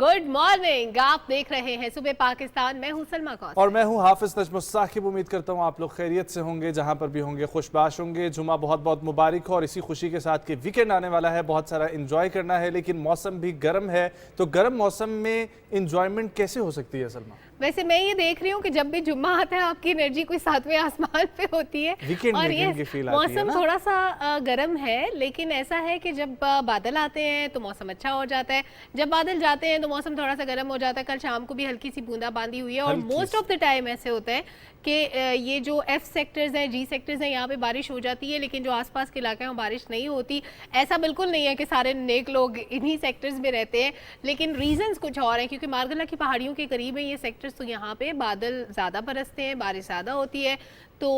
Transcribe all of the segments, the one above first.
Good morning. आप देख रहे हैं सुबह पाकिस्तान। मैं हूं सलमा कौसर और मैं हूं हाफिज नजमुस साकिब। उम्मीद करता हूं आप लोग खैरियत से होंगे, जहां पर भी होंगे खुशबाश होंगे। जुमा बहुत बहुत मुबारक हो और इसी खुशी के साथ कि वीकेंड आने वाला है, बहुत सारा इंजॉय करना है। लेकिन मौसम भी गर्म है, तो गर्म मौसम में इंजॉयमेंट कैसे हो सकती है सलमा? वैसे मैं ये देख रही हूँ कि जब भी जुम्मा आता है आपकी एनर्जी कोई सातवें आसमान पे होती है। वीकेंड और वीकेंड की फील आती है मौसम ना? थोड़ा सा गर्म है, लेकिन ऐसा है कि जब बादल आते हैं तो मौसम अच्छा हो जाता है, जब बादल जाते हैं तो मौसम थोड़ा सा गर्म हो जाता है। कल शाम को भी हल्की सी बूंदाबांदी हुई है और मोस्ट ऑफ द टाइम ऐसे होता है कि ये जो एफ सेक्टर्स हैं, जी सेक्टर्स हैं, यहाँ पे बारिश हो जाती है, लेकिन जो आसपास के इलाके हैं बारिश नहीं होती। ऐसा बिल्कुल नहीं है कि सारे नेक लोग इन्हीं सेक्टर्स में रहते हैं, लेकिन रीजंस कुछ और हैं। क्योंकि मारगला की पहाड़ियों के करीब है ये सेक्टर्स, तो यहाँ पे बादल ज़्यादा बरसते हैं, बारिश ज़्यादा होती है। तो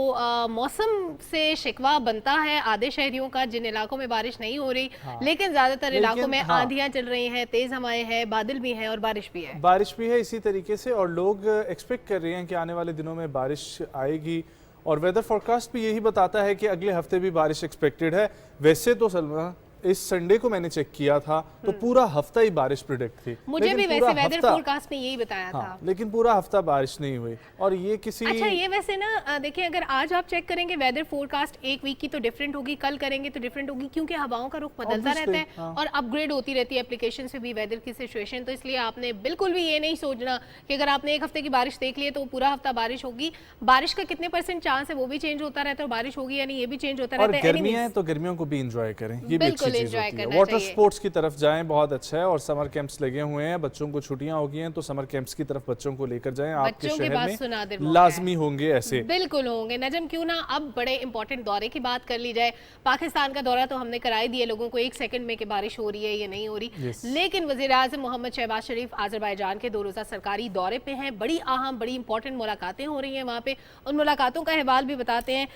मौसम से शिकवा बनता है आधे शहरियों का जिन इलाकों में बारिश नहीं हो रही। लेकिन ज़्यादातर इलाकों में आंधियाँ चल रही हैं, तेज़ हवाएं हैं, बादल भी हैं और बारिश भी है। बारिश भी है इसी तरीके से, और लोग एक्सपेक्ट कर रहे हैं कि आने वाले दिनों में बारिश आएगी। और वेदर फोरकास्ट भी यही बताता है कि अगले हफ्ते भी बारिश एक्सपेक्टेड है। वैसे तो सलमा इस संडे को मैंने चेक किया था तो पूरा हफ्ता ही बारिश प्रिडिक्ट थी। मुझे भी वैसे वेदर फोरकास्ट ने यही बताया था। लेकिन पूरा हफ्ता बारिश नहीं हुई। और ये किसी अच्छा, ये वैसे ना देखिए, अगर आज आप चेक करेंगे वेदर फोरकास्ट एक वीक की तो डिफरेंट होगी, कल करेंगे तो डिफरेंट होगी, क्योंकि हवाओं का रुख बदलता रहता है और अपग्रेड होती रहती है एप्लीकेशन से भी वेदर की सिचुएशन। तो इसलिए आपने बिल्कुल भी ये नहीं सोचना कि अगर आपने एक हफ्ते की बारिश देख ली है तो पूरा हफ्ता बारिश होगी। बारिश का कितने % चांस है वो भी चेंज होता रहता है, और बारिश होगी या नहीं ये भी चेंज होता रहता है। गर्मियां तो गर्मियों को भी इंजॉय करें, ये भी अच्छी चीज होती है। वाटर चाहिए। स्पोर्ट्स की तरफ जाएं, बहुत अच्छा है। और समर कैंप्स लगे हुए हैं, बच्चों को छुट्टियां हो गई हैं तो समर कैंप्स की तरफ बच्चों को लेकर जाएं। आपके शहर में लाजमी होंगे ऐसे। बिल्कुल होंगे नजम, क्यों ना। अब बड़े इंपॉर्टेंट दौरे की बात कर ली जाए। पाकिस्तान का दौरा तो हमने कराई दिया लोगों को एक सेकंड में कि बारिश हो रही है या नहीं हो रही। लेकिन वज़ीर आज़म मोहम्मद शहबाज शरीफ आज़रबाईजान के 2 रोज़ा सरकारी दौरे पे हैं। बड़ी अहम, बड़ी इंपॉर्टेंट मुलाकातें हो रही हैं वहाँ पे। उन मुलाकातों का अहवाल भी बताते हैं।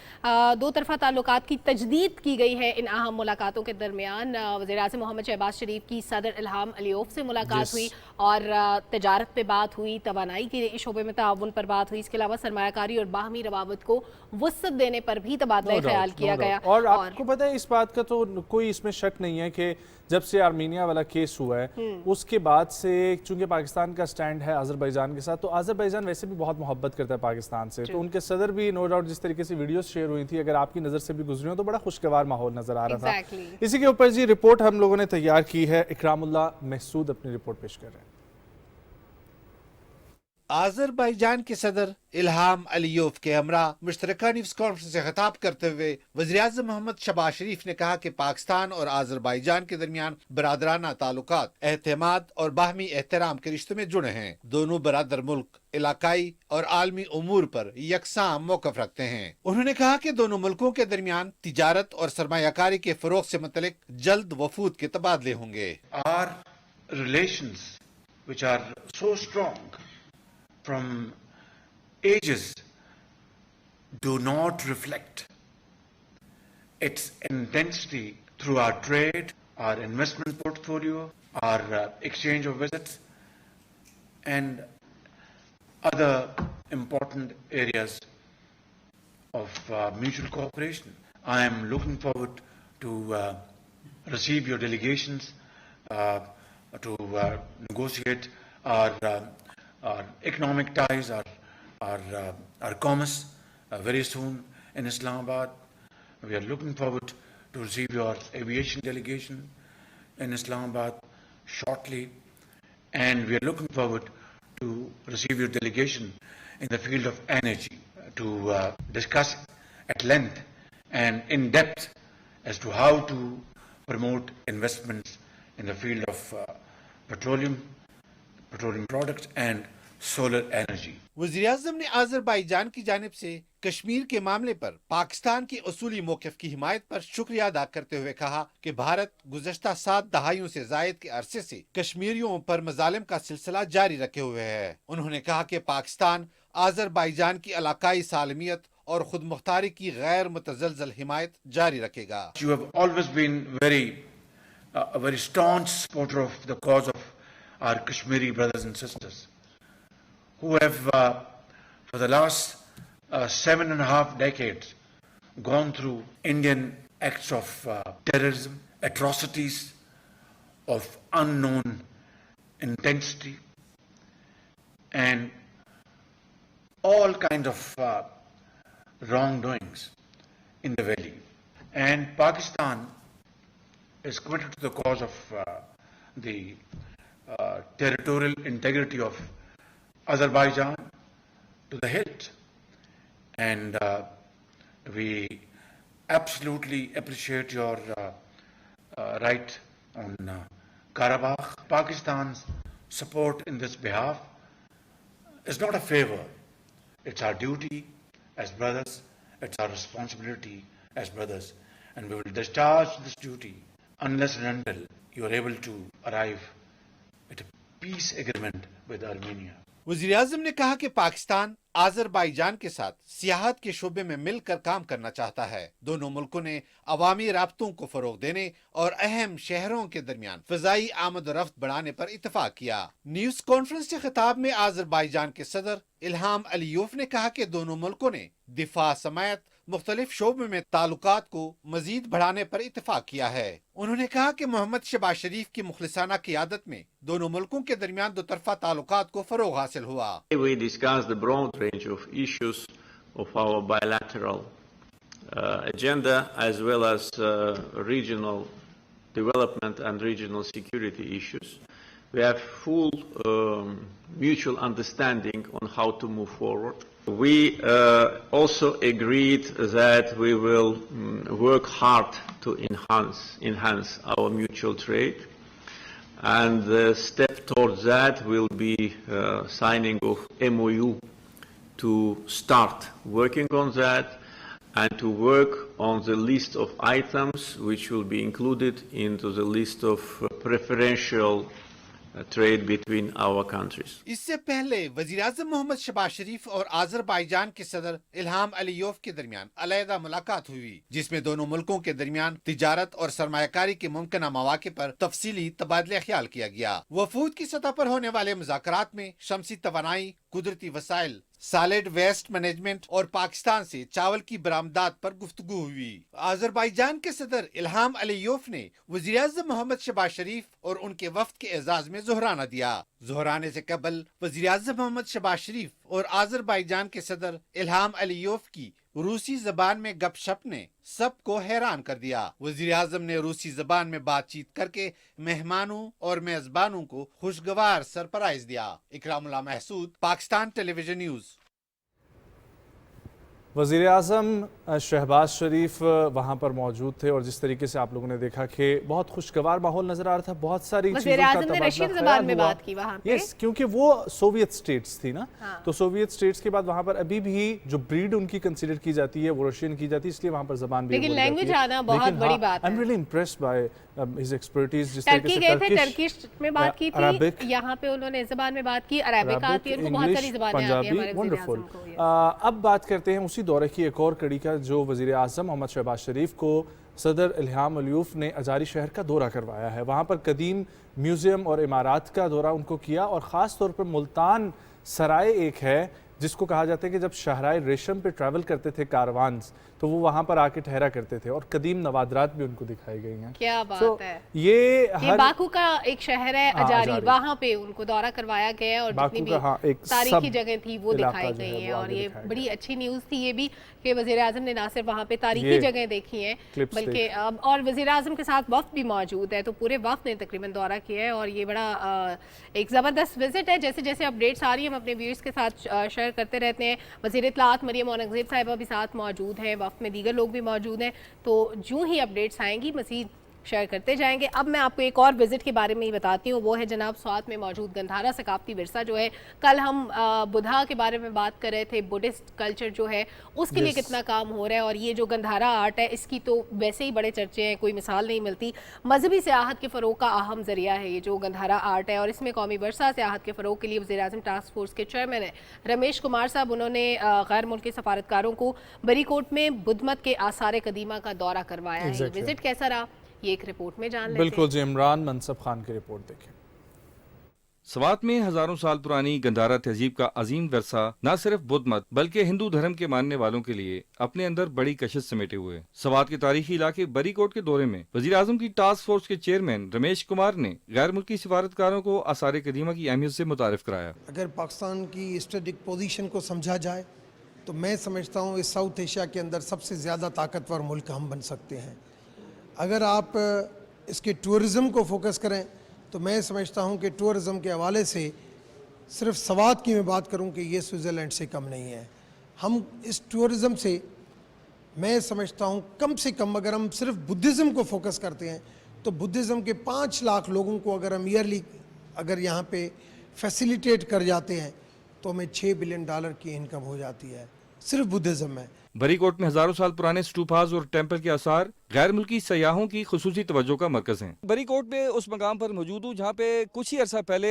2 तरफ़ा ताल्लुकात की तजदीद की गई है इन अहम मुलाकातों के दरमियान। वज़ीर आज़म मोहम्मद शहबाज शरीफ की सदर इल्हाम अलीयौफ से मुलाकात हुई और तजारत पे बात हुई, तवानाई के शोबे में ताउन पर बात हुई। इसके अलावा सरमायाकारी और बाहमी रवाबत को वसअत देने पर भी तबादला ख्याल किया गया। और आपको पता है इस बात का तो कोई इसमें शक नहीं है कि जब से आर्मीनिया वाला केस हुआ है उसके बाद से, चूंकि पाकिस्तान का स्टैंड है आज़रबाईजान के साथ, तो आज़रबाईजान वैसे भी बहुत मोहब्बत करता है पाकिस्तान से। तो उनके सदर भी नो डाउट जिस तरीके से वीडियोस शेयर हुई थी, अगर आपकी नज़र से भी गुजरी हो तो बड़ा खुशगवार माहौल नजर आ रहा था। इसी के ऊपर जी रिपोर्ट हम लोगों ने तैयार की है। इकरामुल्लाह महसूद अपनी रिपोर्ट पेश कर रहे हैं। आज़रबाईजान के सदर इल्हाम अलीयौफ के हमरा मुश्तरका न्यूज़ कॉन्फ्रेंस से खिताब करते हुए वज़ीर-ए-आज़म मोहम्मद शहबाज शरीफ ने कहा कि पाकिस्तान और आज़रबाईजान के दरमियान बरादराना ताल्लुकात, एहतमाद और बाहमी एहतराम के रिश्तों में जुड़े हैं। दोनों बरादर मुल्क इलाकाई और आलमी उमूर पर यकसां मौक़िफ़ रखते हैं। उन्होंने कहा कि दोनों मुल्कों के दरमियान तिजारत और सरमायाकारी के फ़रोग़ से मुतल्लिक़ जल्द वफूद के तबादले होंगे। Our relations, which are so strong from ages, do not reflect its intensity through our trade, our investment portfolio, our exchange of visits, and other important areas of mutual cooperation. I am looking forward to receive your delegations to negotiate our economic ties, our commerce very soon in Islamabad. We are looking forward to receive your aviation delegation in Islamabad shortly, and we are looking forward to receive your delegation in the field of energy to discuss at length and in depth as to how to promote investments in the field of petroleum products and solar energy. वज़ीर-ए-आज़म ने Azerbaijan की जानिब से कश्मीर के मामले पर पाकिस्तान की उसूली मौक़िफ़ की हिमायत पर शुक्रिया अदा करते हुए कहा कि भारत गुज़श्ता 7 दहाइयों से ज़ायद के अरसे से कश्मीरियों पर मज़ालिम का सिलसिला जारी रखे हुए है। उन्होंने कहा कि पाकिस्तान आज़रबाईजान की इलाकाई सालमियत और खुद मुख्तारी की गैर मुतज़लज़ल हिमायत जारी रखेगा। You have always been a very staunch supporter of the cause of our Kashmiri brothers and sisters, who have for the last 7.5 decades gone through Indian acts of terrorism, atrocities of unknown intensity, and all kinds of wrongdoings in the valley. And Pakistan is committed to the cause of the territorial integrity of Azerbaijan to the hilt. And we absolutely appreciate your right on Karabakh. Pakistan's support in this behalf is not a favor. It's our duty as brothers, it's our responsibility as brothers, and we will discharge this duty unless and until you are able to arrive at a peace agreement with Armenia. वज़ीर-ए-आज़म ने कहा कि Pakistan Azerbaijan के साथ सियाहत के शोबे में मिलकर काम करना चाहता है। दोनों मुल्कों ने अवामी राब्तों को फरोग देने और अहम शहरों के दरमियान फ़ज़ाई आमद और रफ्त बढ़ाने पर इत्तफाक किया। न्यूज़ कॉन्फ्रेंस के खिताब में आज़रबाईजान के सदर इल्हाम अलीयोफ ने कहा कि दोनों मुल्कों ने दिफा समेत मुख्तलिफ शोबे में ताल्लुकात को मजीद बढ़ाने पर इत्तफाक किया है। उन्होंने कहा कि मोहम्मद शहबाज शरीफ की मुखलिसाना क़ियादत में दोनों मुल्कों के दरमियान दो तरफा ताल्लुकात को फरोग हासिल हुआ। We discussed the broad range of issues of our bilateral agenda, as well as regional development and regional security issues. We have full mutual understanding on how to move forward. We also agreed that we will work hard to enhance our mutual trade, and the step towards that will be signing of MOU to start working on that and to work on the list of items which will be included into the list of preferential trade between our countries. इससे पहले वज़ीर-ए-आज़म मोहम्मद शहबाज शरीफ और Azerbaijan के सदर इल्हाम अलीयोफ के दरमियान अलहदा मुलाकात हुई, जिसमें दोनों मुल्कों के दरमियान तिजारत और सरमायाकारी के मुमकिन मौके पर तफसीली तबादला ख्याल किया गया। वफूद की सतह पर होने वाले मुज़ाकरात में शमसी तवानाई, कुदरती वसाइल, सॉलिड वेस्ट मैनेजमेंट और पाकिस्तान से चावल की बरामदात पर गुफ्तगू हुई। आज़रबाईजान के सदर इल्हाम अलीयोफ ने वज़ीर-ए-आज़म मोहम्मद शहबाज शरीफ और उनके वफ्द के एजाज में ज़ोहराना दिया। ज़ोहराने से कबल वज़ीर-ए-आज़म मोहम्मद शहबाज शरीफ और आज़रबाईजान के सदर इल्हाम अलीयोफ की रूसी जबान में गपशप ने सबको हैरान कर दिया। वज़ीर-ए-आज़म ने रूसी जबान में बातचीत करके मेहमानों और मेजबानों को खुशगवार सरप्राइज दिया। Ikramullah Mehsud, Pakistan television news. वज़ीर-ए-आज़म शहबाज शरीफ वहाँ पर मौजूद थे और जिस तरीके से आप लोगों ने देखा कि बहुत खुशगवार माहौल नजर आ रहा था, बहुत सारी चीज़ों का तबादला ख्याल में बात की वहाँ पे। यस, क्योंकि वो सोवियत स्टेट्स थी ना, तो सोवियत स्टेट्स के बाद वहाँ पर अभी भी जो ब्रीड उनकी कंसिडर की जाती है वो रशियन की जाती है, इसलिए वहाँ पर जबान भी लेकिन लैंग्वेज आना बहुत बड़ी बात है। I am really impressed by his expertise. जिस तरीके से गए थे, टर्किश में बात की थी, यहाँ पे उन्होंने ज़बान में बात की, अरबिक आती है, उनको बहुत सारी ज़बानें आती हैं हमारे वंडरफुल। अब बात करते हैं उसी दौरे की एक और कड़ी का, जो वज़ीर-ए-आज़म मोहम्मद शहबाज शरीफ को सदर इल्हाम अलीयोफ ने अजारी शहर का दौरा करवाया है। वहाँ पर कदीम म्यूज़ियम और इमारात का दौरा उनको किया और ख़ास तौर पर मुल्तान सराय एक है जिसको कहा जाता है कि जब शहराय रेशम पे ट्रैवल करते थे कारवान्स, तो वो वहाँ पर आके ठहरा करते थे और कदीम नवादरात भी उनको दिखाई गई हैं। क्या बात है। ये बाकू का एक शहर है अजारी, वहाँ पे उनको दौरा करवाया गया और जितनी भी तारीखी जगह थी वो दिखाई गई है। और ये बड़ी अच्छी न्यूज़ थी ये भी कि वज़ीर-ए-आज़म ने ना सिर्फ वहाँ पे तारीखी जगह देखी है बल्कि और वज़ीर-ए-आज़म के साथ वफ्द भी मौजूद है, तो पूरे वफ्द ने तकरीबन दौरा किया है और ये बड़ा एक ज़बरदस्त विजिट है। जैसे जैसे अपडेट्स आ रही है हम अपने व्यूअर्स के साथ शेयर करते रहते हैं। वज़ीर इत्तलाआत मरियम औरंगज़ेब साहिबा भी साथ मौजूद हैं, वफ़द में दीगर लोग भी मौजूद हैं, तो यूं ही अपडेट्स आएंगी मज़ीद शेयर करते जाएंगे। अब मैं आपको एक और विजिट के बारे में ही बताती हूँ, वो है जनाब स्वात में मौजूद गंधारा सकाफती विरसा जो है। कल हम बुधा के बारे में बात कर रहे थे, बुद्धिस्ट कल्चर जो है उसके लिए कितना काम हो रहा है, और ये जो गंधारा आर्ट है इसकी तो वैसे ही बड़े चर्चे हैं, कोई मिसाल नहीं मिलती। मजहबी सियाहत के फ़रोग का अहम जरिया है ये जो गंधारा आर्ट है, और इसमें कौमी वर्सा सियाहत के फ़रोग के लिए वज़ीर-ए-आज़म टास्क फोर्स के चेयरमैन है रमेश कुमार साहब, उन्होंने गैर मुल्की सफारतकारों को बरीकोट में बुद्धमत के आसार कदीमा का दौरा करवाया है। विजिट कैसा रहा ये एक रिपोर्ट में जान लेते हैं। बिल्कुल जी, इमरान मनसब खान की रिपोर्ट देखें। स्वात में हजारों साल पुरानी गंधारा तहजीब का अजीम वर्सा न सिर्फ बुद्ध मत बल्कि हिंदू धर्म के मानने वालों के लिए अपने अंदर बड़ी कशिश समेटे हुए। स्वात के तारीखी इलाके बरीकोट के दौरे में वजीर आजम की टास्क फोर्स के चेयरमैन रमेश कुमार ने गैर मुल्की सिफारतकारों को आसार कदीमा की अहमियत से मुतारिफ कराया। अगर पाकिस्तान की स्ट्रेटेजिक पोजीशन को समझा जाए तो मैं समझता हूँ इस साउथ एशिया के अंदर सबसे ज़्यादा ताकतवर मुल्क हम बन सकते हैं। अगर आप इसके टूरिज़म को फोकस करें तो मैं समझता हूँ कि टूरिज़म के हवाले से सिर्फ स्वात की मैं बात करूँ कि ये स्विट्ज़रलैंड से कम नहीं है। हम इस टूरिज़म से मैं समझता हूँ कम से कम अगर हम सिर्फ बुद्धिज़्म को फोकस करते हैं तो बुद्धिज़्म के 5 लाख लोगों को अगर हम ईयरली अगर यहाँ पे फैसिलिटेट कर जाते हैं तो हमें $6 बिलियन की इनकम हो जाती है सिर्फ बुद्धिज़्म में। बरीकोट में हजारों साल पुराने स्टूपाज और टेम्पल के आसार गैर मुल्की सयाहों की खुसूसी तवज्जो का मरकज हैं। बरीकोट में उस मकाम पर मौजूद हूँ जहाँ पे कुछ ही अर्सा पहले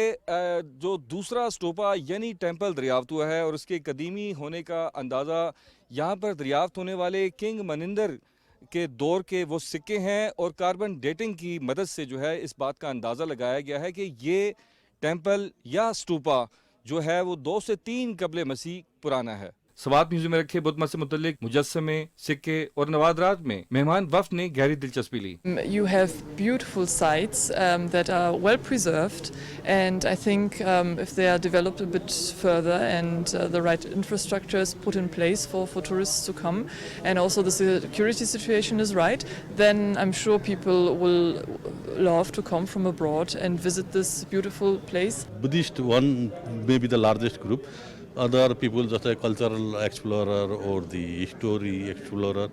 जो दूसरा स्टूपा यानी टेम्पल दरियाफ्त हुआ है और उसके कदीमी होने का अंदाज़ा यहाँ पर दरियाफ्त होने वाले किंग मनिंदर के दौर के वो सिक्के हैं और कार्बन डेटिंग की मदद से जो है इस बात का अंदाज़ा लगाया गया है कि ये टेम्पल या स्टूपा जो है वो 2 से 3 कबले मसीह पुराना है। स्वात म्यूजियम में रखे बुद्ध मत से मुतल्लिक मुजस्समे, सिक्के और नवादरात में मेहमान वफ्द ने गहरी दिलचस्पी ली। You have beautiful sites that are well preserved, and I think if they are developed a bit further and the right infrastructure is put in place for tourists to come, and also the security situation is right, then I'm sure people will love to come from abroad and visit this beautiful place. Buddhist one may be the largest group. Other people just a cultural explorer or the history explorer,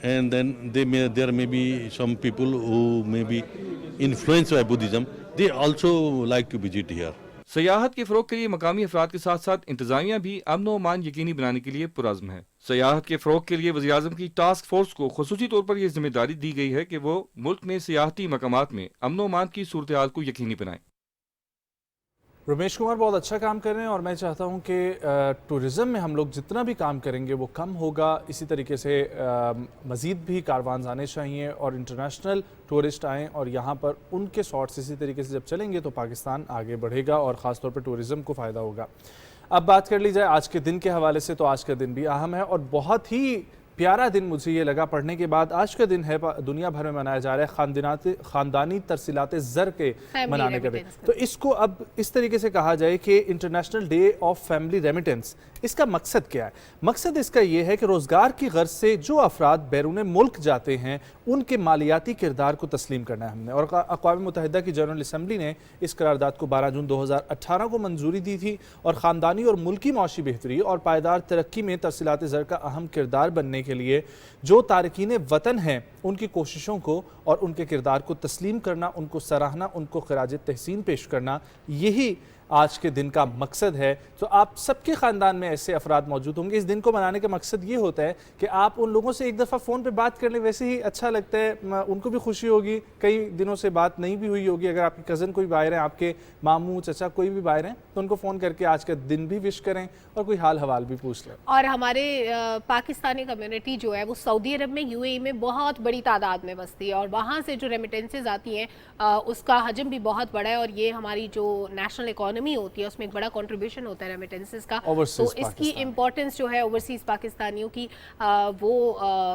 and then there may be some people who may be influenced by Buddhism. They also like to visit here. सयाहत के फ़रोग़ के लिए मकामी अफराद के साथ साथ इंतज़ामिया भी अमन व अमान यकीनी बनाने के लिए पुरज़्म है। सयाहत के फ़रोग़ के लिए वज़ीर आज़म की टास्क फोर्स को खुसूसी तौर पर यह जिम्मेदारी दी गई है कि वो मुल्क में सियाहती मकामात में अमन व अमान की सूरत हाल को यकीनी बनाएं। रमेश कुमार बहुत अच्छा काम कर रहे हैं और मैं चाहता हूं कि टूरिज़म में हम लोग जितना भी काम करेंगे वो कम होगा। इसी तरीके से मज़ीद भी कारवान आने चाहिए और इंटरनेशनल टूरिस्ट आएँ और यहाँ पर उनके शॉट्स इसी तरीके से जब चलेंगे तो पाकिस्तान आगे बढ़ेगा और ख़ास तौर पर टूरिज़म को फ़ायदा होगा। अब बात कर ली जाए आज के दिन के हवाले से तो आज का दिन भी अहम है और बहुत ही प्यारा दिन मुझे ये लगा पढ़ने के बाद। आज का दिन है दुनिया भर में मनाया जा रहा है ख़ानदानी तरसीलात ज़र के मनाने का दिन। तो इसको अब इस तरीके से कहा जाए कि international day of family remittance. इसका मकसद क्या है? मकसद इसका ये है कि रोज़गार की गर्ज से जो अफराद बैरून मुल्क जाते हैं उनके मालियाती किरदार को तस्लीम करना है हमने। और अक़वाम मुत्तहिदा की जनरल असम्बली ने इस करारदाद को 12 जून 2018 को मंजूरी दी थी और ख़ानदानी और मुल्की मौशी बेहतरी और पायदार तरक्की में तरसीलात ज़र का अहम किरदार बनने के लिए जो तारकीन वतन हैं उनकी कोशिशों को और उनके किरदार को तस्लीम करना, उनको सराहना, उनको खराज तहसीन पेश करना, यही आज के दिन का मकसद है। तो आप सबके ख़ानदान में ऐसे अफराद मौजूद होंगे। इस दिन को मनाने का मकसद ये होता है कि आप उन लोगों से एक दफ़ा फ़ोन पे बात कर लें, वैसे ही अच्छा लगता है, उनको भी खुशी होगी। कई दिनों से बात नहीं भी हुई होगी। अगर आपके कज़न कोई बाहर हैं, आपके मामू चचा कोई भी बाहर हैं, तो उनको फ़ोन करके आज का दिन भी विश करें और कोई हाल हवाल भी पूछ लें। और हमारे पाकिस्तानी कम्युनिटी जो है वो सऊदी अरब में, UAE में बहुत बड़ी तादाद में बसती है और वहाँ से जो रेमिटेंसेज आती हैं उसका हजम भी बहुत बड़ा है और ये हमारी जो नेशनल इकॉनमी होती है उसमें एक बड़ा कंट्रीब्यूशन होता है रेमिटेंसेस का। तो इसकी इम्पोर्टेंस जो है ओवरसीज पाकिस्तानियों की वो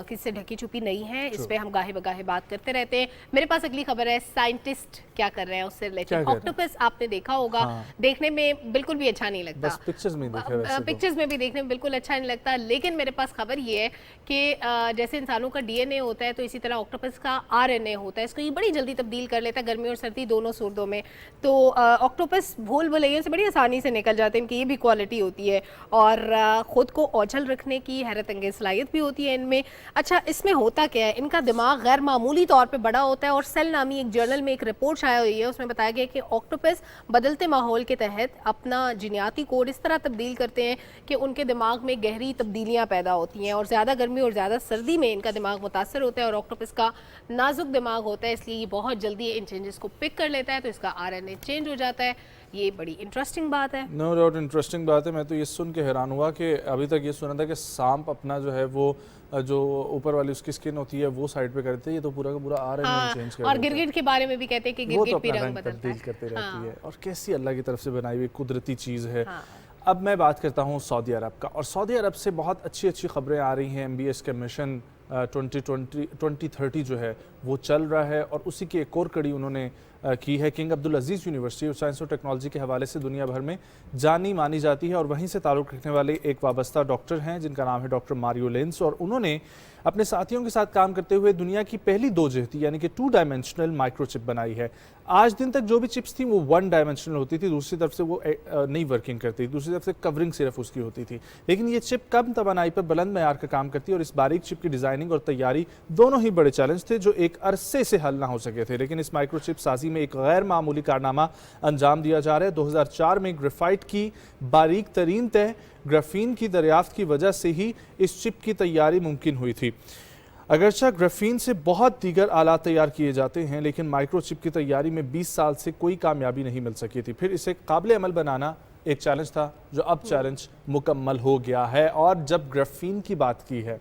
किससे ढकी छुपी नहीं है। इस पे हम गाहे बगाहे बात करते रहते हैं। मेरे पास अगली खबर है, साइंटिस्ट क्या कर रहे हैं उससे रिलेटेड। ऑक्टोपस आपने देखा होगा, देखने में बिल्कुल भी अच्छा नहीं लगता, पिक्चर्स में भी देखने में बिल्कुल अच्छा नहीं लगता। लेकिन मेरे पास खबर ये है कि जैसे इंसानों का DNA होता है तो इसी तरह ऑक्टोपस का RNA होता है। इसको ये बड़ी जल्दी तब्दील कर लेता है गर्मी और सर्दी दोनों सूरतों में। तो ऑक्टोपस भूल भुलैयों से बड़ी आसानी से निकल जाते हैं, इनकी ये भी क्वालिटी होती है और ख़ुद को ओझल रखने की हैरत अंगेज सलाहियत भी होती है इनमें। अच्छा, इसमें होता क्या है, इनका दिमाग गैर मामूली तौर पे बड़ा होता है और सेल नामी एक जर्नल में एक रिपोर्ट आया हुई है, उसमें बताया गया कि ऑक्टोपस बदलते माहौल के तहत अपना जीनियाती कोड इस तरह तब्दील करते हैं कि उनके दिमाग में गहरी तब्दीलियाँ पैदा होती हैं और ज़्यादा गर्मी और ज़्यादा सर्दी में इनका दिमाग मुतासर होता है और ऑक्टोपस का नाजुक दिमाग होता है, इसलिए ये बहुत जल्दी इन चेंजेस को पिक कर लेता है, तो इसका RNA चेंज हो जाता है। ये बड़ी इंटरेस्टिंग बात है। नो डाउट इंटरेस्टिंग बात है। मैं तो ये सुन के हैरान हुआ कि अभी तक ये सुना था कि सांप अपना जो है वो जो ऊपर वाली उसकी स्किन होती है वो साइड पे करते हैं, ये तो पूरा का पूरा हाँ, चेंज कर और गिरगिट के बारे में भी कहते हैं कि वो गिरगिट तो भी अपना रंग रंग बदलता तब्दील करते है। रहती हाँ। है और कैसी अल्लाह की तरफ से बनाई हुई कुदरती चीज़ है। हाँ। अब मैं बात करता हूँ सऊदी अरब का, और सऊदी अरब से बहुत अच्छी अच्छी खबरें आ रही हैं। MBS का मिशन 2030 जो है वो चल रहा है और उसी की एक और कड़ी उन्होंने की है। King Abdul Aziz university of science और टेक्नोलॉजी के हवाले से दुनिया भर में जानी मानी जाती है और वहीं से ताल्लुक़ रखने वाले एक वाबस्ता डॉक्टर हैं जिनका नाम है डॉक्टर मारियो लेंस, और उन्होंने अपने साथियों के साथ काम करते हुए दुनिया की पहली 2 जिहती यानी कि 2 डायमेंशनल माइक्रोचिप बनाई है। आज दिन तक जो भी चिप्स थी वो 1 डायमेंशनल होती थी, दूसरी तरफ से वो नहीं वर्किंग करती, दूसरी तरफ से कवरिंग सिर्फ उसकी होती थी। लेकिन ये चिप कम तवानाई पर बुलंद मयार का काम करती है और इस बारीक चिप की डिज़ाइनिंग और तैयारी दोनों ही बड़े चैलेंज थे जो एक अरसे से हल ना हो सके थे। लेकिन इस माइक्रोचिप साजी में एक गैर मामूली कारनामा अंजाम दिया जा रहा है। 2004 में ग्रेफाइट की बारीक तरीन तह ग्राफीन की दरियाफ्त की वजह से ही इस चिप की तैयारी मुमकिन हुई थी। अगरचा ग्राफीन से बहुत दीगर आलात तैयार किए जाते हैं, लेकिन माइक्रोचिप की तैयारी में 20 साल से कोई कामयाबी नहीं मिल सकी थी। फिर इसे काबिल अमल बनाना एक चैलेंज था जो अब चैलेंज मुकम्मल हो गया है। और जब ग्राफीन की बात की है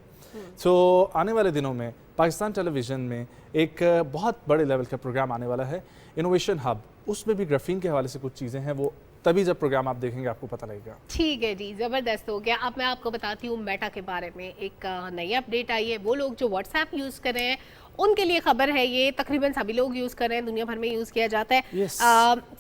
तो आने वाले दिनों में पाकिस्तान टेलीविज़न में एक बहुत बड़े लेवल का प्रोग्राम आने वाला है, इनोवेशन हब। उसमें भी ग्राफीन के हवाले से कुछ चीज़ें हैं, वो तभी जब प्रोग्राम आप देखेंगे आपको पता लगेगा। ठीक है जी, ज़बरदस्त हो गया। अब मैं आपको बताती हूँ मेटा के बारे में एक नई अपडेट आई है। वो लोग जो व्हाट्सएप यूज़ कर रहे हैं उनके लिए खबर है, ये तकरीबन सभी लोग यूज़ कर रहे हैं, दुनिया भर में यूज़ किया जाता है।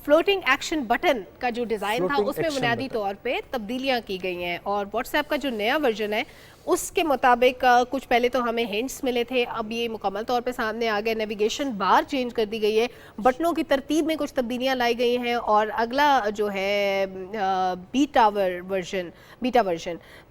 फ्लोटिंग एक्शन बटन का जो डिज़ाइन था उसमें बुनियादी तौर पे तब्दीलियाँ की गई हैं और व्हाट्सएप का जो नया वर्जन है उसके मुताबिक कुछ पहले तो हमें हिंट्स मिले थे, अब ये मुकम्मल तौर पे सामने आ गया। नेविगेशन बार चेंज कर दी गई है, बटनों की तरतीब में कुछ तब्दीलियाँ लाई गई हैं और अगला जो है बीटा वर्जन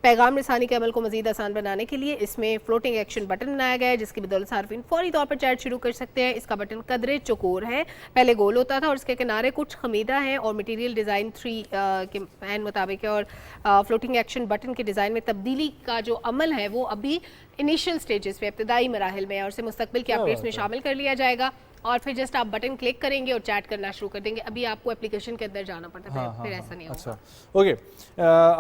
पैगाम रसानी के अमल को मजीद आसान बनाने के लिए इसमें फ्लोटिंग एक्शन बटन बनाया गया है जिसकी बदौलत सार्फिन फौरी तौर पर चैट शुरू कर सकते हैं। इसका बटन कदरे चौकोर है, पहले गोल होता था और इसके किनारे कुछ खमीदा है और मटेरियल डिज़ाइन 3 के एन मुताबिक है। और फ्लोटिंग एक्शन बटन के डिज़ाइन में तब्दीली का जो अमल है वो अभी इनिशियल स्टेजेस पे, इब्तदाई मराहिल में, और उसे मुस्तकबिल के अपडेट्स में शामिल कर लिया जाएगा और फिर जस्ट आप बटन क्लिक करेंगे और चैट करना शुरू कर देंगे। अभी आपको एप्लीकेशन के अंदर जाना पड़ता है, फिर ऐसा नहीं होगा। अच्छा, ओके।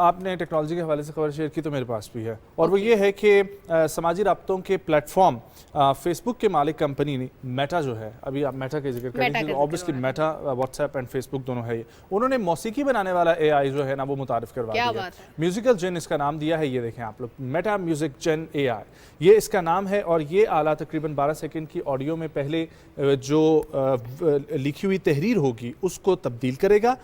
आपने टेक्नोलॉजी के हवाले से खबर शेयर की तो मेरे पास भी है, और वो ये है कि समाजी राब्तों के प्लेटफॉर्म फेसबुक के मालिक कंपनी ने मेटा जो है, अभी आप मेटा का जिक्र करेंगे, obviously Meta WhatsApp and Facebook दोनों है, उन्होंने मौसीकी बनाने वाला AI जो है ना वो मुतारिफ करवा दिया है। म्यूजिकल जेन इसका नाम दिया है, ये देखें आप लोग, मेटा म्यूजिक जेन AI ये इसका नाम है। और ये आला तकरीबन 12 सेकंड की ऑडियो में पहले जो लिखी हुई तहरीर होगी उसको तब्दील करेगा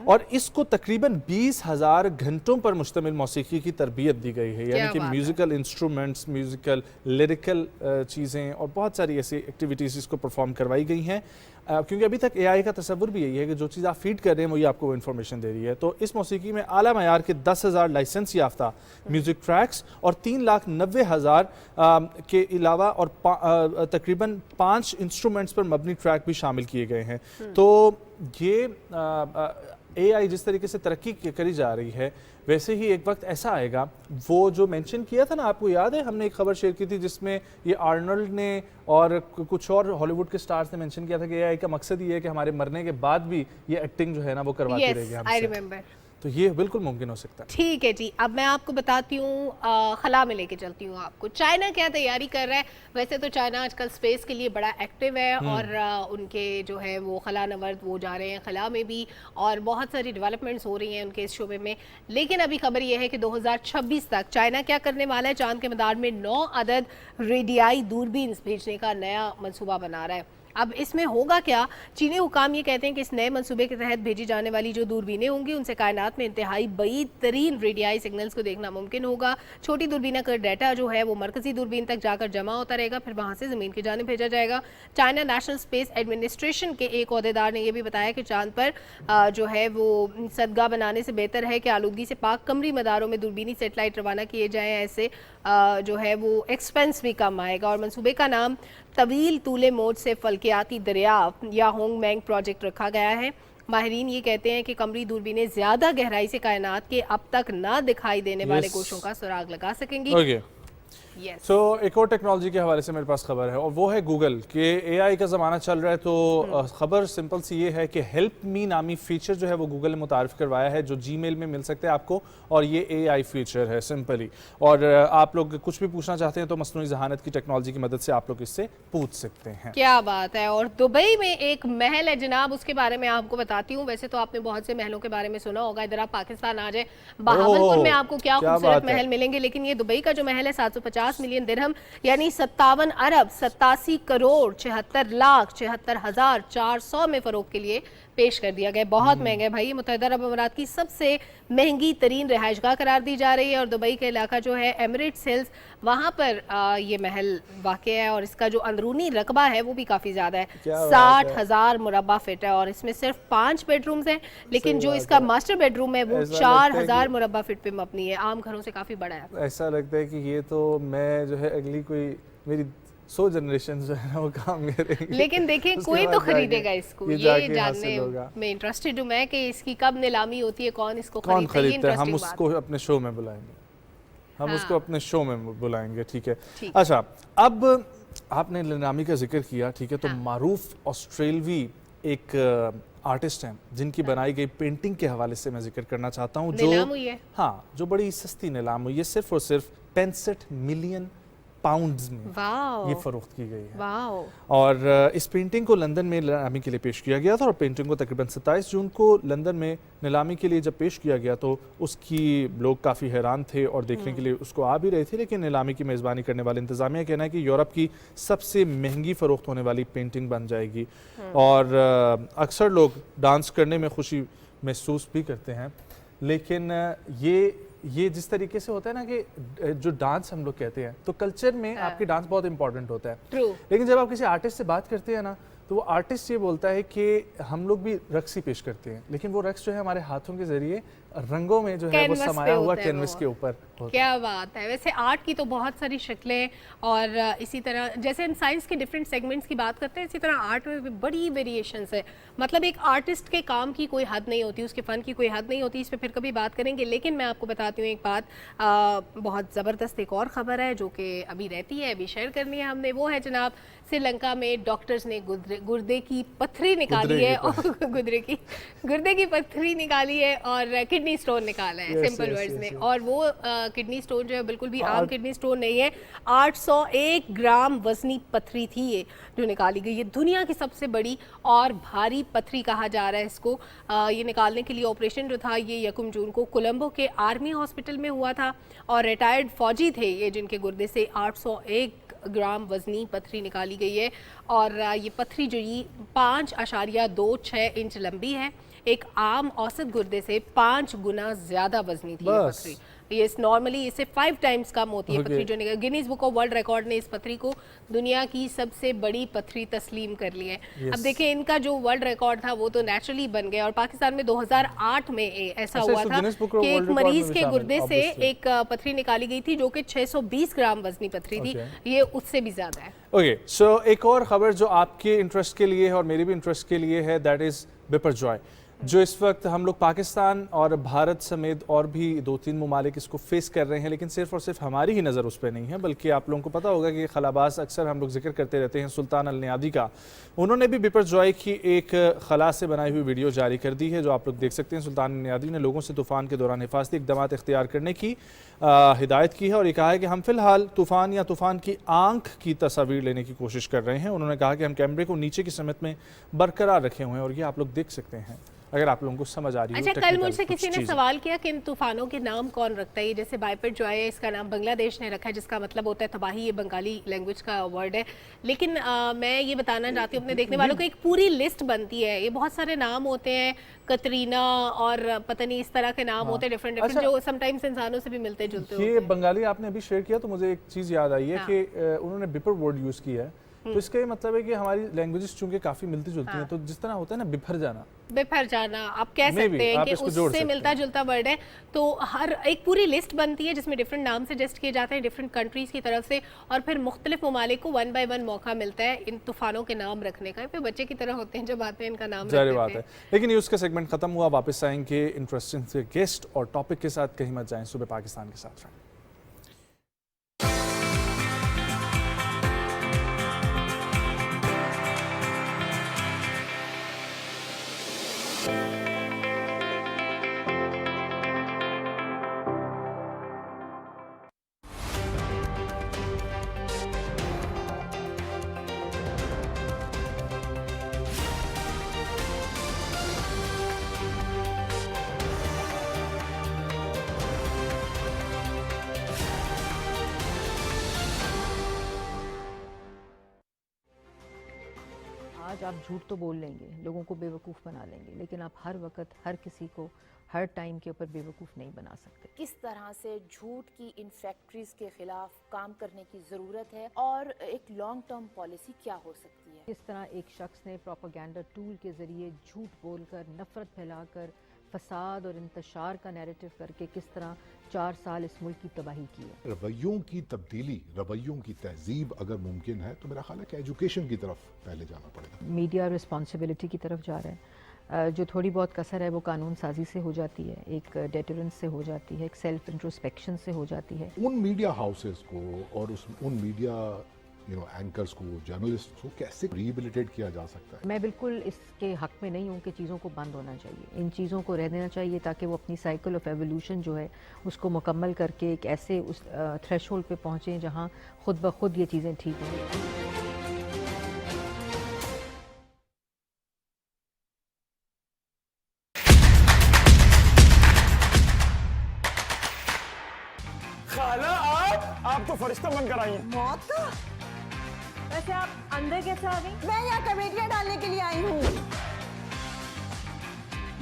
और इसको तकरीबन 20,000 घंटों पर मुश्तमिल मौसीकी की तरबियत दी गई है, यानी कि म्यूजिकल इंस्ट्रूमेंट्स, म्यूजिकल लिरिकल चीज़ें और बहुत सारी ऐसी एक्टिविटीज़ इसको परफॉर्म करवाई गई हैं। क्योंकि अभी तक AI का तस्वुर भी यही है कि जो चीज़ आप फीड कर रहे हैं वही आपको इन्फॉर्मेशन दे रही है। तो इस मौसीकी में आला मयार के 10,000 लाइसेंस याफ्ता म्यूज़िक ट्रैक्स और 3,90,000 के अलावा और तकरीबन 5 इंस्ट्रूमेंट्स पर मबनी ट्रैक भी शामिल किए गए हैं। तो ये AI जिस तरीके से तरक्की करी जा रही है वैसे ही एक वक्त ऐसा आएगा, वो जो मेंशन किया था ना, आपको याद है हमने एक खबर शेयर की थी जिसमें ये आर्नल्ड ने और कुछ और हॉलीवुड के स्टार्स ने मेंशन किया था कि AI का मकसद ये है कि हमारे मरने के बाद भी ये एक्टिंग जो है ना वो करवाती रहेगी हमसे। तो ये बिल्कुल मुमकिन हो सकता है। ठीक है जी, अब मैं आपको बताती हूँ, खला में लेके चलती हूँ आपको। चाइना क्या तैयारी कर रहा है? वैसे तो चाइना आजकल स्पेस के लिए बड़ा एक्टिव है और उनके जो है वो खला नवर्द वो जा रहे हैं खला में भी, और बहुत सारी डेवलपमेंट्स हो रही हैं उनके इस शोबे में। लेकिन अभी खबर ये है कि 2026 तक चाइना क्या करने वाला है, चांद के मैदान में 9 अदद रेडियाई दूरबीन भेजने का नया मंसूबा बना रहा है। अब इसमें होगा क्या? चीनी हुकाम ये कहते हैं कि इस नए मंसूबे के तहत भेजी जाने वाली जो दूरबीनें होंगी उनसे कायनात में इंतहाई बईद तरीन रेडियाई सिग्नल्स को देखना मुमकिन होगा। छोटी दूरबीन का डाटा जो है वो मरकजी दूरबीन तक जाकर जमा होता रहेगा, फिर वहाँ से ज़मीन की जानिब भेजा जाएगा। चाइना नेशनल स्पेस एडमिनिस्ट्रेशन के एक ओहदेदार ने यह भी बताया कि चांद पर जो है वो सदगा बनाने से बेहतर है कि आलूदगी से पाक कमरी मदारों में दूरबीनी सेटेलाइट रवाना किए जाएँ, ऐसे जो है वो एक्सपेंस भी कम आएगा। और मंसूबे का नाम तवील तूले मोड से फल्कियाती दरियाफ्त या होंग मैंग प्रोजेक्ट रखा गया है। माहिरीन ये कहते हैं कि कमरी दूरबीनें ज़्यादा गहराई से कायनात के अब तक ना दिखाई देने वाले गोशों का सुराग लगा सकेंगी। Yes. सो एक और टेक्नोलॉजी के हवाले से मेरे पास खबर है और वो है गूगल के एआई का ज़माना चल रहा है। तो खबर सिंपल सी ये है कि हेल्प मी नामी फीचर जो है वो गूगल ने मुतारिफ करवाया है, जो जीमेल में मिल सकते हैं आपको, और ये एआई फीचर है सिंपली। और आप लोग कुछ भी पूछना चाहते हैं तो मसनूई ज़हानत की टेक्नोलॉजी की मदद से आप लोग इससे पूछ सकते हैं। क्या बात है। और दुबई में एक महल है जनाब, उसके बारे में आपको बताती हूँ। वैसे तो आपने बहुत से महलों के बारे में सुना होगा, इधर आप पाकिस्तान आ जाए, बहावलपुर में आपको क्या खूबसूरत महल मिलेंगे, लेकिन ये दुबई का जो महल है 750 मिलियन दिरहम यानी 57 अरब 87 करोड़ 76 लाख 74,400 में फरोख्त के लिए पेश कर दिया गया। बहुत महंगा है भाई। मुत्तहिदा अरब अमीरात की सबसे महंगी तरीन रिहाइशगाह करार दी जा रही है और दुबई का इलाका जो है एमिरेट्स हिल्स, वहाँ पर ये महल वाक़ है और इसका जो अंदरूनी रकबा है वो भी काफ़ी ज़्यादा है। 60,000 मुरब्बा फीट है और इसमें सिर्फ 5 बेडरूम्स हैं, लेकिन जो इसका मास्टर बेडरूम है वो 4,000 मुरब्बा फीट पे मबनी है। आम घरों से काफ़ी बड़ा है। ऐसा लगता है कि ये तो मैं जो है अगली कोई मेरी 100 जनरेशन जो है ना वो काम करेंगे, लेकिन देखिए कोई तो खरीदेगा इसको। ये जानने में इंटरेस्टेड हूँ मैं कि इसकी कब नीलामी होती है, कौन इसको खरीदता है। हम उसको अपने शो में बुलाएंगे, हम उसको अपने शो में बुलाएंगे, ठीक है। अच्छा, अब आपने नीलामी का जिक्र किया, ठीक है, तो मारूफ ऑस्ट्रेलवी एक आर्टिस्ट हैं जिनकी बनाई गई पेंटिंग के हवाले से मैं जिक्र करना चाहता हूँ, जो बड़ी सस्ती नीलाम हुई है, सिर्फ और सिर्फ 65 मिलियन पाउंड्स में ये फरोख्त की गई है। और इस पेंटिंग को लंदन में नीलामी के लिए पेश किया गया था और पेंटिंग को तकरीबन 27 जून को लंदन में नीलामी के लिए जब पेश किया गया तो उसकी लोग काफ़ी हैरान थे और देखने के लिए उसको आ भी रहे थे, लेकिन नीलामी की मेज़बानी करने वाले इंतज़ामिया कहना है कि यूरोप की सबसे महंगी फ़रोख्त होने वाली पेंटिंग बन जाएगी। और अक्सर लोग डांस करने में खुशी महसूस भी करते हैं, लेकिन ये जिस तरीके से होता है ना कि जो डांस हम लोग कहते हैं तो कल्चर में आपके डांस बहुत इंपॉर्टेंट होता है, लेकिन जब आप किसी आर्टिस्ट से बात करते हैं ना तो वो आर्टिस्ट ये बोलता है कि हम लोग भी रक्स ही पेश करते हैं, लेकिन वो रक्स जो है हमारे हाथों के जरिए रंगों में जो है वो समाया हुआ कैनवस के ऊपर होता है। क्या बात है। वैसे आर्ट की तो बहुत सारी शक्लें और इसी तरह जैसे हम साइंस के डिफरेंट सेगमेंट्स की बात करते हैं, इसी तरह आर्ट में भी बड़ी वेरिएशंस है। मतलब एक आर्टिस्ट के काम की कोई हद नहीं होती, उसके फ़न की कोई हद नहीं होती। इस पर फिर कभी बात करेंगे, लेकिन मैं आपको बताती हूँ एक बात, बहुत ज़बरदस्त एक और ख़बर है जो कि अभी रहती है, अभी शेयर करनी है हमने। वो है जनाब श्रीलंका में डॉक्टर्स ने गुर्दे की पत्थरी निकाली है और गुर्दे की पत्थरी निकाली है और किडनी स्टोन निकाला है, सिंपल वर्ड्स में। और वो किडनी स्टोन जो है बिल्कुल भी आम किडनी स्टोन नहीं है, 801 ग्राम वजनी पत्थरी थी ये जो निकाली गई है। दुनिया की सबसे बड़ी और भारी पत्थरी कहा जा रहा है इसको। ये निकालने के लिए ऑपरेशन जो था ये 1 जून को कोलंबो के आर्मी हॉस्पिटल में हुआ था और रिटायर्ड फौजी थे ये जिनके गुर्दे से 801 ग्राम वजनी पत्थरी निकाली गई है। और ये पत्थरी जो ये 5.26 इंच लंबी है, एक आम औसत गुर्दे से 5 गुना ज्यादा वजनी थी ये पत्थरी। ये नॉर्मली इससे 5 टाइम्स कम होती है पत्थरी जो निकल। Guinness book of world record ने इस पत्थरी को दुनिया की सबसे बड़ी पत्थरी तस्लीम कर ली है। अब देखें इनका जो वर्ल्ड रिकॉर्ड था वो तो नेचुरली बन गया और पाकिस्तान में 2008 में ऐसा हुआ था कि एक मरीज के गुर्दे से एक पत्थरी निकाली गई थी जो कि 620 ग्राम वजनी पत्थरी थी, ये उससे भी ज्यादा है। ओके, सो एक और खबर जो आपके इंटरेस्ट के लिए है और मेरे भी इंटरेस्ट के लिए है, दैट इज बिपरजॉय, जो इस वक्त हम लोग पाकिस्तान और भारत समेत और भी 2-3 ममालिक इसको फेस कर रहे हैं, लेकिन सिर्फ और सिर्फ हमारी ही नज़र उस पर नहीं है, बल्कि आप लोगों को पता होगा कि खलाबाज अक्सर हम लोग जिक्र करते रहते हैं सुल्तान अल नियादी का। उन्होंने भी बिपरजॉय की एक खला से बनाई हुई वीडियो जारी कर दी है जो आप लोग देख सकते हैं। सुल्तान अल नियादी ने लोगों से तूफ़ान के दौरान हिफाजती इक़दामात इख्तियार करने की हिदायत की है और ये कहा है कि हम फ़िलहाल तूफ़ान या तूफ़ान की आंख की तस्वीर लेने की कोशिश कर रहे हैं। उन्होंने कहा कि हम कैमरे को नीचे की समेत में बरकरार रखे हुए हैं और ये आप लोग देख सकते हैं अगर आप लोगों को समझ आ रही है। अच्छा, कल मुझसे किसी ने सवाल किया कि इन तूफानों के नाम कौन रखता है। जैसे बिपरजॉय है, इसका नाम बांग्लादेश ने रखा है जिसका मतलब होता है तबाही, ये बंगाली लैंग्वेज का वर्ड है। लेकिन मैं ये बताना चाहती हूँ अपने देखने वालों को, एक पूरी लिस्ट बनती है, ये बहुत सारे नाम होते हैं, कतरीना और पता नहीं इस तरह के नाम होते हैं डिफरेंट डिफरेंट, जो समटाइम्स इंसानों से भी मिलते जुलते होते हैं। ये बंगाली आपने अभी शेयर किया तो मुझे एक चीज़ याद आई है कि उन्होंने बिपर वर्ड यूज़ किया है, तो इसका ये मतलब है कि हमारी लैंग्वेजेस चूंकि काफी मिलती जुलती हैं, तो जिस तरह होता है ना बिफर जाना आप कह सकते हैं कि उससे मिलता जुलता वर्ड है। तो हर एक पूरी लिस्ट बनती है जिसमें डिफरेंट नाम सजेस्ट किए जाते हैं डिफरेंट कंट्रीज की तरफ से और फिर मुख्तलिफ ममालिक को 1 बाय 1 मौका मिलता है इन तूफानों के नाम रखने का। फिर बच्चे की तरह होते हैं जब आते हैं इनका नाम रखते बात है। लेकिन न्यूज़ का सेगमेंट खत्म हुआ, वापस आएंगे इंटरेस्टिंग से गेस्ट और टॉपिक के साथ। कहीं मत जाएं, सुबह पाकिस्तान के साथ रहें। आज आप झूठ तो बोल लेंगे, लोगों को बेवकूफ़ बना लेंगे, लेकिन आप हर वक्त हर किसी को हर टाइम के ऊपर बेवकूफ़ नहीं बना सकते। किस तरह से झूठ की इन फैक्ट्रीज के खिलाफ काम करने की ज़रूरत है और एक लॉन्ग टर्म पॉलिसी क्या हो सकती है? किस तरह एक शख्स ने प्रोपेगेंडा टूल के ज़रिए झूठ बोलकर, नफ़रत फैलाकर, फसाद और इंतशार का नैरेटिव करके किस तरह 4 साल इस मुल्क की तबाही की है। रवैयों की तब्दीली, रवैयों की तहजीब अगर मुमकिन है तो मेरा ख्याल है कि एजुकेशन की तरफ पहले जाना पड़ेगा। मीडिया रिस्पॉन्सिबिलिटी की तरफ जा रहा है। जो थोड़ी बहुत कसर है वो कानून साजी से हो जाती है, एक डेटरेंस से हो जाती है, एक सेल्फ इंट्रोस्पेक्शन से हो जाती है। उन मीडिया हाउसेस को और उन मीडिया एंकर्स को, जर्नलिस्ट को कैसे रिहेबिलिटेट किया जा सकता है? मैं बिल्कुल इसके हक में नहीं हूँ कि चीज़ों को बंद होना चाहिए। इन चीज़ों को रह देना चाहिए ताकि वो अपनी साइकिल ऑफ एवोल्यूशन जो है उसको मुकम्मल करके एक ऐसे उस थ्रेशोल्ड पे पहुँचें जहाँ खुद ब खुद ये चीज़ें ठीक हों। खाला आप तो फरिश्ता बनकर आई हैं। मौत का? वैसे आप अंदर कैसे आ गई? मैं यहाँ कमेटियाँ डालने के लिए आई हूँ।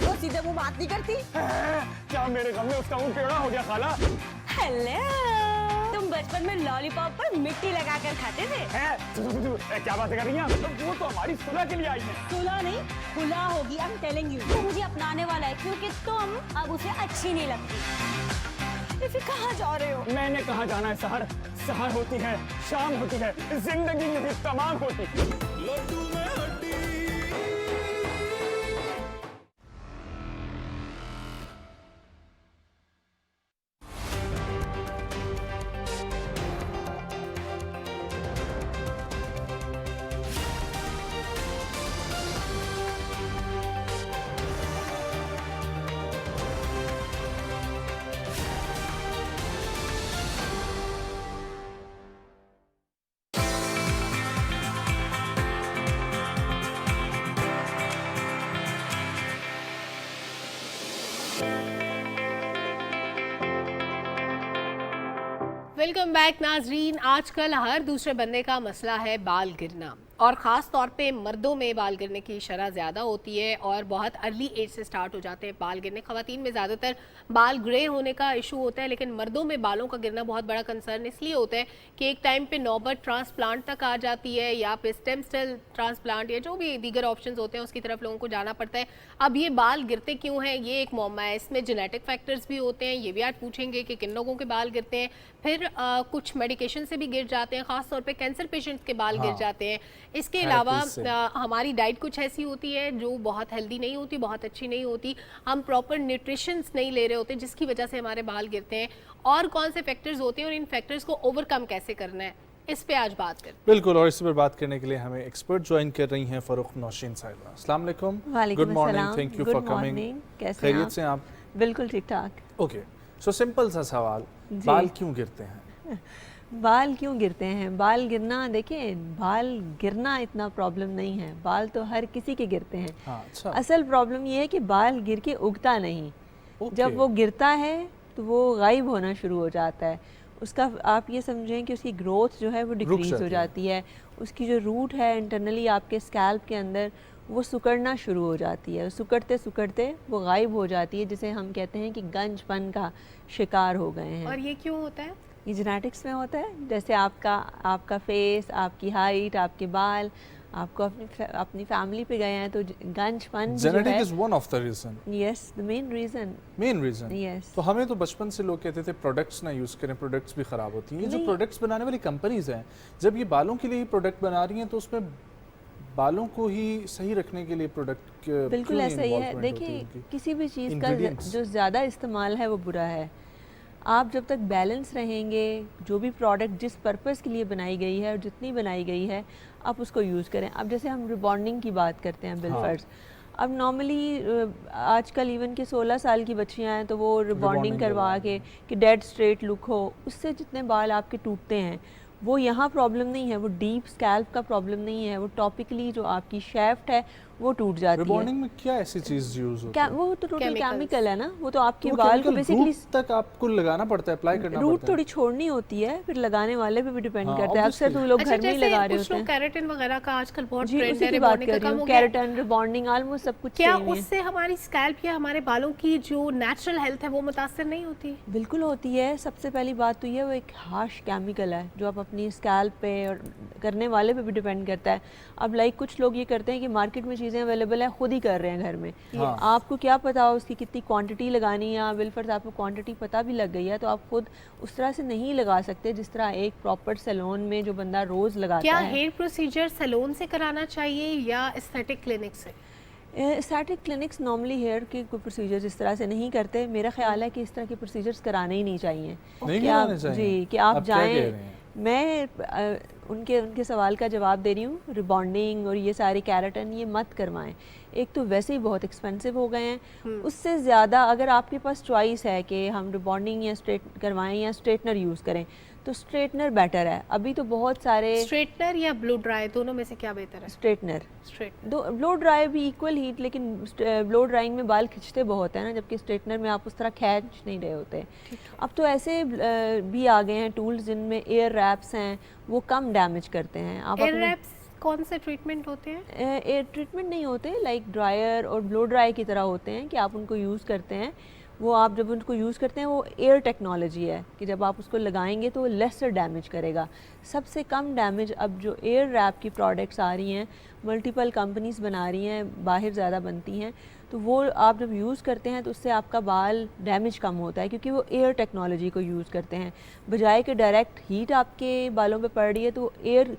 वो सीधे मुंह बात नहीं करती। क्या मेरे गम में उसका मुंह टेढ़ा हो गया खाला? हेलो, तुम बचपन में लॉलीपॉप पर मिट्टी लगाकर खाते थे? क्या बातें कर रही हैं? वो तो हमारी सुलह के लिए आई है। सुलह नहीं, खुला होगी। I am telling you. वो मुझे अपनाने वाला है क्योंकि तुम अब उसे अच्छी नहीं लगती। फिर कहाँ जा रहे हो? मैंने कहाँ जाना है? सहर सहर होती है, शाम होती है, जिंदगी में भी तमाम होती है। लड्डू में हड्डी। वेलकम बैक नाजरीन। आजकल हर दूसरे बंदे का मसला है बाल गिरना, और ख़ास तौर पे मर्दों में बाल गिरने की शरह ज़्यादा होती है और बहुत अर्ली एज से स्टार्ट हो जाते हैं बाल गिरने। ख़वातीन में ज़्यादातर बाल ग्रे होने का इशू होता है, लेकिन मर्दों में बालों का गिरना बहुत बड़ा कंसर्न इसलिए होता है कि एक टाइम पे नौबत ट्रांसप्लांट तक आ जाती है या फिर स्टेम सेल ट्रांसप्लांट या जो भी दीगर ऑप्शंस होते हैं उसकी तरफ लोगों को जाना पड़ता है। अब ये बाल गिरते क्यों हैं, ये एक मौमा है। इसमें जेनेटिक फैक्टर्स भी होते हैं, ये भी आज पूछेंगे कि किन लोगों के बाल गिरते हैं। फिर कुछ मेडिकेशन से भी गिर जाते हैं, ख़ासतौर पर कैंसर पेशेंट्स के बाल गिर जाते हैं। इसके अलावा हमारी डाइट कुछ ऐसी होती है जो बहुत हेल्दी नहीं होती, बहुत अच्छी नहीं होती। हम प्रॉपर न्यूट्रिशंस नहीं ले रहे होते जिसकी वजह से हमारे बाल गिरते हैं। और कौन से फैक्टर्स होते हैं और इन फैक्टर्स को ओवरकम कैसे करना है, इस पे आज बात करते हैं। बिल्कुल, और इस पर बात करने के लिए हमें एक्सपर्ट ज्वाइन कर रही हैं फ़रुख नौशीन साहिबा। अस्सलाम वालेकुम। Good morning, thank you for coming. खैरियत से आप? बिल्कुल ठीक ठाक। ओके, सो सिंपल सा सवाल, बाल क्यों गिरते हैं? बाल क्यों गिरते हैं? बाल गिरना, देखिए बाल गिरना इतना प्रॉब्लम नहीं है, बाल तो हर किसी के गिरते हैं। अच्छा। असल प्रॉब्लम ये है कि बाल गिर के उगता नहीं। जब वो गिरता है तो वो गायब होना शुरू हो जाता है। उसका आप ये समझें कि उसकी ग्रोथ जो है वो डिक्रीज हो जाती है। उसकी जो रूट है इंटरनली आपके स्कैल्प के अंदर वो सुकड़ना शुरू हो जाती है। सुकड़ते सुकड़ते वो गायब हो जाती है, जिसे हम कहते हैं कि गंजपन का शिकार हो गए हैं। और ये क्यों होता है? ये जेनेटिक्स में होता है। जैसे आपका फेस, आपकी हाइट, आपके बाल, आपको अपनी फैमिली पे गए हैं तो गंजपन genetic is one of the reason. Yes, the main reason. Yes. तो हमें तो बचपन से लोग कहते थे प्रोडक्ट्स ना यूज करें, प्रोडक्ट्स भी खराब होती हैं। ये जो प्रोडक्ट्स बनाने वाली कंपनीज हैं, जब ये बालों के लिए ही प्रोडक्ट बना रही हैं तो उसमें बालों को ही सही रखने के लिए प्रोडक्ट बिल्कुल ऐसा ही है। देखिए किसी भी चीज़ का जो ज़्यादा इस्तेमाल है वो बुरा है। आप जब तक बैलेंस रहेंगे, जो भी प्रोडक्ट जिस पर्पस के लिए बनाई गई है और जितनी बनाई गई है आप उसको यूज़ करें। अब जैसे हम रिबॉन्डिंग की बात करते हैं बिलफर्स, अब नॉर्मली आजकल इवन के 16 साल की बच्चियां हैं तो वो रिबॉन्डिंग करवा के कि डेड स्ट्रेट लुक हो, उससे जितने बाल आपके टूटते हैं वो यहाँ प्रॉब्लम नहीं है, वो डीप स्कैल्प का प्रॉब्लम नहीं है, वो टॉपिकली जो आपकी शेफ्ट है वो टूट जाती है। रिबॉन्डिंग में क्या ऐसी चीज यूज होती है? वो तो टोटल केमिकल है ना, वो तो आपके वो बाल को chemical बेसिकली root तक आपको लगाना पड़ता है, अप्लाई करना रूट पड़ता है। थोड़ी छोड़नी होती है, फिर लगाने वाले पे भी डिपेंड हाँ, करता है। अक्सर तो लोग घर में ही लगा रहे होते हैं। केराटिन वगैरह का आजकल बहुत जी, ट्रेंड उसी है, की बात रिबॉन्डिंग कर का रही कम हूँ। हो गया। केराटिन, रिबॉन्डिंग ऑलमोस्ट सब कुछ क्या सेम ही है। उससे हमारी स्कैल्प या हमारे बालों की जो नेचुरल हेल्थ है वो मुतासर नहीं होती? बिल्कुल होती है। सबसे पहली बात तो ये वो एक हार्श केमिकल है जो आप अपनी स्कैल्प पे और करने वाले पे भी डिपेंड करता है। अब लाइक कुछ लोग ये करते हैं कि मार्केट में चीज़ें अवेलेबल है, खुद ही कर रहे हैं घर में। हाँ। आपको क्या पता उसकी कितनी क्वांटिटी लगानी है, बिलफर्ज आपको क्वांटिटी पता भी लग गई है तो आप खुद उस तरह से नहीं लगा सकते जिस तरह एक प्रॉपर सैलून में जो बंदा रोज़ लगाता क्या है। हेयर प्रोसीजर सैलून से कराना चाहिए या एस्थेटिक क्लिनिक से? एस्थेटिक क्लिनिक्स नॉर्मली हेयर के कोई प्रोसीजर्स इस तरह से नहीं करते। मेरा ख्याल है कि इस तरह के प्रोसीजर्स कराने ही नहीं चाहिए। नहीं कि कराने आप चाहिए? जी कि आप क्या कह रहे जाएं। हैं? मैं उनके सवाल का जवाब दे रही हूँ। रिबॉन्डिंग और ये सारे केराटिन ये मत करवाएं। एक तो वैसे ही बहुत एक्सपेंसिव हो गए हैं, उससे ज़्यादा अगर आपके पास चॉइस है कि हम रिबॉन्डिंग या स्ट्रेट करवाएं या स्ट्रेटनर यूज़ करें तो स्ट्रेटनर बेटर है। अभी तो बहुत सारे स्ट्रेटनर या ब्लो ड्राई दोनों में से क्या बेहतर है? स्ट्रेटनर। स्ट्रेट दो ब्लो ड्राई भी इक्वल हीट, लेकिन ब्लो ड्राइंग में बाल खिंचते बहुत है ना, जबकि स्ट्रेटनर में आप उस तरह खींच नहीं रहे होते। अब तो ऐसे भी आ गए हैं टूल्स जिनमें एयर रैप्स हैं, वो कम डैमेज करते हैं। आप एयर रैप्स कौन से ट्रीटमेंट होते हैं? एयर ट्रीटमेंट नहीं होते, लाइक ड्रायर और ब्लो ड्राई की तरह होते हैं कि आप उनको यूज़ करते हैं। वो आप जब उनको यूज़ करते हैं वो एयर टेक्नोलॉजी है कि जब आप उसको लगाएंगे तो वो लेसर डैमेज करेगा। सबसे कम डैमेज अब जो एयर रैप की प्रोडक्ट्स आ रही हैं, मल्टीपल कंपनीज बना रही हैं, बाहर ज़्यादा बनती हैं, तो वो आप जब यूज़ करते हैं तो उससे आपका बाल डैमेज कम होता है क्योंकि वो एयर टेक्नोलॉजी को यूज़ करते हैं। बजाय कि डायरेक्ट हीट आपके बालों पे पड़ रही है तो एयर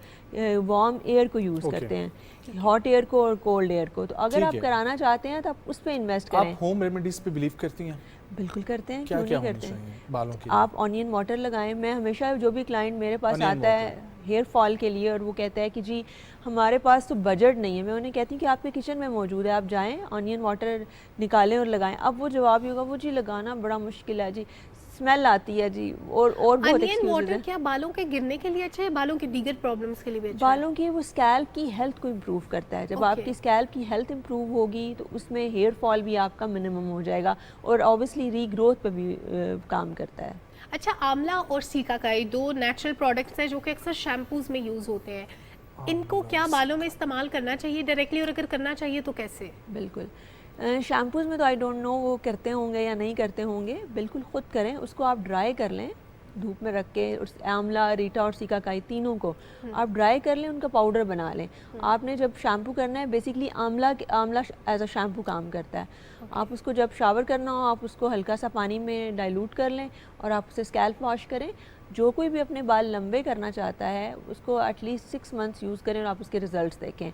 वार्म एयर को यूज़ करते हैं, हॉट एयर को और कोल्ड एयर को। तो अगर आप कराना चाहते हैं तो आप उस पर इन्वेस्ट करें। आप होम रेमेडीज पे बिलीव करती हैं? बिल्कुल करते हैं, क्या क्यों क्या नहीं होना करते हैं। चाहिए बालों के आप ऑनियन वाटर लगाएं। मैं हमेशा जो भी क्लाइंट मेरे पास आता है हेयर फॉल के लिए और वो कहता है कि जी हमारे पास तो बजट नहीं है, मैं उन्हें कहती हूँ कि आपके किचन में मौजूद है, आप जाएं ऑनियन वाटर निकालें और लगाएं। अब वो जवाब ही होगा वो जी लगाना बड़ा मुश्किल है जी, स्मेल आती है जी, और बहुत ऑनियन वाटर क्या बालों के गिरने के लिए अच्छा है, बालों की दीगर प्रॉब्लम्स के लिए भी अच्छा बालों की वो स्कैल्प की हेल्थ को इम्प्रूव करता है। जब आपकी स्कैल्प की हेल्थ इम्प्रूव होगी तो उसमें हेयर फॉल भी आपका मिनिमम हो जाएगा और ऑब्वियसली रीग्रोथ पे भी काम करता है। अच्छा, आंवला और सीकाकाई दो नेचुरल प्रोडक्ट्स हैं जो कि अक्सर शैम्पूज में यूज़ होते हैं, इनको क्या बालों में इस्तेमाल करना चाहिए डायरेक्टली, और अगर करना चाहिए तो कैसे? बिल्कुल, शैम्पूज़ में तो आई डोंट नो वो करते होंगे या नहीं करते होंगे। बिल्कुल ख़ुद करें, उसको आप ड्राई कर लें धूप में रख के, आंवला, रीटा और सीकाकाई तीनों को आप ड्राई कर लें, उनका पाउडर बना लें। आपने जब शैम्पू करना है, बेसिकली आंवला एज अ शैम्पू काम करता है। आप उसको जब शावर करना हो आप उसको हल्का सा पानी में डाइल्यूट कर लें और आप उसे स्कैल्प वॉश करें। जो कोई भी अपने बाल लंबे करना चाहता है उसको एटलीस्ट 6 मंथ्स यूज़ करें और आप उसके रिजल्ट्स देखें।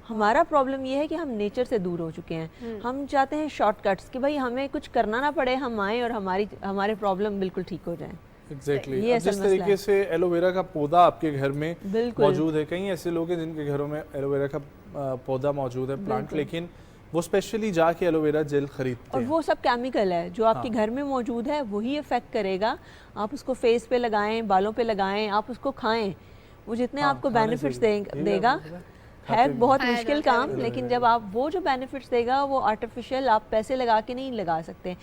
हमारा प्रॉब्लम ये है कि हम नेचर से दूर हो चुके हैं। हम चाहते हैं शॉर्टकट्स कि भाई हमें कुछ करना ना पड़े, हम आएँ और हमारे प्रॉब्लम बिल्कुल ठीक हो जाएं। एग्जैक्टली जिस तरीके से एलोवेरा का पौधा आपके घर में मौजूद है, कई ऐसे लोग हैं जिनके घरों में एलोवेरा का पौधा मौजूद है, प्लांट, लेकिन वो स्पेशली जाके एलोवेरा जेल खरीदते हैं और वो सब केमिकल है जो आपके घर में मौजूद है, वही इफेक्ट करेगा। आप उसको फेस पे लगाएं, बालों पे लगाएं, आप उसको खाएं, वो जितने आपको बेनिफिट्स देगा। है बहुत मुश्किल काम, लेकिन जब आप वो जो बेनिफिट्स देगा वो आर्टिफिशियल आप पैसे लगा के नहीं लगा सकते।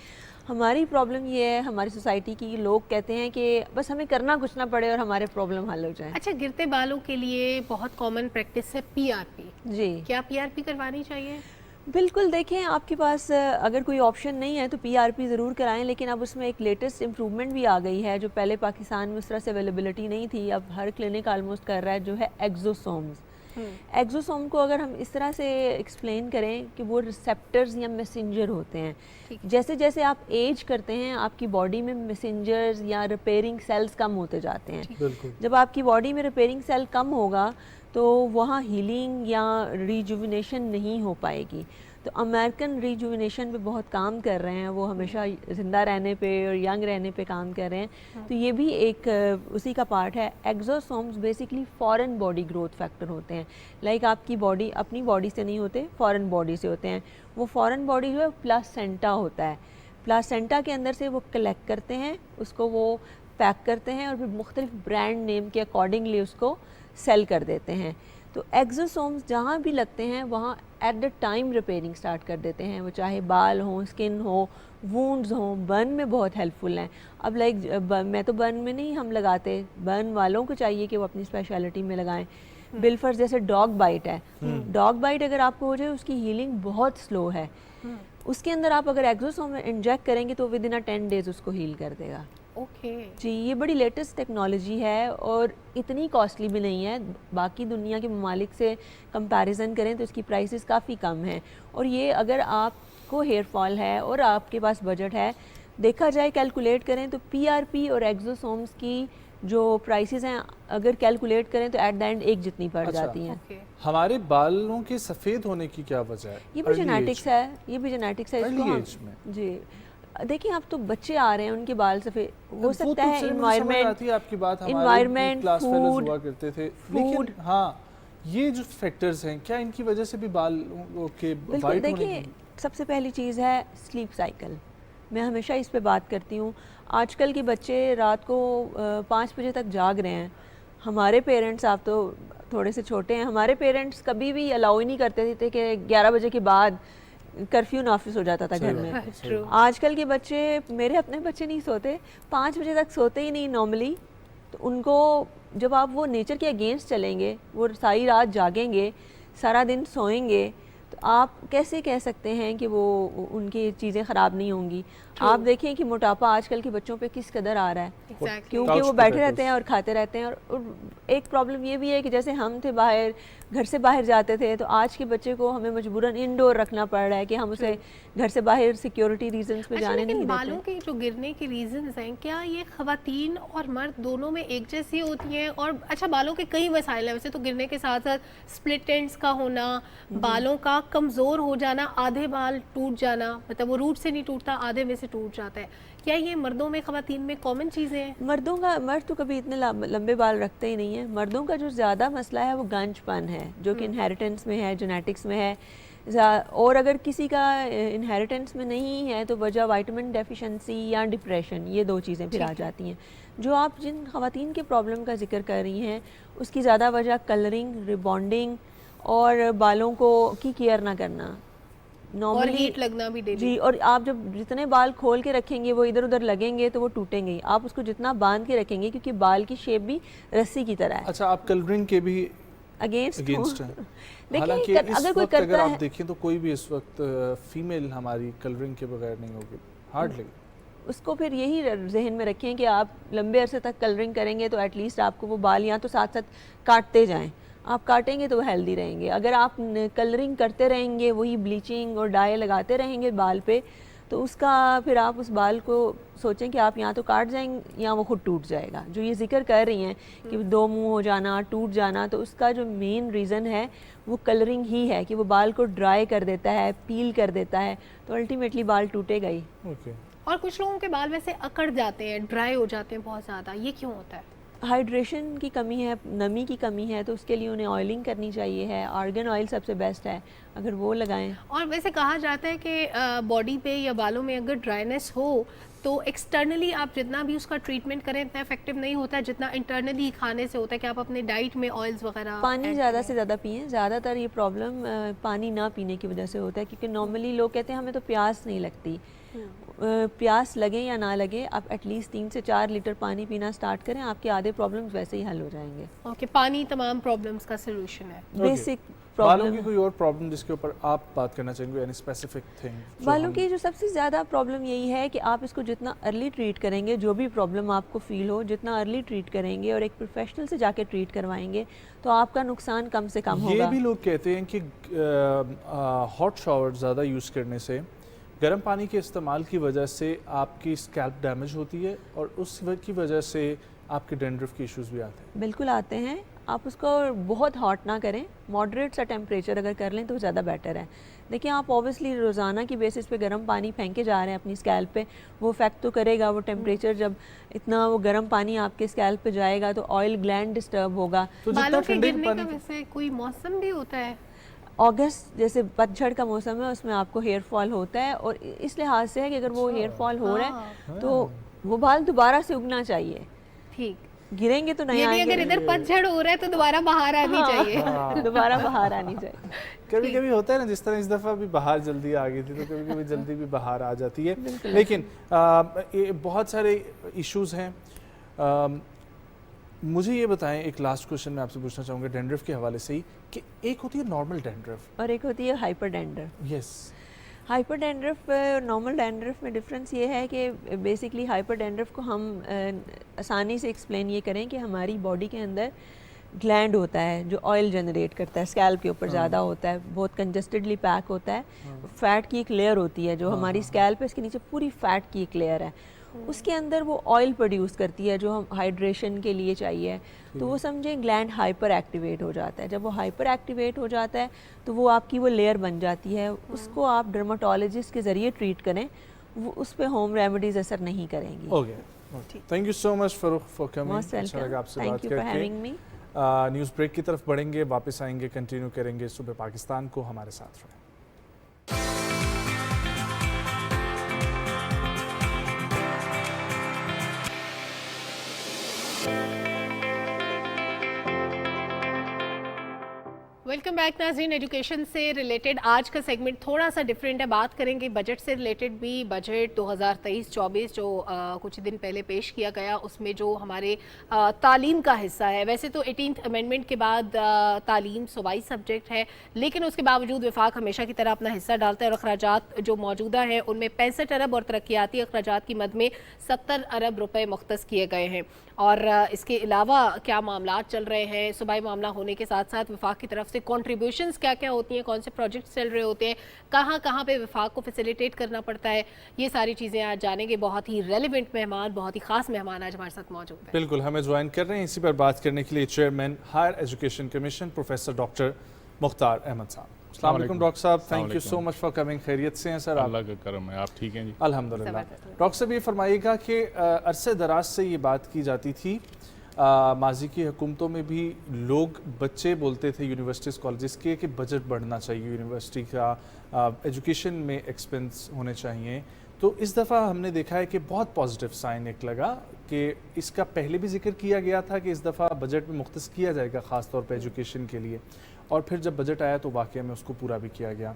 हमारी प्रॉब्लम ये है हमारी सोसाइटी की, लोग कहते हैं कि बस हमें करना कुछ ना पड़े और हमारे प्रॉब्लम हल हो जाए। अच्छा, गिरते बालों के लिए बहुत कॉमन प्रैक्टिस है पीआरपी। जी, क्या पीआरपी करवानी चाहिए? बिल्कुल, देखें आपके पास अगर कोई ऑप्शन नहीं है तो पीआरपी ज़रूर कराएं, लेकिन अब उसमें एक लेटेस्ट इम्प्रूवमेंट भी आ गई है जो पहले पाकिस्तान में उस तरह से अवेलेबिलिटी नहीं थी। अब हर क्लिनिक आलमोस्ट कर रहा है, जो है एक्सोसोम्स। एक्सोसोम को अगर हम इस तरह से एक्सप्लेन करें कि वो रिसेप्टर्स या मैसेंजर होते हैं। जैसे जैसे आप एज करते हैं आपकी बॉडी में मैसेंजर्स या रिपेयरिंग सेल्स कम होते जाते हैं। जब आपकी बॉडी में रिपेयरिंग सेल कम होगा तो वहाँ हीलिंग या रिजुविनेशन नहीं हो पाएगी। तो अमेरिकन रिजुविनेशन पे बहुत काम कर रहे हैं, वो हमेशा ज़िंदा रहने पे और यंग रहने पे काम कर रहे हैं। तो ये भी एक उसी का पार्ट है। Exosomes basically foreign body growth factor होते हैं। लाइक आपकी बॉडी अपनी बॉडी से नहीं होते, फॉरेन बॉडी से होते हैं। वो फॉरेन बॉडी जो है प्लासेंटा होता है, प्लासेंटा के अंदर से वो कलेक्ट करते हैं, उसको वो पैक करते हैं और फिर मुख्तलिफ ब्रांड नेम के अकॉर्डिंगली उसको सेल कर देते हैं। तो एक्सोसोम्स जहाँ भी लगते हैं वहाँ at the time repairing start कर देते हैं, वो चाहे बाल हों, स्किन हो, वूंड्स हों, बर्न में बहुत हेल्पफुल हैं। अब मैं तो बर्न में नहीं हम लगाते, बर्न वालों को चाहिए कि वो अपनी स्पेशलिटी में लगाएं। बिलफर्स जैसे डॉग बाइट है, डॉग बाइट अगर आपको हो जाए उसकी हीलिंग बहुत स्लो है, उसके अंदर आप अगर एक्सोसोम इंजेक्ट करेंगे तो विद इन 10 डेज उसको हील कर देगा। ओके जी, ये बड़ी लेटेस्ट टेक्नोलॉजी है और इतनी कॉस्टली भी नहीं है, बाकी दुनिया के ममालिक से कंपैरिजन करें तो इसकी प्राइसेस काफ़ी कम हैं। और ये अगर आपको हेयर फॉल है और आपके पास बजट है, देखा जाए कैलकुलेट करें तो PRP और एक्सोसोम्स की जो प्राइसेस हैं अगर कैलकुलेट करें तो एट द एंड एक जितनी पड़ जाती हैं। हमारे बालों के सफ़ेद होने की क्या वजह है? ये भी जेनेटिक्स है, ये भी जेनेटिक्स है। इसको हम जी देखिए, अब तो बच्चे आ रहे हैं उनके बाल सफ़ेद हो सकता है, एनवायरनमेंट, फूड हुआ करते थे, लेकिन हाँ ये जो फैक्टर्स हैं क्या इनकी वजह से भी बाल के वाइट होने देखिए, सबसे पहली चीज़ है स्लीप साइकिल। मैं हमेशा इस पे बात करती हूँ। आजकल के बच्चे रात को 5 बजे तक जाग रहे हैं। हमारे पेरेंट्स, आप तो थोड़े से छोटे हैं, हमारे पेरेंट्स कभी भी अलाउ ही नहीं करते थे कि 11 बजे के बाद कर्फ्यू नाफिज हो जाता था घर में। आजकल के बच्चे, मेरे अपने बच्चे नहीं सोते, 5 बजे तक सोते ही नहीं नॉर्मली। तो उनको जब आप वो नेचर के अगेंस्ट चलेंगे, वो सारी रात जागेंगे, सारा दिन सोएंगे, तो आप कैसे कह सकते हैं कि वो उनकी चीज़ें ख़राब नहीं होंगी? आप देखें कि मोटापा आजकल के बच्चों पे किस कदर आ रहा है, क्योंकि वो बैठे रहते हैं और खाते रहते हैं। और एक प्रॉब्लम ये भी है कि जैसे हम थे बाहर, घर से बाहर जाते थे, तो आज के बच्चे को हमें मजबूरन इंडोर रखना पड़ रहा है कि हम उसे घर से बाहर सिक्योरिटी रीजंस पे जाने नहीं देते। बालों के जो गिरने के रीजंस हैं, क्या ये खवातीन और मर्द दोनों में एक जैसी होती हैं? और अच्छा, बालों के कई मसाइल हैं वैसे तो, गिरने के साथ साथ स्प्लिट एंड्स का होना, बालों का कमज़ोर हो जाना, आधे बाल टूट जाना, मतलब वो रूट से नहीं टूटता, आधे में से टूट जाता है। क्या ये मर्दों में खवातीन में कॉमन चीज़ें हैं? मर्द तो कभी इतने लंबे बाल रखते ही नहीं है। मर्दों का जो ज़्यादा मसला है वो गांजपन है, जो कि इनहेरिटेंस में है, जेनेटिक्स में है। और अगर किसी का इनहेरिटेंस में नहीं है तो वजह विटामिन डेफिशिएंसी या डिप्रेशन, ये 2 चीज़ें फिर आ जाती हैं। जो आप जिन खवातीन के प्रॉब्लम का जिक्र कर रही हैं उसकी ज़्यादा वजह कलरिंग, रिबॉन्डिंग और बालों को की केयर ना करना, और हीट लगना भी डेली। जी, और आप जब जितने बाल खोल के रखेंगे वो इधर उधर लगेंगे तो वो टूटेंगे ही। आप उसको जितना बांध के रखेंगे, क्योंकि बाल की शेप भी रस्सी की तरह है। अच्छा, आप कलरिंग के भी अगेंस्ट है? देखिए, अगर कोई करता अगर है, आप देखें तो कोई भी इस वक्त फीमेल हमारी कलरिंग के बगैर नहीं होगी, हार्डली। उसको फिर यही जहन में रखें कि आप लंबे अरसे तक कलरिंग करेंगे तो एटलीस्ट आपको वो बाल या तो साथ साथ काटते जाएं। आप काटेंगे तो वो हेल्दी रहेंगे। अगर आप कलरिंग करते रहेंगे, वही ब्लीचिंग और डाई लगाते रहेंगे बाल पे, तो उसका फिर आप उस बाल को सोचें कि आप या तो काट जाएंगे या वो खुद टूट जाएगा। जो ये जिक्र कर रही हैं कि 2 मुंह हो जाना, टूट जाना, तो उसका जो मेन रीज़न है वो कलरिंग ही है कि वो बाल को ड्राई कर देता है, पील कर देता है, तो अल्टीमेटली बाल टूटेगा ही। और कुछ लोगों के बाल वैसे अकड़ जाते हैं, ड्राई हो जाते हैं बहुत ज़्यादा, ये क्यों होता है? हाइड्रेशन की कमी है, नमी की कमी है, तो उसके लिए उन्हें ऑयलिंग करनी चाहिए है। आर्गन ऑयल सबसे बेस्ट है, अगर वो लगाएं। और वैसे कहा जाता है कि बॉडी पे या बालों में अगर ड्राइनेस हो तो एक्सटर्नली आप जितना भी उसका ट्रीटमेंट करें इतना इफेक्टिव नहीं होता है जितना इंटरनली खाने से होता है, कि आप अपने डाइट में ऑयल्स वगैरह। पानी ज़्यादा से ज़्यादा पिएं। ज़्यादातर ये प्रॉब्लम पानी ना पीने की वजह से होता है, क्योंकि नॉर्मली लोग कहते हैं हमें तो प्यास नहीं लगती। प्यास लगे या ना लगे, आप एटलीस्ट 3 से 4 लीटर पानी पीना स्टार्ट करें, आपके आधे प्रॉब्लम्स वैसे ही हल हो जाएंगे। ओके, पानी तमाम प्रॉब्लम्स का सलूशन है। बेसिक बालों की कोई और प्रॉब्लम जिसके ऊपर आप बात करना चाहेंगे, एनी स्पेसिफिक थिंग? बालों की जो सबसे ज़्यादा प्रॉब्लम यही है कि आप इसको जितना अर्ली ट्रीट करेंगे, जो भी प्रॉब्लम आपको फील हो, जितना अर्ली ट्रीट करेंगे और एक प्रोफेशनल से जाके ट्रीट करवाएंगे तो आपका नुकसान कम से कम होगा। ये भी लोग कहते हैं कि हॉट शावर ज़्यादा यूज़ करने से, गर्म पानी के इस्तेमाल की वजह से आपकी स्कैल्प डैमेज होती है और उस की वजह से आपके डैंड्रफ के इश्यूज भी आते हैं। बिल्कुल आते हैं। आप उसको बहुत हॉट ना करें, मॉडरेट सा टेम्परेचर अगर कर लें तो ज़्यादा बेटर है। देखिए, आप ऑब्वियसली रोज़ाना की बेसिस पे गर्म पानी फेंके जा रहे हैं अपनी स्कैल्प पे, वो इफेक्ट तो करेगा। वो टेम्परेचर जब इतना वो गर्म पानी आपके स्कैल्प पे जाएगा तो ऑयल ग्लैंड डिस्टर्ब होगा। तो बालों के गिरने का वैसे कोई मौसम भी होता है? अगस्त जैसे पतझड़ का मौसम है, उसमें आपको हेयर फॉल होता है, और इस लिहाज से है कि अगर वो हेयर फॉल हो रहा है तो वो बाल दोबारा से उगना चाहिए। ठीक। गिरेंगे तो नहीं यानी आएंगे। अगर इधर पतझड़ हो रहा है तो दोबारा बाहर आनी चाहिए। दोबारा बाहर आनी चाहिए। कभी कभी होता है ना, जिस तरह इस दफ़ा भी बाहर जल्दी आ गई थी तो कभी कभी जल्दी भी बाहर आ जाती है। लेकिन बहुत सारे इश्यूज हैं। मुझे ये बताएं, एक लास्ट क्वेश्चन मैं आपसे पूछना चाहूँगा डैंड्रफ के हवाले से ही, कि एक होती है नॉर्मल डैंड्रफ और एक होती है hyper dandruff. Yes, hyper dandruff और नॉर्मल डैंड्रफ में डिफरेंस ये है कि बेसिकली हाइपर डैंड्रफ को हम आसानी से एक्सप्लेन ये करें कि हमारी बॉडी के अंदर ग्लैंड होता है जो ऑयल जनरेट करता है, स्कैल्प के ऊपर ज़्यादा होता है, बहुत कंजस्टेडली पैक होता है। फैट की एक लेयर होती है जो हमारी स्कैल्प है, इसके नीचे पूरी फैट की एक लेयर है, उसके अंदर वो ऑयल प्रोड्यूस करती है जो हम हाइड्रेशन के लिए चाहिए। तो वो समझें ग्लैंड हाइपर एक्टिवेट हो जाता है। जब वो हाइपर एक्टिवेट हो जाता है तो वो आपकी वो लेयर बन जाती है, उसको आप डर्माटोलॉजिस्ट के ज़रिए ट्रीट करें, वो उस पर होम रेमेडीज़ असर नहीं करेंगी। Okay, thank you so much for coming. अच्छा लगा आपसे बात करके। न्यूज़ ब्रेक की तरफ बढ़ेंगे, वापस आएंगे, कंटिन्यू करेंगे सुबह पाकिस्तान को। हमारे साथ रहें। वेलकम बैक नाज़रीन। एजुकेशन से रिलेटेड आज का सेगमेंट थोड़ा सा डिफरेंट है। बात करेंगे बजट से रिलेटेड भी। बजट 2023-24 जो कुछ दिन पहले पेश किया गया, उसमें जो हमारे तालीम का हिस्सा है, वैसे तो 18th अमेंडमेंट के बाद तालीम सूबाई सब्जेक्ट है, लेकिन उसके बावजूद वफाक हमेशा की तरह अपना हिस्सा डालता है और अखराजात जो मौजूदा हैं उनमें 65 अरब और तरक्याती अखराजात की मद में 70 अरब रुपये मुख्तस किए गए हैं। और इसके अलावा क्या मामला चल रहे हैं, सूबाई मामला होने के साथ साथ वफाक की तरफ से कॉन्ट्रीब्यूशंस क्या क्या होती हैं, कौन से प्रोजेक्ट्स चल रहे होते हैं, कहाँ कहाँ पे वफाक को फैसिलिटेट करना पड़ता है, ये सारी चीज़ें आज जानेंगे। बहुत ही रेलिवेंट मेहमान, बहुत ही खास मेहमान आज हमारे साथ मौजूद है। बिल्कुल, हमें ज्वाइन कर रहे हैं इसी पर बात करने के लिए chairman higher education commission professor doctor Mukhtar Ahmed साहब। अस्सलाम वालेकुम डॉक्टर साहब, thank you so much for coming. खैरियत से हैं सर? अल्लाह का करम है, आप ठीक हैं जी? अल्हम्दुलिल्लाह। डॉक्टर साहब ये फरमाइएगा कि अरसे दराज से ये बात की जाती थी, माजी की हुकूमतों में भी लोग, बच्चे बोलते थे यूनिवर्सिटीज़ कॉलेजेस के कि बजट बढ़ना चाहिए यूनिवर्सिटी का, एजुकेशन में एक्सपेंस होने चाहिए। तो इस दफ़ा हमने देखा है कि बहुत पॉजिटिव साइन एक लगा कि इसका पहले भी जिक्र किया गया था कि इस दफ़ा बजट में मुख्तस किया जाएगा ख़ास तौर पे एजुकेशन के लिए, और फिर जब बजट आया तो वाकई में उसको पूरा भी किया गया।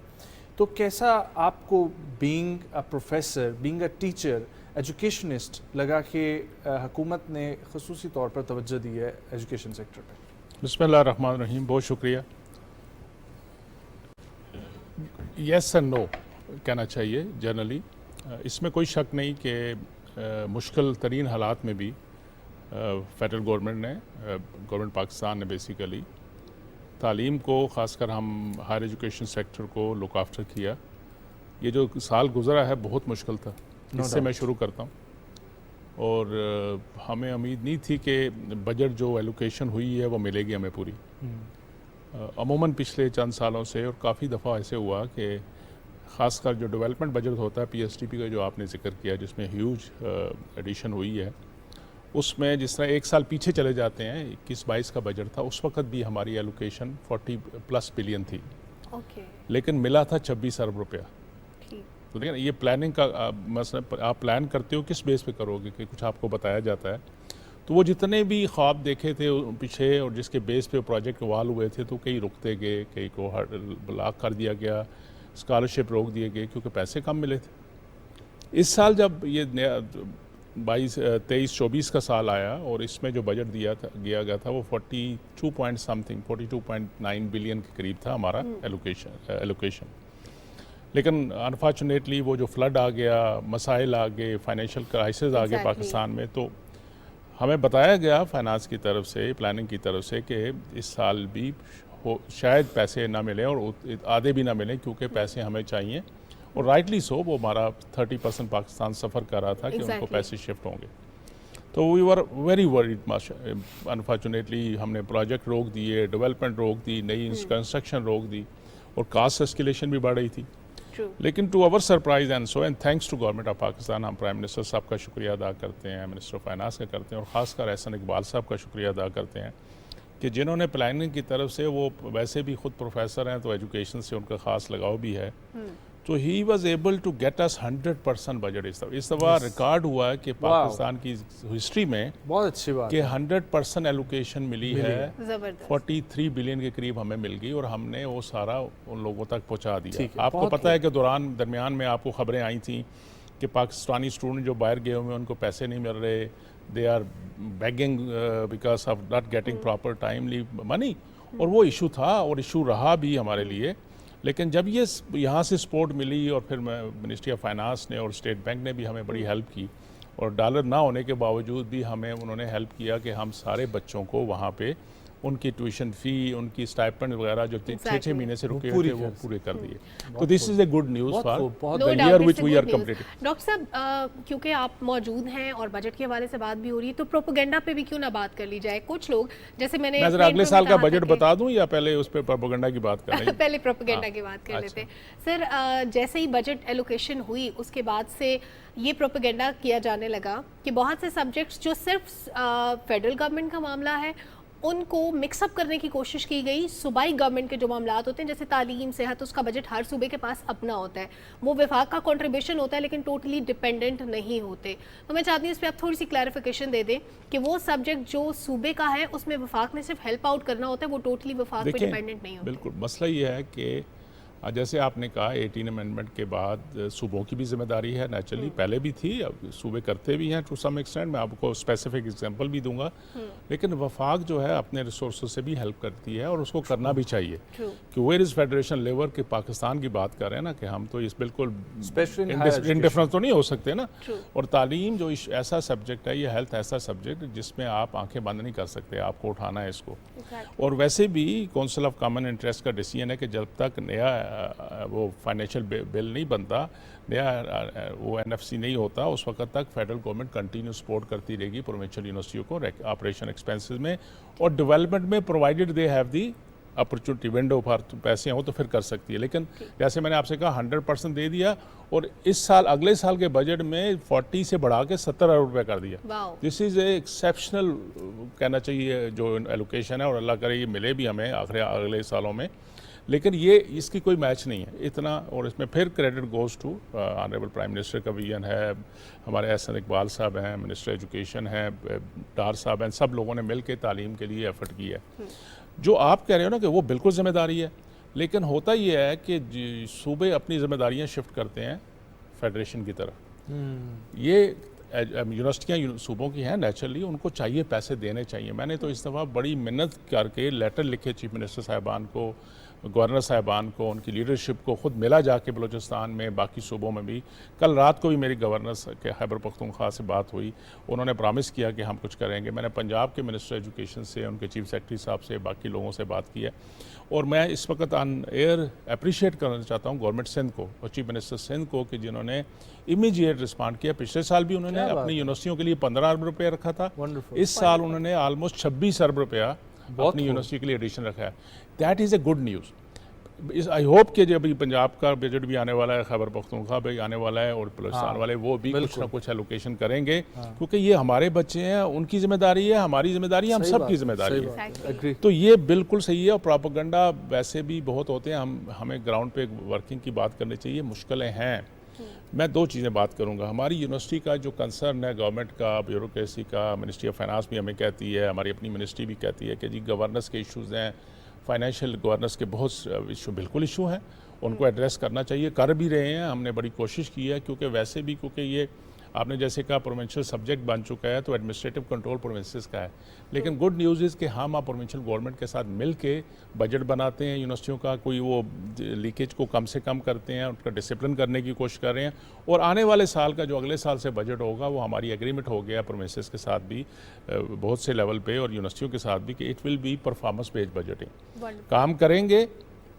तो कैसा आपको being a professor, being a teacher, educationist लगा कि हुकूमत ने ख़ुसूसी तौर पर तवज्जो दी है एजुकेशन सेक्टर पर? बिस्मिल्लाहिर्रहमानिर्रहीम, बहुत शुक्रिया। यस एंड नो कहना चाहिए जनरली। इसमें कोई शक नहीं कि मुश्किल तरीन हालात में भी फेडरल गवर्नमेंट ने, गवर्नमेंट पाकिस्तान ने बेसिकली तालीम को, ख़ासकर हम हायर एजुकेशन सेक्टर को लुक आफ्टर किया। ये जो साल गुज़रा है बहुत मुश्किल था, इससे मैं शुरू करता हूँ। और हमें उम्मीद नहीं थी कि बजट जो एलोकेशन हुई है वो मिलेगी हमें पूरी। अमूमन पिछले चंद सालों से, और काफ़ी दफ़ा ऐसे हुआ कि ख़ासकर जो डेवलपमेंट बजट होता है PSDP का जो आपने जिक्र किया, जिसमें ह्यूज एडिशन हुई है, उसमें जिस तरह एक साल पीछे चले जाते हैं, 21-22 का बजट था, उस वक्त भी हमारी एलोकेशन 40+ बिलियन थी। लेकिन मिला था 26 अरब रुपया। तो देखिए ये प्लानिंग का मसला, आप प्लान करते हो किस बेस पे करोगे कि कुछ आपको बताया जाता है। तो वो जितने भी ख्वाब देखे थे पीछे और जिसके बेस पे प्रोजेक्ट वाल हुए थे, तो कई रुकते गए, कई को ब्लॉक कर दिया गया, स्कॉलरशिप रोक दिए गए क्योंकि पैसे कम मिले थे। इस साल जब ये 23-24 का साल आया और इसमें जो बजट दिया गया था वो 42.9 बिलियन के करीब था हमारा एलोकेशन। लेकिन अनफॉर्चुनेटली वो जो फ्लड आ गया, मसाइल आ गए, फाइनेंशियल क्राइसिस आ गए पाकिस्तान में, तो हमें बताया गया फाइनेंस की तरफ से, प्लानिंग की तरफ से कि इस साल भी शायद पैसे ना मिलें और आधे भी ना मिलें क्योंकि पैसे हमें चाहिए। और राइटली सो, वो हमारा 30% पाकिस्तान सफ़र कर रहा था कि उनको पैसे शिफ्ट होंगे। तो we were very worried. Unfortunately हमने प्रोजेक्ट रोक दिए, डेवलपमेंट रोक दी, नई कंस्ट्रक्शन रोक दी, और कास्ट एस्केलेशन भी बढ़ रही थी। लेकिन to our surprise and so and thanks to government of Pakistan, हम प्राइम मिनिस्टर साहब का शुक्रिया अदा करते हैं, मिनिस्टर ऑफ फाइनेंस का करते हैं, और ख़ासकर एहसन इकबाल साहब का शुक्रिया अदा करते हैं कि जिन्होंने प्लानिंग की तरफ से, वो वैसे भी ख़ुद प्रोफेसर हैं तो एजुकेशन से उनका ख़ास लगाव भी है, तो he was able to get us 100% budget. इस दफ़ा रिकॉर्ड हुआ है कि पाकिस्तान की हिस्ट्री में बहुत अच्छी बात कि 100% एलोकेशन मिली है, 43 बिलियन के करीब हमें मिल गई और हमने वो सारा उन लोगों तक पहुंचा दिया। आपको पता है कि दरमियान में आपको खबरें आई थी कि पाकिस्तानी स्टूडेंट जो बाहर गए हुए उनको पैसे नहीं मिल रहे, they are begging because of not getting proper timely money, और वो इशू था और इशू रहा भी हमारे लिए। लेकिन जब ये यहाँ से सपोर्ट मिली और फिर मिनिस्ट्री ऑफ फाइनेंस ने और स्टेट बैंक ने भी हमें बड़ी हेल्प की, और डॉलर ना होने के बावजूद भी हमें उन्होंने हेल्प किया कि हम सारे बच्चों को वहाँ पे उनकी ट्यूशन फ़ी, उनकी स्टाइपेंड वगैरह जो 6-6 महीने से रुके हुए थे वो पूरे कर दिए। तो this is a good news for the year which we are completing. Doctor साहब, क्योंकि आप मौजूद हैं और बजट के हवाले से बात भी हो रही है, तो प्रोपेगेंडा पे भी क्यों ना बात कर ली जाए। कुछ लोग, जैसे मैं ज़रा अगले साल का बजट बता दूं या पहले उस पर प्रोपेगेंडा की बात कर लें? पहले प्रोपेगेंडा की बात कर लेते हैं सर। जैसे ही बजट एलोकेशन हुई उसके बाद से ये प्रोपेगेंडा किया जाने लगा कि बहुत से सब्जेक्ट्स जो सिर्फ फेडरल गवर्नमेंट का मामला है उनको मिक्सअप करने की कोशिश की गई। सूबाई गवर्नमेंट के जो मामलात होते हैं जैसे तालीम, सेहत, उसका बजट हर सूबे के पास अपना होता है, वो विभाग का कंट्रीब्यूशन होता है लेकिन टोटली डिपेंडेंट नहीं होते। तो मैं चाहती हूँ इस पर आप थोड़ी सी क्लैरिफिकेशन दे दें कि वो सब्जेक्ट जो सूबे का है उसमें विभाग ने सिर्फ हेल्प आउट करना होता है, वो टोटली विभाग पे डिपेंडेंट नहीं होता। बिल्कुल, मसला ये है कि जैसे आपने कहा 18 अमेंडमेंट के बाद सूबों की भी जिम्मेदारी है, नेचुरली पहले भी थी, अब सूबे करते भी हैं टू सम एक्सटेंट। मैं आपको स्पेसिफिक एग्जांपल भी दूंगा, लेकिन वफाक जो है अपने रिसोर्स से भी हेल्प करती है और उसको करना भी चाहिए कि वेयर इज़ फेडरेशन लेवल के पाकिस्तान की बात कर रहे हैं ना, कि हम तो इस बिल्कुल इंडिफरेंस तो नहीं हो सकते ना। और तालीम जो ऐसा सब्जेक्ट है, ये हेल्थ ऐसा सब्जेक्ट जिसमें आप आंखें बंद नहीं कर सकते, आपको उठाना है इसको। और वैसे भी काउंसिल ऑफ कॉमन इंटरेस्ट का डिसीजन है कि जब तक नया वो फाइनेंशियल बिल नहीं बनता, नया वो एनएफसी नहीं होता, उस वक्त तक फेडरल गवर्नमेंट कंटिन्यू सपोर्ट करती रहेगी प्रोविंशियल यूनिवर्सिटियों को ऑपरेशन एक्सपेंसेस में और डेवलपमेंट में, provided they have the opportunity window for पैसे हो तो फिर कर सकती है। लेकिन जैसे मैंने आपसे कहा 100% दे दिया और इस साल अगले साल के बजट में 40 से बढ़ा के 70 अरब रुपये कर दिया। दिस इज़ ए एक्सेप्शनल कहना चाहिए जो एलोकेशन है, और अल्लाह करे ये मिले भी हमें अगले सालों में। लेकिन ये इसकी कोई मैच नहीं है इतना, और इसमें फिर credit goes to honourable prime minister का विजन है, हमारे एहसन इकबाल साहब हैं, मिनिस्टर एजुकेशन हैं, डार साहब हैं, सब लोगों ने मिल के तालीम के लिए एफर्ट किया है। जो आप कह रहे हो ना कि वो बिल्कुल जिम्मेदारी है, लेकिन होता ये है कि सूबे अपनी जिम्मेदारियाँ शिफ्ट करते हैं फेडरेशन की तरफ। ये यूनिवर्सिटियाँ सूबों की हैं, नेचुरली उनको चाहिए पैसे देने चाहिए। मैंने तो इस दफ़ा बड़ी मेहनत करके लेटर लिखे चीफ मिनिस्टर साहिबान को, गवर्नर साहिबान को, उनकी लीडरशिप को, खुद मिला जाके बलूचिस्तान में, बाकी सूबों में भी। कल रात को भी मेरी गवर्नर के खैबर पख्तूनख्वा से बात हुई, उन्होंने प्रॉमिस किया कि हम कुछ करेंगे। मैंने पंजाब के मिनिस्टर एजुकेशन से, उनके चीफ सेक्रेटरी साहब से, बाकी लोगों से बात की है, और मैं इस वक्त ऑन एयर अप्रिशिएट करना चाहता हूँ गवर्नमेंट सिंध को और चीफ मिनिस्टर सिंध को कि जिन्होंने इमीडिएट रिस्पॉन्ड किया। पिछले साल भी उन्होंने अपनी यूनिवर्सिटियों के लिए 15 अरब रुपये रखा था, इस साल उन्होंने ऑलमोस्ट 26 अरब रुपया अपनी यूनिवर्सिटी के लिए एडिशन रखा है। That is a good news. I hope कि जब पंजाब का बजट भी आने वाला है, खैबर पख्तूनख्वा भी आने वाला है, और बलूचिस्तान वाले वो भी कुछ ना कुछ एलोकेशन करेंगे, क्योंकि ये हमारे बच्चे हैं, उनकी जिम्मेदारी है, हमारी जिम्मेदारी है, हम सब की जिम्मेदारी है। तो ये बिल्कुल सही है। और प्रोपेगेंडा वैसे भी बहुत होते हैं, हमें ग्राउंड पे वर्किंग की बात करनी चाहिए। मुश्किलें हैं। मैं दो चीज़ें बात करूंगा। हमारी यूनिवर्सिटी का जो कंसर्न है गवर्नमेंट का, ब्यूरोक्रेसी का, मिनिस्ट्री ऑफ फाइनेंस भी हमें कहती है, हमारी अपनी मिनिस्ट्री भी कहती है कि जी गवर्नेंस के इश्यूज़ हैं, फाइनेंशियल गवर्नेंस के बहुत इशू बिल्कुल इशू हैं, उनको एड्रेस करना चाहिए, कर भी रहे हैं, हमने बड़ी कोशिश की है। क्योंकि वैसे भी क्योंकि ये आपने जैसे कहा प्रोविंशियल सब्जेक्ट बन चुका है, तो एडमिनिस्ट्रेटिव कंट्रोल प्रोविंसेस का है। लेकिन गुड न्यूज़ इज़ कि हम आप प्रोविंशियल गवर्नमेंट के साथ मिल के बजट बनाते हैं यूनिवर्सिटियों का, कोई वो लीकेज को कम से कम करते हैं, उनका डिसिप्लिन करने की कोशिश कर रहे हैं। और आने वाले साल का जो अगले साल से बजट होगा, वो हमारी एग्रीमेंट हो गया प्रोविंसेस के साथ भी बहुत से लेवल पे, और यूनिवर्सिटियों के साथ भी, कि it will be performance based budgeting. काम करेंगे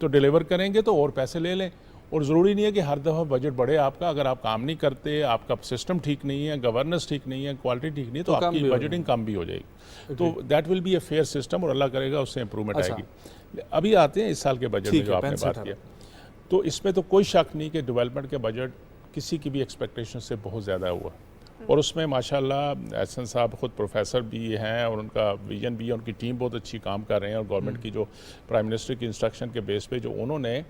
तो डिलीवर करेंगे तो और पैसे ले लें। और ज़रूरी नहीं है कि हर दफ़ा बजट बढ़े आपका। अगर आप काम नहीं करते, आपका सिस्टम ठीक नहीं है, गवर्नेंस ठीक नहीं है, क्वालिटी ठीक नहीं है, तो आपकी बजटिंग कम भी हो जाएगी। तो that will be a fair system, और अल्लाह करेगा उससे इंप्रूवमेंट आएगी। अभी आते हैं इस साल के बजट में जो आपने बात किया, तो इसमें तो कोई शक नहीं कि डेवलपमेंट के बजट किसी की भी एक्सपेक्टेशन से बहुत ज़्यादा हुआ, और उसमें माशाल्लाह एहसन साहब ख़ुद प्रोफेसर भी हैं और उनका विजन भी है, उनकी टीम बहुत अच्छी काम कर रहे हैं। और गवर्नमेंट की जो प्राइम मिनिस्टर की इंस्ट्रक्शन के बेस पे जो उन्होंने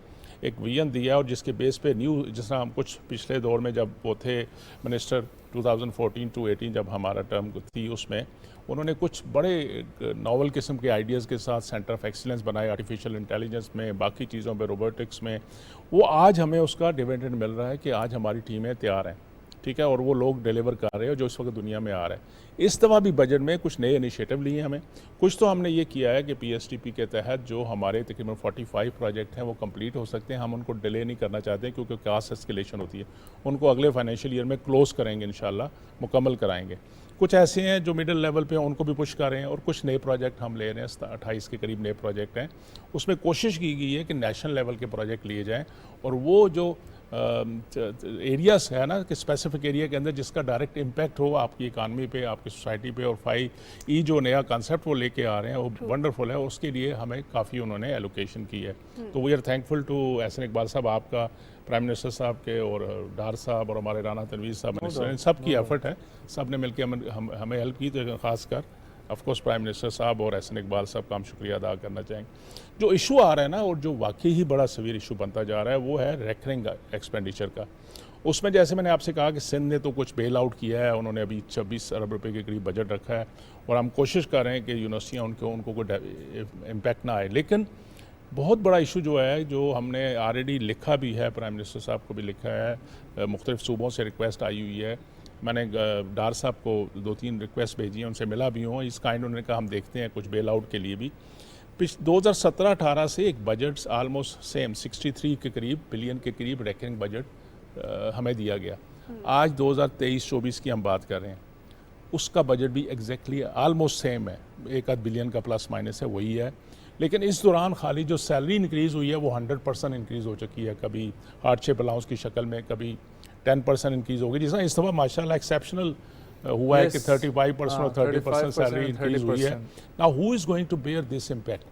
एक विजन दिया और जिसके बेस पे न्यू, जिस तरह हम कुछ पिछले दौर में जब वो थे मिनिस्टर 2014 to 18 जब हमारा टर्म थी, उसमें उन्होंने कुछ बड़े नॉवल किस्म के आइडियाज़ के साथ सेंटर ऑफ एक्सीलेंस बनाए आर्टिफिशियल इंटेलिजेंस में, बाकी चीज़ों पे, रोबोटिक्स में। वो आज हमें उसका डिविडेंड मिल रहा है कि आज हमारी टीमें तैयार हैं, ठीक है, और वो लोग डिलीवर कर रहे हैं जो इस वक्त दुनिया में आ रहा है। इस दफ़ा भी बजट में कुछ नए इनिशिएटिव लिए हमें। कुछ तो हमने ये किया है कि पीएसटीपी के तहत जो हमारे तकरीबन 45 प्रोजेक्ट हैं वो कंप्लीट हो सकते हैं। हम उनको डिले नहीं करना चाहते क्योंकि कास्ट एस्केलेशन होती है। उनको अगले फाइनेंशियल ईयर में क्लोज करेंगे, इंशाल्लाह मुकम्मल कराएंगे। कुछ ऐसे हैं जो मिडिल लेवल पे हैं, उनको भी पुश कर रहे हैं, और कुछ नए प्रोजेक्ट हम ले रहे हैं। 28 के करीब नए प्रोजेक्ट हैं। उसमें कोशिश की गई है कि नेशनल लेवल के प्रोजेक्ट लिए जाएँ, और वो जो एरियाज है ना कि स्पेसिफिक एरिया के अंदर जिसका डायरेक्ट इम्पैक्ट हो आपकी इकानमी पे, आपकी सोसाइटी पे, और 5E जो नया कॉन्सेप्ट वो लेके आ रहे हैं वो वंडरफुल है। उसके लिए हमें काफ़ी उन्होंने एलोकेशन की है। तो we are thankful to Ahsan Iqbal साहब, आपका, प्राइम मिनिस्टर साहब के, और डार साहब, और हमारे राना तनवीर साहब मिनिस्टर, इन सब की एफर्ट है। सब ने मिलकर हमें हेल्प की। तो खासकर ऑफकोर्स प्राइम मिनिस्टर साहब और एहसन इकबाल साहब का हम शुक्रिया अदा करना चाहेंगे। जो इशू आ रहा है ना, और जो वाकई ही बड़ा सवीर इशू बनता जा रहा है, वो है रेकरिंग एक्सपेंडिचर का। उसमें जैसे मैंने आपसे कहा कि सिंध ने तो कुछ बेल आउट किया है, उन्होंने अभी 26 अरब रुपए के करीब बजट रखा है, और हम कोशिश कर रहे हैं कि यूनिवर्सिटियाँ उनको कोई इम्पैक्ट ना आए। लेकिन बहुत बड़ा इशू जो है, जो हमने ऑलरेडी लिखा भी है, प्राइम मिनिस्टर साहब को भी लिखा है, मुख्तलिफ सूबों से रिक्वेस्ट आई हुई है। मैंने डार साहब को 2-3 रिक्वेस्ट भेजी हैं, उनसे मिला भी हूँ। इस काइंड उन्होंने कहा हम देखते हैं कुछ बेल आउट के लिए भी। 2017-18 से एक बजट ऑलमोस्ट सेम 63 के करीब बिलियन के करीब रेकरिंग बजट हमें दिया गया। आज 2023-24 की हम बात कर रहे हैं, उसका बजट भी एग्जैक्टली ऑलमोस्ट सेम है, 1-8 बिलियन का प्लस माइनस है, वही है। लेकिन इस दौरान खाली जो सैलरी इंक्रीज़ हुई है वो 100% इंक्रीज़ हो चुकी है, कभी हार्डशिप अलाउंस की शक्ल में, कभी 10% इंक्रीज़ होगी। जिस तरह इस दफ़ा माशाल्लाह एक्सेप्शनल हुआ है कि 35% और 30% सैलरी इंक्रीज हुई है। Now who is going to bear this impact?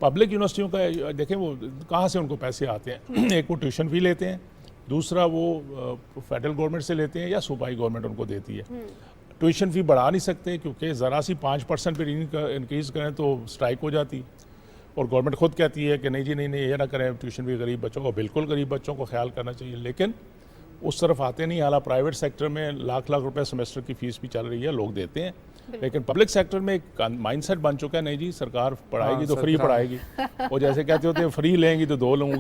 Public यूनिवर्सिटियों का देखें वो कहाँ से उनको पैसे आते हैं। एक वो ट्यूशन फी लेते हैं, दूसरा वो फेडरल गवर्नमेंट से लेते हैं या सूबाई गवर्नमेंट उनको देती है। ट्यूशन फ़ी बढ़ा नहीं सकते क्योंकि ज़रा सी 5% पर इंक्रीज़ करें तो स्ट्राइक हो जाती, और गवर्नमेंट खुद कहती है कि नहीं जी नहीं ये ना करें, ट्यूशन फी गरीब बच्चों को, बिल्कुल गरीब बच्चों को ख्याल करना चाहिए। लेकिन उस तरफ आते नहीं। हालांकि प्राइवेट सेक्टर में लाख रुपए सेमेस्टर की फ़ीस भी चल रही है, लोग देते हैं। लेकिन पब्लिक सेक्टर में एक माइंडसेट बन चुका है, नहीं जी सरकार पढ़ाएगी तो फ्री पढ़ाएगी, और जैसे कहते होते हैं फ्री लेंगी तो 2 लूँगी,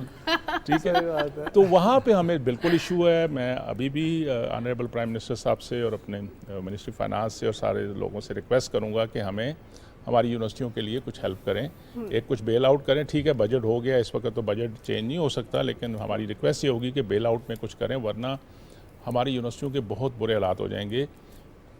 ठीक है। तो वहाँ पे हमें बिल्कुल इशू है। मैं अभी भी ऑनरेबल प्राइम मिनिस्टर साहब से और अपने मिनिस्ट्री फाइनेंस से और सारे लोगों से रिक्वेस्ट करूँगा कि हमें हमारी यूनिवर्सिटियों के लिए कुछ हेल्प करें, एक कुछ बेल आउट करें। ठीक है बजट हो गया, इस वक्त तो बजट चेंज नहीं हो सकता, लेकिन हमारी रिक्वेस्ट ये होगी कि बेल आउट में कुछ करें, वरना हमारी यूनिवर्सिटियों के बहुत बुरे हालात हो जाएंगे।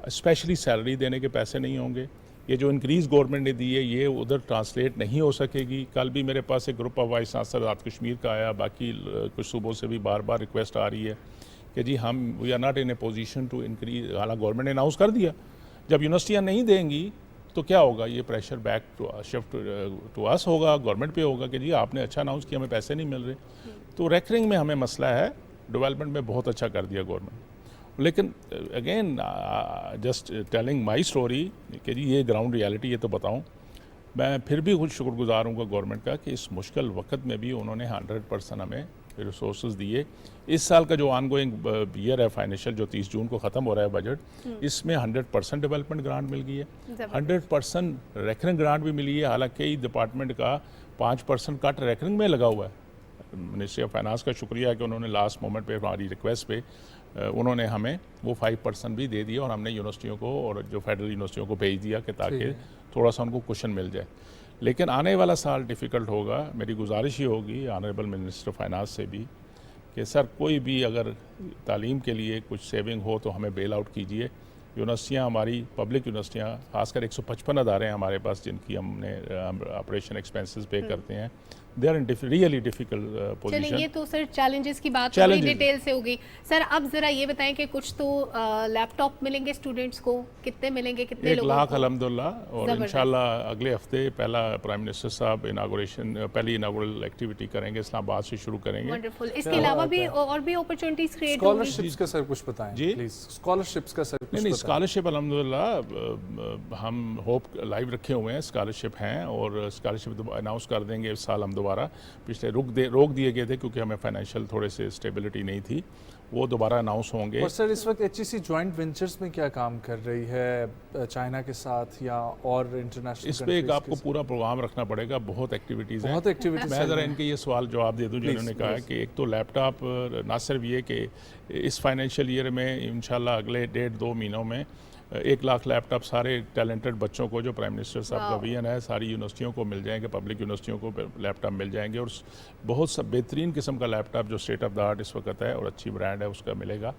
स्पेशली सैलरी देने के पैसे नहीं होंगे। ये जो इंक्रीज़ गवर्नमेंट ने दी है ये उधर ट्रांसलेट नहीं हो सकेगी। कल भी मेरे पास एक group of vice chancellor Azad Kashmir का आया, बाकी कुछ सूबों से भी बार बार रिक्वेस्ट आ रही है कि जी हम we are not in a position to increase. हालांकि गवर्नमेंट ने अनाउंस कर दिया, जब यूनिवर्सिटियाँ नहीं देंगी तो क्या होगा, ये pressure back to shift to us होगा, गवर्नमेंट पे होगा कि जी आपने अच्छा अनाउंस किया, हमें पैसे नहीं मिल रहे। तो रेकरिंग में हमें मसला है, डेवलपमेंट में बहुत अच्छा कर दिया गवर्नमेंट। लेकिन again just telling my story कि जी ये ग्राउंड रियलिटी, ये तो बताऊं। मैं फिर भी कुछ शुक्रगुजार हूँ गवर्नमेंट का कि इस मुश्किल वक्त में भी उन्होंने 100% हमें रिसोर्स दिए। इस साल का जो ऑनगोइंग ईयर है फाइनेंशियल, जो 30 जून को ख़त्म हो रहा है बजट, इसमें 100% डेवलपमेंट ग्रांट मिल गई है, 100% रेकरिंग ग्रांट भी मिली है। हालांकि कई डिपार्टमेंट का 5% कट रेकरिंग में लगा हुआ है। मिनिस्ट्री ऑफ फाइनेंस का शुक्रिया है कि उन्होंने लास्ट मोमेंट पे हमारी रिक्वेस्ट पे उन्होंने हमें वो 5% भी दे दिया, और हमने यूनिवर्सिटियों को और जो फेडरल यूनिवर्सिटियों को भेज दिया कि ताकि थोड़ा सा उनको कुशन मिल जाए। लेकिन आने वाला साल डिफ़िकल्ट होगा। मेरी गुजारिश ही होगी ऑनरेबल मिनिस्टर फाइनेंस से भी कि सर कोई भी अगर तालीम के लिए कुछ सेविंग हो तो हमें बेल आउट कीजिए। यूनिवर्सिटियाँ हमारी पब्लिक यूनिवर्सिटियाँ खासकर 155 अदारे हैं हमारे पास जिनकी हमने ऑपरेशन एक्सपेंसेस पे करते हैं। They are in really difficult position. ये तो सर चैलेंजेस की बात थोड़ी डिटेल से होगी। सर अब जरा ये बताएं कि कुछ तो लैपटॉप मिलेंगे स्टूडेंट्स को, कितने मिलेंगे, कितने लोगों को? 1 लाख अल्हम्दुलिल्लाह, और इंशाल्लाह अगले हफ्ते पहला प्राइम मिनिस्टर साहब पहली इनागुरल एक्टिविटी करेंगे, इस्लामाबाद से शुरू करेंगे। वंडरफुल। इसके अलावा भी और भी अपॉर्चुनिटीज क्रिएट होंगी। स्कॉलरशिप्स का सर कुछ बताएं जी प्लीज। स्कॉलरशिप्स का सर नहीं, स्कॉलरशिप अल्हम्दुलिल्लाह हम होप लाइव रखे हुए हैं, स्कॉलरशिप हैं, और स्कॉलरशिप अनाउंस कर देंगे इस साल हम दोबारा पिछले रोक दिए गए थे क्योंकि हमें फाइनेंशियल थोड़े से स्टेबिलिटी नहीं थी, वो दोबारा अनाउंस होंगे। और सर इस वक्त HEC जॉइंट वेंचर्स में क्या काम कर रही है चाइना के साथ या और इंटरनेशनल? इस पे एक आपको पूरा प्रोग्राम रखना पड़ेगा, बहुत एक्टिविटीज़ हैं। मैं ज़रा इनके ये सवाल जवाब दे दूँ जिन्होंने कहा कि एक तो लैपटॉप ना सिर्फ ये कि इस फाइनेंशियल ईयर में इंशाल्लाह अगले 1.5-2 महीनों में 1 लाख लैपटॉप सारे टैलेंटेड बच्चों को, जो प्राइम मिनिस्टर साहब का विजन है, सारी यूनिवर्सिटियों को मिल जाएंगे, पब्लिक यूनिवर्सिटियों को लैपटॉप मिल जाएंगे और बहुत सब बेहतरीन किस्म का लैपटॉप जो स्टेट ऑफ द आर्ट इस वक्त है और अच्छी ब्रांड है उसका मिलेगा।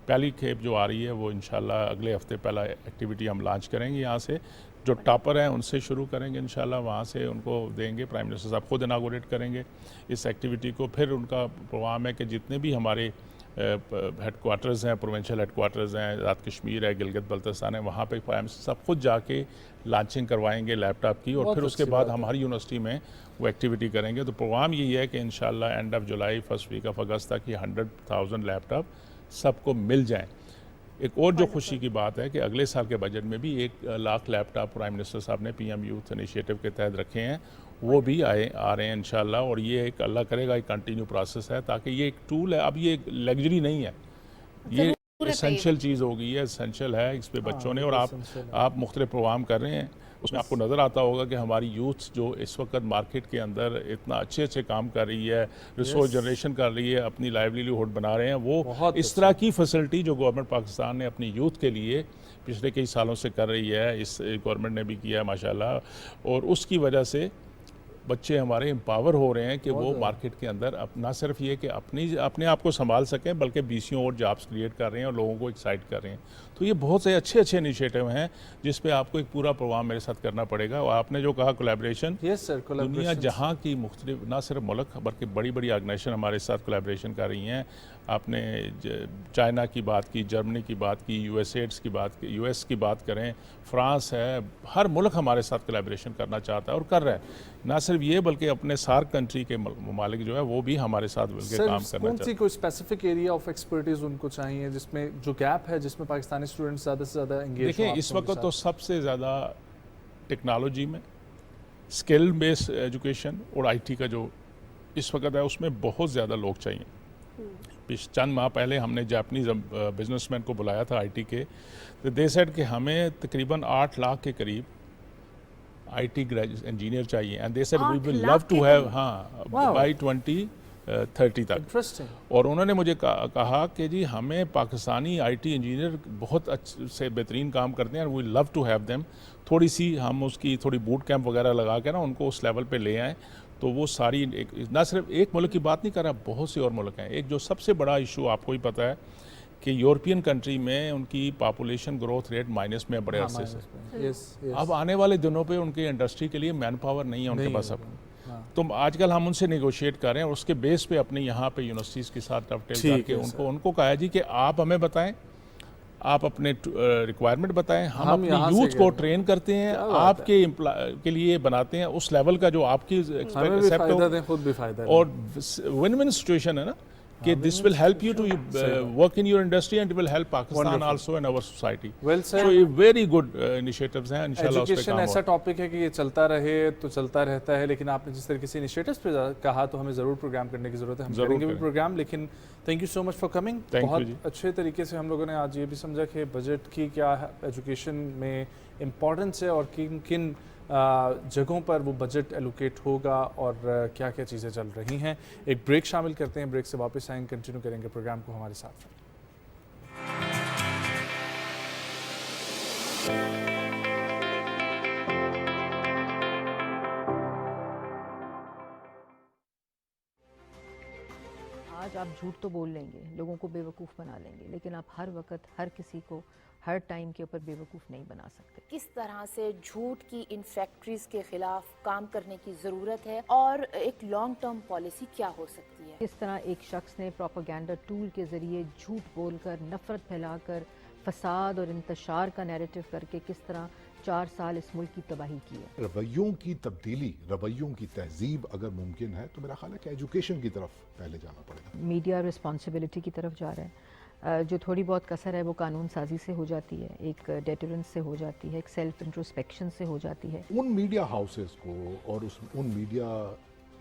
पहली खेप जो आ रही है वो इंशाल्लाह अगले हफ्ते पहला एक्टिविटी हम लॉन्च करेंगे। यहाँ से जो टॉपर हैं उनसे शुरू करेंगे इंशाल्लाह, वहाँ से उनको देंगे। प्राइम मिनिस्टर साहब खुद इनागोरेट करेंगे इस एक्टिविटी को। फिर उनका प्रोग्राम है कि जितने भी हमारे हेडक्वार्टर्स हैं, प्रोविंशियल हेडक्वार्टर्स हैं, आज़ाद कश्मीर है, गिलगित बल्तिस्तान है, वहाँ पे प्राइम मिनिस्टर साहब खुद जाके लॉन्चिंग करवाएंगे लैपटॉप की और फिर उसके बाद हमारी यूनिवर्सिटी में वो एक्टिविटी करेंगे। तो प्रोग्राम यही है कि इंशाल्लाह end of July first week of August तक ये 100,000 लैपटॉप सबको मिल जाएँ। एक और जो खुशी की बात है कि अगले साल के बजट में भी 1 लाख लैपटॉप प्राइम मिनिस्टर साहब ने PM यूथ इनिशिएटिव के तहत रखे हैं, वो भी आ रहे हैं इंशाल्लाह। और ये एक अल्लाह करेगा एक कंटिन्यू प्रोसेस है, ताकि ये एक टूल है, अब ये एक लग्जरी नहीं है, ये एसेंशियल चीज़ हो गई है, एसेंशियल है इस पे बच्चों ने। और आप मुख्तलिफ प्रोग्राम कर रहे हैं, उसमें आपको नज़र आता होगा कि हमारी यूथ जो इस वक्त मार्केट के अंदर इतना अच्छे काम कर रही है, रिसोर्स जनरेशन कर रही है, अपनी लाइवलीहुड बना रहे हैं, वो इस तरह की फैसिलिटी जो गवर्नमेंट पाकिस्तान ने अपनी यूथ के लिए पिछले कई सालों से कर रही है, इस गवर्नमेंट ने भी किया है माशाल्लाह। और उसकी वजह से बच्चे हमारे एम्पावर हो रहे हैं कि वो मार्केट के अंदर ना सिर्फ ये कि अपने आप को संभाल सकें, बल्कि 20 और जॉब्स क्रिएट कर रहे हैं और लोगों को एक्साइट कर रहे हैं। तो ये बहुत से अच्छे इनिशिएटिव हैं जिस पे आपको एक पूरा प्रोग्राम मेरे साथ करना पड़ेगा। और आपने जो कहा कोलैबोरेशन, दुनिया जहाँ की मुख्तलिफ ना सिर्फ मुल्क बल्कि बड़ी बड़ी ऑर्गेनाइजेशन हमारे साथ कोलैबोरेशन कर रही हैं। आपने चाइना की बात की, जर्मनी की बात की, US की बात करें, फ्रांस है, हर मुल्क हमारे साथ कोलैबोरेशन करना चाहता है और कर रहा है। ना सिर्फ ये बल्कि अपने सार्क कंट्री के ममालिक जो है वो भी हमारे साथ मिलकर काम करना चाहते हैं। कोई स्पेसिफिक एरिया ऑफ एक्सपर्टीज उनको चाहिए जिसमें जो गैप है, जिसमें पाकिस्तानी स्टूडेंट्स ज़्यादा से ज़्यादा एंगेज? देखिए इस वक्त तो सबसे ज़्यादा टेक्नोलॉजी में, स्किल बेस्ड एजुकेशन और IT का जो इस वक्त है उसमें बहुत ज़्यादा लोग चाहिए। चंद माह पहले हमने जापानीज बिजनेसमैन को बुलाया था IT के, तो दे सेड कि हमें तकरीबन 8 लाख के करीब IT ग्रेजुएट इंजीनियर चाहिए, and they said we will love to have by 2030 तक। इंटरेस्टिंग। और उन्होंने मुझे कहा कि जी हमें पाकिस्तानी IT इंजीनियर बहुत अच्छे से बेहतरीन काम करते हैं, we love to have them. थोड़ी सी हम उसकी थोड़ी बूट कैंप वगैरह लगा के ना उनको उस लेवल पे ले आएँ, तो वो सारी ना सिर्फ एक मुल्क की बात नहीं कर रहा, बहुत से और मुल्क हैं। एक जो सबसे बड़ा इशू आपको ही पता है कि यूरोपियन कंट्री में उनकी पॉपुलेशन ग्रोथ रेट माइनस में बड़े अरसे से। अब आने वाले दिनों पे उनके इंडस्ट्री के लिए मैन पावर नहीं है उनके पास अब। तो आजकल हम उनसे नेगोशिएट कर रहे हैं और उसके बेस पे अपने यहाँ पे यूनिवर्सिटीज़ के साथ डॉवटेल करके उनको कहा है जी कि आप हमें बताएं, आप अपने रिक्वायरमेंट बताएं, हम अपनी यूथ को ट्रेन करते हैं, आपके के लिए बनाते हैं उस लेवल का जो आपकी एक्सपेक्ट हो। और विन विन सिचुएशन है ना कि this will help you to work in your industry and will help Pakistan also in our society. So ये वेरी गुड इनिशिएटिव्स हैं इंशाल्लाह। उस पे काम ऐसा टॉपिक है कि ये चलता रहे तो चलता रहता है, लेकिन आपने जिस तरीके से इनिशिएटिव्स पे कहा तो हमें ज़रूर प्रोग्राम करने की ज़रूरत है। हम करेंगे भी प्रोग्राम, लेकिन thank you so much for coming. बहुत अच्छे तरीके से हम लोगों ने आज ये भी समझा कि बजट की क्या एजुकेशन में इम्पोर्टेंस है और किन किन जगहों पर वो बजट एलोकेट होगा और क्या क्या चीज़ें चल रही हैं। एक ब्रेक शामिल करते हैं, ब्रेक से वापस आएंगे, कंटिन्यू करेंगे प्रोग्राम को हमारे साथ। आज आप झूठ तो बोल लेंगे, लोगों को बेवकूफ़ बना लेंगे, लेकिन आप हर वक्त हर किसी को हर टाइम के ऊपर बेवकूफ़ नहीं बना सकते। किस तरह से झूठ की इन फैक्ट्रीज के खिलाफ काम करने की ज़रूरत है और एक लॉन्ग टर्म पॉलिसी क्या हो सकती है? किस तरह एक शख्स ने प्रोपेगेंडा टूल के ज़रिए झूठ बोलकर, नफ़रत फैलाकर, फसाद और इंतशार का नैरेटिव करके किस तरह 4 साल इस मुल्क की तबाही की है। रवैयों की तब्दीली, रवैयों की तहजीब अगर मुमकिन है तो मेरा ख्याल है कि एजुकेशन की तरफ पहले जाना पड़ेगा। मीडिया रिस्पॉन्सिबिलिटी की तरफ जा रहा है। जो थोड़ी बहुत कसर है वो कानून साजी से हो जाती है, एक डेटरेंस से हो जाती है, एक सेल्फ इंट्रोस्पेक्शन से हो जाती है। उन मीडिया हाउसेस को और उन मीडिया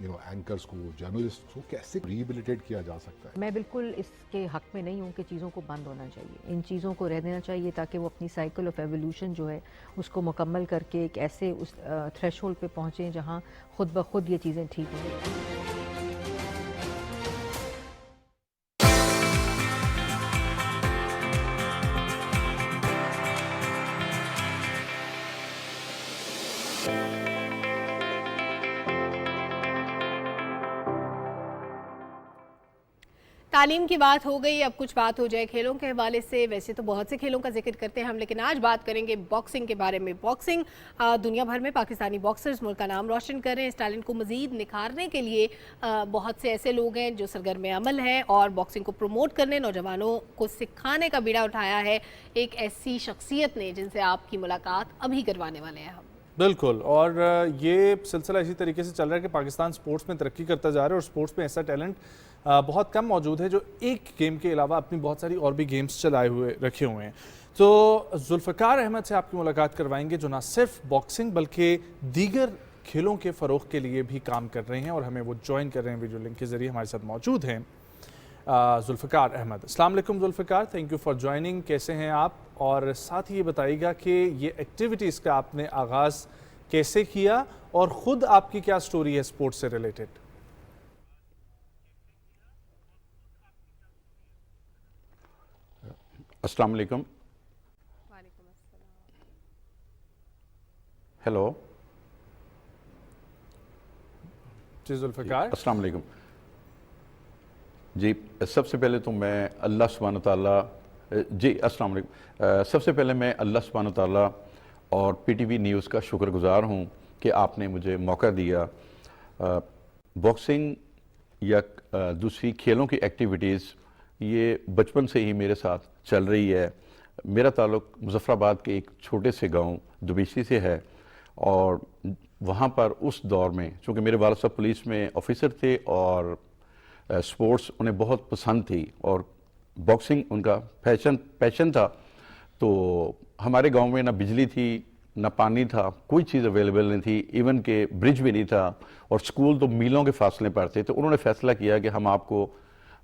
एंकर्स को, जर्नलिस्ट को कैसे रिहेबिलिटेट किया जा सकता है? मैं बिल्कुल इसके हक में नहीं हूँ कि चीज़ों को बंद होना चाहिए। इन चीज़ों को रह देना चाहिए ताकि वो अपनी साइकिल ऑफ एवोल्यूशन जो है उसको मुकम्मल करके एक ऐसे उस थ्रेशोल्ड पे पहुँचें जहाँ खुद ब खुद ये चीज़ें ठीक हों। तालीम की बात हो गई, अब कुछ बात हो जाए खेलों के हवाले से। वैसे तो बहुत से खेलों का जिक्र करते हैं हम, लेकिन आज बात करेंगे बॉक्सिंग के बारे में। बॉक्सिंग दुनिया भर में पाकिस्तानी बॉक्सर्स मुल्क का नाम रोशन कर रहे हैं। इस टैलेंट को मज़ीद निखारने के लिए बहुत से ऐसे लोग हैं जो सरगर्म अमल हैं और बॉक्सिंग को प्रमोट करने, नौजवानों को सिखाने का बीड़ा उठाया है एक ऐसी शख्सियत ने जिनसे आपकी मुलाकात अभी करवाने वाले हैं हम। बिल्कुल, और ये सिलसिला इसी तरीके से चल रहा है कि पाकिस्तान स्पोर्ट्स में तरक्की करता जा रहा है और स्पोर्ट्स में ऐसा टैलेंट बहुत कम मौजूद है जो एक गेम के अलावा अपनी बहुत सारी और भी गेम्स चलाए हुए रखे हुए हैं। तो जुल्फ़िकार अहमद से आपकी मुलाकात करवाएंगे जो ना सिर्फ बॉक्सिंग बल्कि दीगर खेलों के फ़रोग़ के लिए भी काम कर रहे हैं और हमें वो ज्वाइन कर रहे हैं वीडियो लिंक के ज़रिए। हमारे साथ मौजूद हैं जुल्फ़िकार अहमद। अस्सलाम वालेकुम Zulfiqar, thank you for joining. कैसे हैं आप? और साथ ही ये बताइएगा कि ये एक्टिविटीज़ का आपने आगाज़ कैसे किया और ख़ुद आपकी क्या स्टोरी है स्पोर्ट्स से रिलेटेड? अस्सलाम वालेकुम। हेलो जी जुल्फ़िकार, अस्सलाम वालेकुम जी। सबसे पहले तो मैं अल्लाह सुब्हान तआला जी अस्सलाम वालेकुम। सबसे पहले मैं अल्लाह सुब्हान तआला और पीटीवी न्यूज़ का शुक्रगुज़ार हूँ कि आपने मुझे मौका दिया। बॉक्सिंग या दूसरी खेलों की एक्टिविटीज़ ये बचपन से ही मेरे साथ चल रही है। मेरा ताल्लुक़ मुज़फ़्फ़राबाद के एक छोटे से गांव दुबीसी से है और वहाँ पर उस दौर में चूँकि मेरे वालिद साहब पुलिस में ऑफिसर थे और स्पोर्ट्स उन्हें बहुत पसंद थी और बॉक्सिंग उनका पैशन था, तो हमारे गांव में ना बिजली थी ना पानी था, कोई चीज़ अवेलेबल नहीं थी, इवन के ब्रिज भी नहीं था और स्कूल तो मीलों के फासले पर थे। तो उन्होंने फ़ैसला किया कि हम आपको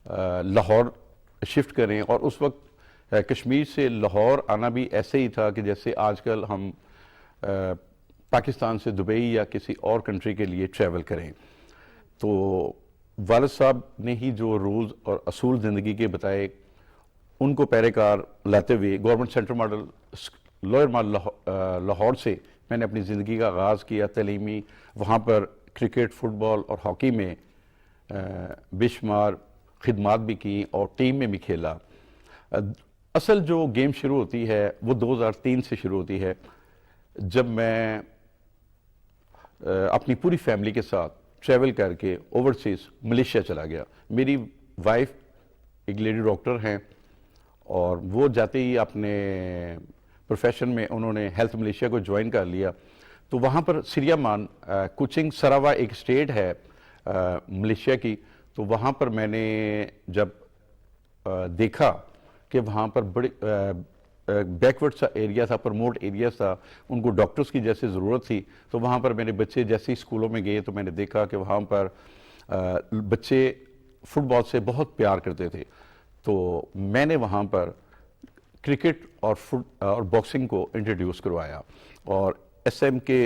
लाहौर शिफ्ट करें और उस वक्त कश्मीर से लाहौर आना भी ऐसे ही था कि जैसे आजकल हम पाकिस्तान से दुबई या किसी और कंट्री के लिए ट्रैवल करें। तो वालिद साहब ने ही जो रूल्स और असूल ज़िंदगी के बताए उनको पैरेकार लाते हुए government central model lower model Lahore से मैंने अपनी ज़िंदगी का आगाज़ किया तलीमी। वहाँ पर क्रिकेट, फुटबॉल और हॉकी में बेशुमार खिदमात भी की और टीम में भी खेला। असल जो गेम शुरू होती है वो 2003 से शुरू होती है, जब मैं अपनी पूरी फैमिली के साथ ट्रैवल करके ओवरसीज़ मलेशिया चला गया। मेरी वाइफ एक लेडी डॉक्टर हैं और वो जाते ही अपने प्रोफेशन में उन्होंने हेल्थ मलेशिया को ज्वाइन कर लिया। तो वहाँ पर सिरियामान कुचिंग सरावा एक स्टेट है मलेशिया की, तो वहाँ पर मैंने जब देखा कि वहाँ पर बड़े बैकवर्ड सा एरिया था, प्रमोट एरिया था, उनको डॉक्टर्स की जैसे ज़रूरत थी, तो वहाँ पर मेरे बच्चे जैसे ही स्कूलों में गए तो मैंने देखा कि वहाँ पर बच्चे फुटबॉल से बहुत प्यार करते थे। तो मैंने वहाँ पर क्रिकेट और बॉक्सिंग को इंट्रोड्यूस करवाया और एसएम के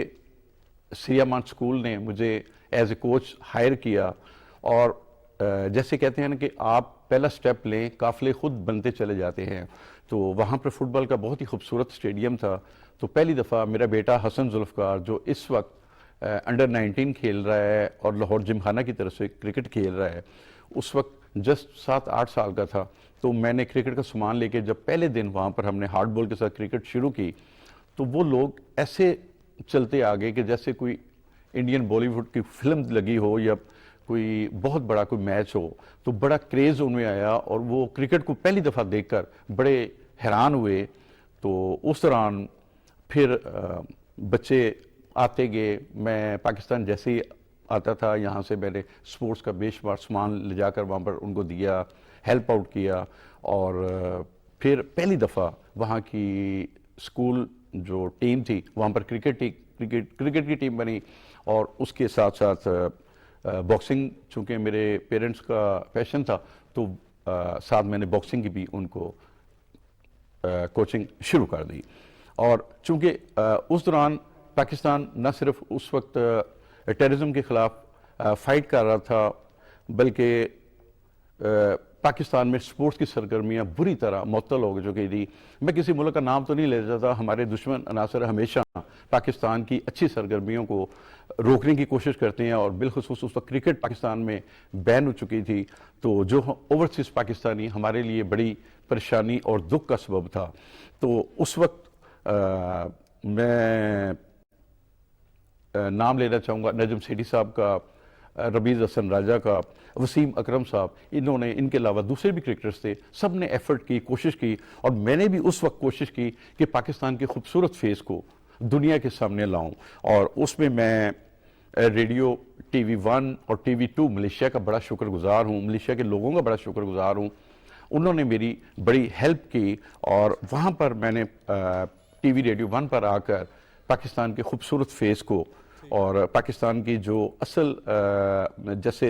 सिरियामान स्कूल ने मुझे एज ए कोच हायर किया। और जैसे कहते हैं ना कि आप पहला स्टेप लें, काफ़िले खुद बनते चले जाते हैं। तो वहाँ पर फुटबॉल का बहुत ही खूबसूरत स्टेडियम था। तो पहली दफ़ा मेरा बेटा हसन जुल्फ़िकार जो इस वक्त अंडर 19 खेल रहा है और लाहौर जिमखाना की तरफ से क्रिकेट खेल रहा है, उस वक्त जस्ट 7-8 साल का था। तो मैंने क्रिकेट का सामान लेके जब पहले दिन वहाँ पर हमने हार्ड बॉल के साथ क्रिकेट शुरू की, तो वो लोग ऐसे चलते आ गए कि जैसे कोई इंडियन बॉलीवुड की फिल्म लगी हो या कोई बहुत बड़ा कोई मैच हो। तो बड़ा क्रेज़ उनमें आया और वो क्रिकेट को पहली दफ़ा देखकर बड़े हैरान हुए। तो उस दौरान फिर बच्चे आते गए। मैं पाकिस्तान जैसे ही आता था यहाँ से मैंने स्पोर्ट्स का बेशुमार सामान ले जाकर वहाँ पर उनको दिया, हेल्प आउट किया। और फिर पहली दफ़ा वहाँ की स्कूल जो टीम थी वहाँ पर क्रिकेट की टीम बनी और उसके साथ साथ बॉक्सिंग चूँकि मेरे पेरेंट्स का पैशन था तो साथ मैंने बॉक्सिंग की भी उनको कोचिंग शुरू कर दी। और चूँकि उस दौरान पाकिस्तान न सिर्फ उस वक्त टेररिज्म के ख़िलाफ़ फ़ाइट कर रहा था, बल्कि पाकिस्तान में स्पोर्ट्स की सरगर्मियाँ बुरी तरह मुअत्तल हो चुकी थी। मैं किसी मुल्क का नाम तो नहीं ले जाता, हमारे दुश्मन अनासर हमेशा पाकिस्तान की अच्छी सरगर्मियों को रोकने की कोशिश करते हैं, और बिलखुसूस उस वक्त क्रिकेट पाकिस्तान में बैन हो चुकी थी, तो जो ओवरसीज़ पाकिस्तानी हमारे लिए बड़ी परेशानी और दुख का सबब था। तो उस वक्त मैं नाम लेना चाहूँगा नजम सेठी साहब का, रबीज़ हसन राजा का, वसीम अकरम साहब, इन्होंने, इनके अलावा दूसरे भी क्रिकेटर्स थे, सब ने एफर्ट की, कोशिश की, और मैंने भी उस वक्त कोशिश की कि पाकिस्तान के खूबसूरत फेस को दुनिया के सामने लाऊं। और उसमें मैं रेडियो TV1 और TV2 मलेशिया का बड़ा शुक्रगुजार हूँ, मलेशिया के लोगों का बड़ा शुक्रगुजार हूँ। उन्होंने मेरी बड़ी हेल्प की, और वहाँ पर मैंने TV रेडियो 1 पर आकर पाकिस्तान के खूबसूरत फेस को और पाकिस्तान की जो असल जैसे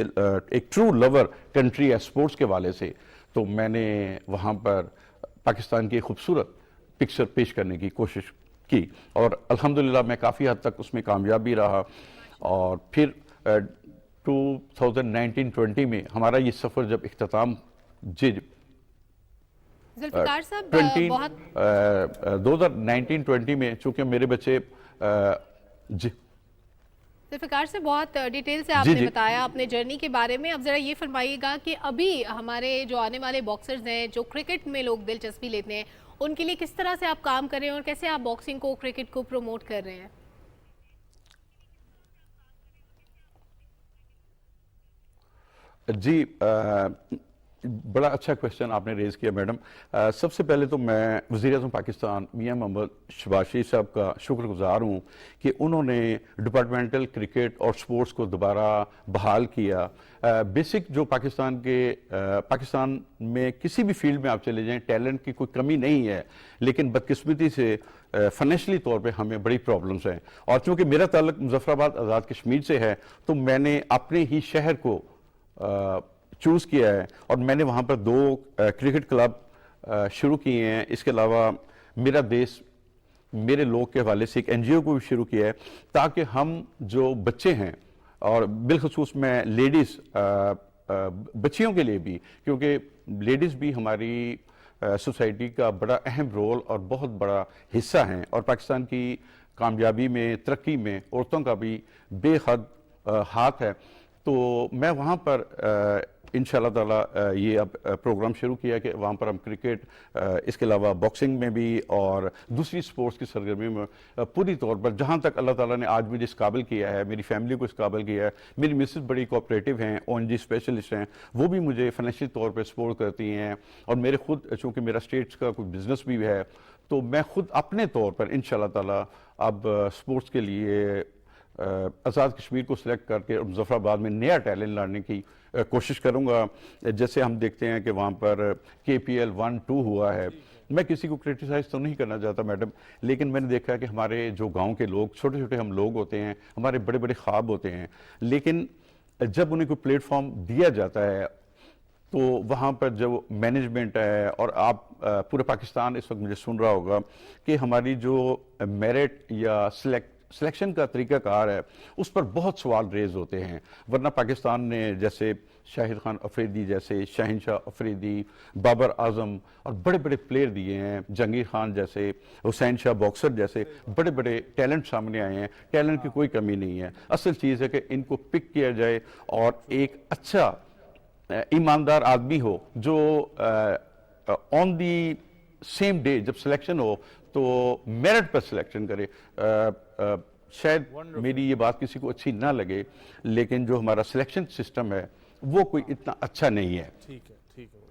एक ट्रू लवर कंट्री है स्पोर्ट्स के वाले से, तो मैंने वहाँ पर पाकिस्तान की खूबसूरत पिक्चर पेश करने की कोशिश की, और अल्हम्दुलिल्लाह मैं काफ़ी हद तक उसमें कामयाब भी रहा। और फिर 2019-20 में हमारा ये सफ़र जब इख्तिताम जुल्फ़िकार साहब 2019-20 में, चूँकि मेरे बच्चे जुल्फ़िकार से बहुत डिटेल से आपने बताया अपने जर्नी के बारे में। अब ज़रा ये फरमाइएगा कि अभी हमारे जो आने वाले बॉक्सर्स हैं, जो क्रिकेट में लोग दिलचस्पी लेते हैं, उनके लिए किस तरह से आप काम कर रहे हैं और कैसे आप बॉक्सिंग को, क्रिकेट को प्रमोट कर रहे हैं? जी, बड़ा अच्छा क्वेश्चन आपने रेज़ किया मैडम। सबसे पहले तो मैं वज़ीर-ए-आज़म पाकिस्तान मियां मोहम्मद शहबाज शरीफ साहब का शुक्रगुजार हूँ कि उन्होंने डिपार्टमेंटल क्रिकेट और स्पोर्ट्स को दोबारा बहाल किया। बेसिक जो पाकिस्तान में किसी भी फील्ड में आप चले जाएं, टैलेंट की कोई कमी नहीं है, लेकिन बदकिस्मती से फाइनेंशियली तौर पे हमें बड़ी प्रॉब्लम्स हैं। और चूँकि मेरा ताल्लुक मुजफ्फराबाद आज़ाद कश्मीर से है, तो मैंने अपने ही शहर को चूज़ किया है, और मैंने वहाँ पर 2 क्रिकेट क्लब शुरू किए हैं। इसके अलावा मेरा देश मेरे लोग के हवाले से एक NGO को भी शुरू किया है, ताकि हम जो बच्चे हैं, और बिलखसूस मैं लेडीज़ बच्चियों के लिए भी, क्योंकि लेडीज़ भी हमारी सोसाइटी का बड़ा अहम रोल और बहुत बड़ा हिस्सा हैं, और पाकिस्तान की कामयाबी में, तरक्की में औरतों का भी बेहद हाथ है। तो मैं वहाँ पर इंशाअल्लाह ताला ये अब प्रोग्राम शुरू किया कि वहाँ पर हम क्रिकेट, इसके अलावा बॉक्सिंग में भी और दूसरी स्पोर्ट्स की सरगर्मी में पूरी तौर पर, जहाँ तक अल्लाह ताला ने आज मुझे इस काबिल किया है, मेरी फैमिली को इस काबिल किया है। मेरी मिसेस बड़ी कोऑपरेटिव हैं, ONG स्पेशलिस्ट हैं, वो भी मुझे फाइनेंशियल तौर पर सपोर्ट करती हैं, और मेरे खुद चूँकि मेरा स्टेट्स का कोई बिज़नेस भी है, तो मैं खुद अपने तौर पर इंशाअल्लाह ताला अब स्पोर्ट्स के लिए आज़ाद कश्मीर को सिलेक्ट करके मुजफ्फराबाद में नया टैलेंट लाने की कोशिश करूंगा। जैसे हम देखते हैं कि वहाँ पर KPL 1-2 हुआ है। मैं किसी को क्रिटिसाइज़ तो नहीं करना चाहता मैडम, लेकिन मैंने देखा है कि हमारे जो गांव के लोग, छोटे छोटे हम लोग होते हैं, हमारे बड़े बड़े ख्वाब होते हैं, लेकिन जब उन्हें कोई प्लेटफॉर्म दिया जाता है, तो वहाँ पर जो मैनेजमेंट है, और आप पूरे पाकिस्तान इस वक्त मुझे सुन रहा होगा कि हमारी जो मेरिट या सिलेक्शन का तरीक़ाकार है, उस पर बहुत सवाल रेज होते हैं। वरना पाकिस्तान ने जैसे शाहिद खान अफरीदी जैसे, शहनशाह अफरीदी, बाबर आजम और बड़े बड़े प्लेयर दिए हैं, जंगीर खान जैसे, हुसैन शाह बॉक्सर जैसे बड़े बड़े टैलेंट सामने आए हैं। टैलेंट की कोई कमी नहीं है, असल चीज़ है कि इनको पिक किया जाए, और एक अच्छा ईमानदार आदमी हो जो ऑन दी सेम डे जब सिलेक्शन हो तो मेरिट पर सिलेक्शन करे। शायद मेरी ये बात किसी को अच्छी ना लगे, लेकिन जो हमारा सिलेक्शन सिस्टम है वो कोई इतना अच्छा नहीं है। ठीक है, ठीक है।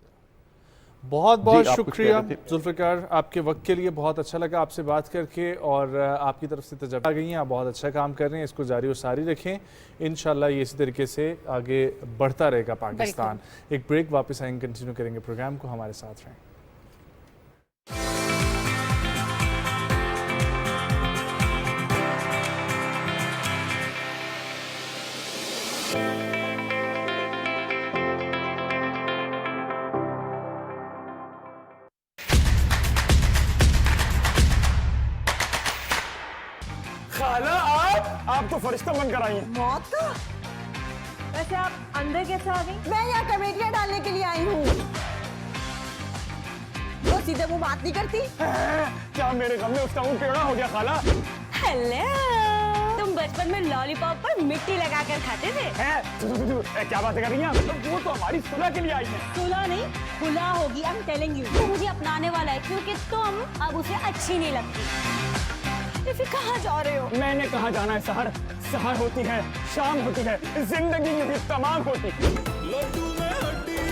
बहुत बहुत शुक्रिया जुल्फ़िकार, आपके वक्त के लिए। बहुत अच्छा लगा आपसे बात करके, और आपकी तरफ से तजर्बा आ गई हैं, आप बहुत अच्छा काम कर रहे हैं, इसको जारी और सारी रखें। इंशाल्लाह ये इसी तरीके से आगे बढ़ता रहेगा पाकिस्तान। एक ब्रेक, वापस आएंगे, कंटिन्यू करेंगे प्रोग्राम को, हमारे साथ रहें। खाला आप तो फरिश्ता बनकर आई हैं। मौत का? वैसे आप अंदर कैसे आ गई? मैं यहाँ कमेटियाँ डालने के लिए आई हूँ। वो सीधे मुंह बात नहीं करती। क्या मेरे गम में उसका मुंह टेढ़ा हो गया खाला? हेलो, तुम बचपन में लॉलीपॉप पर मिट्टी लगाकर खाते थे? क्या बातें कर रही हैं? वो तो हमारी सुलह के लिए आई है। सुलह नहीं, खुला होगी। I'm telling you। वो मुझे अपनाने वाला है क्योंकि तुम अब उसे अच्छी नहीं लगती। फिर कहाँ जा रहे हो? मैंने कहाँ जाना है सहर? सहर होती है, शाम होती है, जिंदगी में भी तमाम होती है। लड्डू में हड्डी।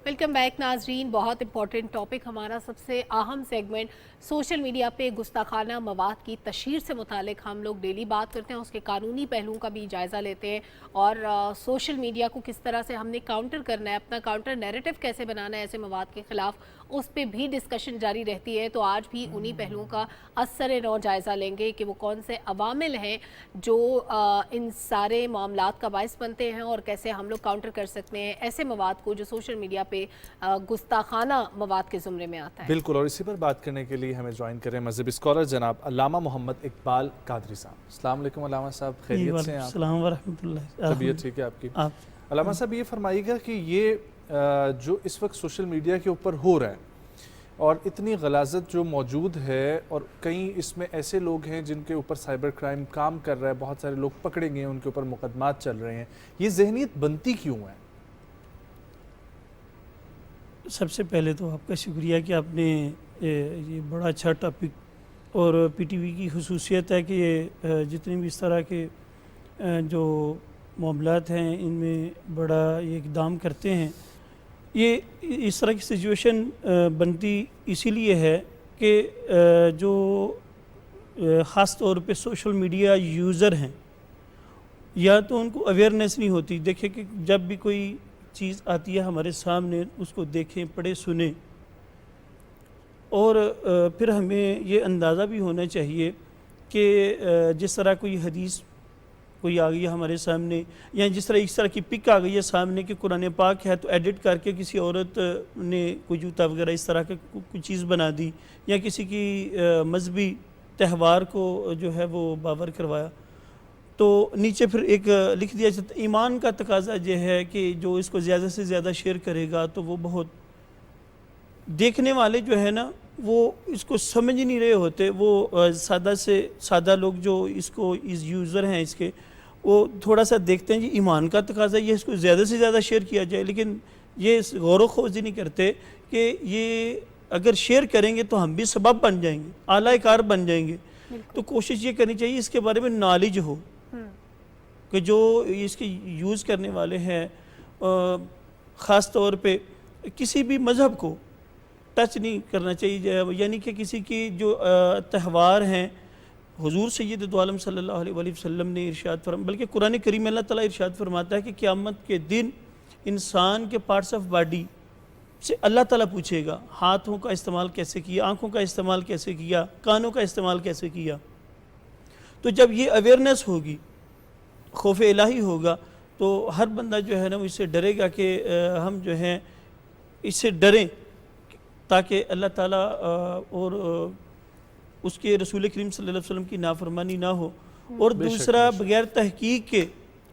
वेलकम बैक नाजरीन। बहुत इंपॉर्टेंट टॉपिक, हमारा सबसे अहम सेगमेंट सोशल मीडिया पे गुस्ताखाना मवाद की तशहीर से मुतालिक हम लोग डेली बात करते हैं, उसके कानूनी पहलुओं का भी जायज़ा लेते हैं और सोशल मीडिया को किस तरह से हमने काउंटर करना है, अपना काउंटर नैरेटिव कैसे बनाना है ऐसे मवाद के ख़िलाफ़, उस पर भी डिस्कशन जारी रहती है। तो आज भी उन्हीं पहलुओं का असर नौ जायज़ा लेंगे कि वो कौन से अवामिल हैं जो इन सारे मामलात का बायस बनते हैं और कैसे हम लोग काउंटर कर सकते हैं ऐसे मवाद को जो सोशल मीडिया पे गुस्ताखाना मवाद के ज़ुमरे में आता है। बिल्कुल, और इसी पर बात करने के लिए हमें ज्वाइन करें मज़हबी स्कॉलर जनाब अल्लामा मोहम्मद इकबाल कादरी साहब। अस्सलाम वालेकुम अल्लामा साहब, खैरियत से हैं आप? अस्सलाम वरहमतुल्लाह। तबीयत ठीक है आपकी? अल्लामा साहब ये फरमाइएगा कि ये जो इस वक्त सोशल मीडिया के ऊपर हो रहा है और इतनी गलाजत जो मौजूद है और कई इसमें ऐसे लोग हैं जिनके ऊपर साइबर क्राइम काम कर रहा है, बहुत सारे लोग पकड़े गए हैं, उनके ऊपर मुकदमात चल रहे हैं, ये जहनीत बनती क्यों है? सबसे पहले तो आपका शुक्रिया कि आपने ये बड़ा अच्छा टॉपिक, और पीटीवी की खुसूसियत है कि ये जितने भी इस तरह के जो मामलात हैं इनमें बड़ा ये इक़दाम करते हैं। ये इस तरह की सिचुएशन बनती इसीलिए है कि जो ख़ास तौर पे सोशल मीडिया यूज़र हैं या तो उनको अवेयरनेस नहीं होती। देखिए कि जब भी कोई चीज़ आती है हमारे सामने उसको देखें, पढ़े, सुने, और फिर हमें ये अंदाज़ा भी होना चाहिए कि जिस तरह कोई हदीस कोई आ गई है हमारे सामने, या जिस तरह इस तरह की पिक आ गई है सामने कि कुरान पाक है तो एडिट करके किसी औरत ने कोई जूता वगैरह इस तरह का कोई चीज़ बना दी, या किसी की मजहबी त्यौहार को जो है वो बावर करवाया, तो नीचे फिर एक लिख दिया जाता है। ईमान का तकाजा ये है कि जो इसको ज़्यादा से ज़्यादा शेयर करेगा तो वो बहुत, देखने वाले जो है ना वो इसको समझ नहीं रहे होते, वो सादा से सादा लोग जो इसको इस यूज़र हैं इसके, वो थोड़ा सा देखते हैं जी ईमान का तकाजा ये इसको ज़्यादा से ज़्यादा शेयर किया जाए, लेकिन ये गौर खोज नहीं करते कि ये अगर शेयर करेंगे तो हम भी सबब बन जाएंगे, आला कार बन जाएंगे। तो कोशिश ये करनी चाहिए इसके बारे में नॉलेज हो कि जो इसके यूज़ करने वाले हैं ख़ास तौर पे किसी भी मज़हब को टच नहीं करना चाहिए, यानी कि किसी की जो त्यौहार हैं, हुजूर सैयद दो आलम सल्लल्लाहु अलैहि वसल्लम ने इरशाद फरमा, बल्कि कुरान करीम में अल्लाह ताला इरशाद फरमाता है कि क़यामत के दिन इंसान के पार्ट्स ऑफ बॉडी से अल्लाह ताला पूछेगा, हाथों का इस्तेमाल कैसे किया, आँखों का इस्तेमाल कैसे किया, कानों का इस्तेमाल कैसे किया। तो जब ये अवेयरनेस होगी, खौफ इलाही होगा, तो हर बंदा जो है ना वो इससे डरेगा कि हम जो हैं इससे डरें, ताकि अल्लाह ताला और उसके रसूल करीम सल्लल्लाहु अलैहि वसल्लम की नाफरमानी ना हो, और दूसरा बगैर तहकीक के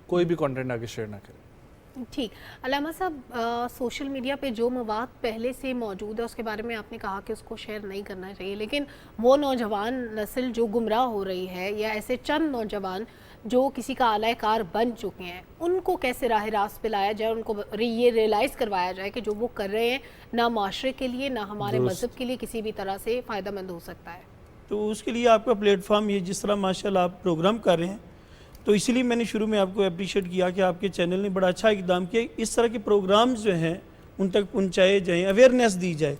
कोई भी कंटेंट आगे शेयर ना करें। ठीक, अल्लामा साहब, सोशल मीडिया पे जो मवाद पहले से मौजूद है उसके बारे में आपने कहा कि उसको शेयर नहीं करना चाहिए, लेकिन वो नौजवान नस्ल जो गुमराह हो रही है या ऐसे चंद नौजवान जो किसी का आलाकार बन चुके हैं, उनको कैसे राह रास्त पे लाया जाए, उनको ये रियलाइज़ करवाया जाए कि जो वो कर रहे हैं ना माशरे के लिए ना हमारे मज़हब के लिए किसी भी तरह से फ़ायदेमंद हो सकता है। तो उसके लिए आपका प्लेटफॉर्म ये जिस तरह माशाल्लाह आप प्रोग्राम कर रहे हैं, तो इसीलिए मैंने शुरू में आपको अप्रिशिएट किया कि आपके चैनल ने बड़ा अच्छा इकदाम किया। इस तरह के प्रोग्राम्स जो हैं उन तक पहुँचाए जाएँ, अवेयरनेस दी जाए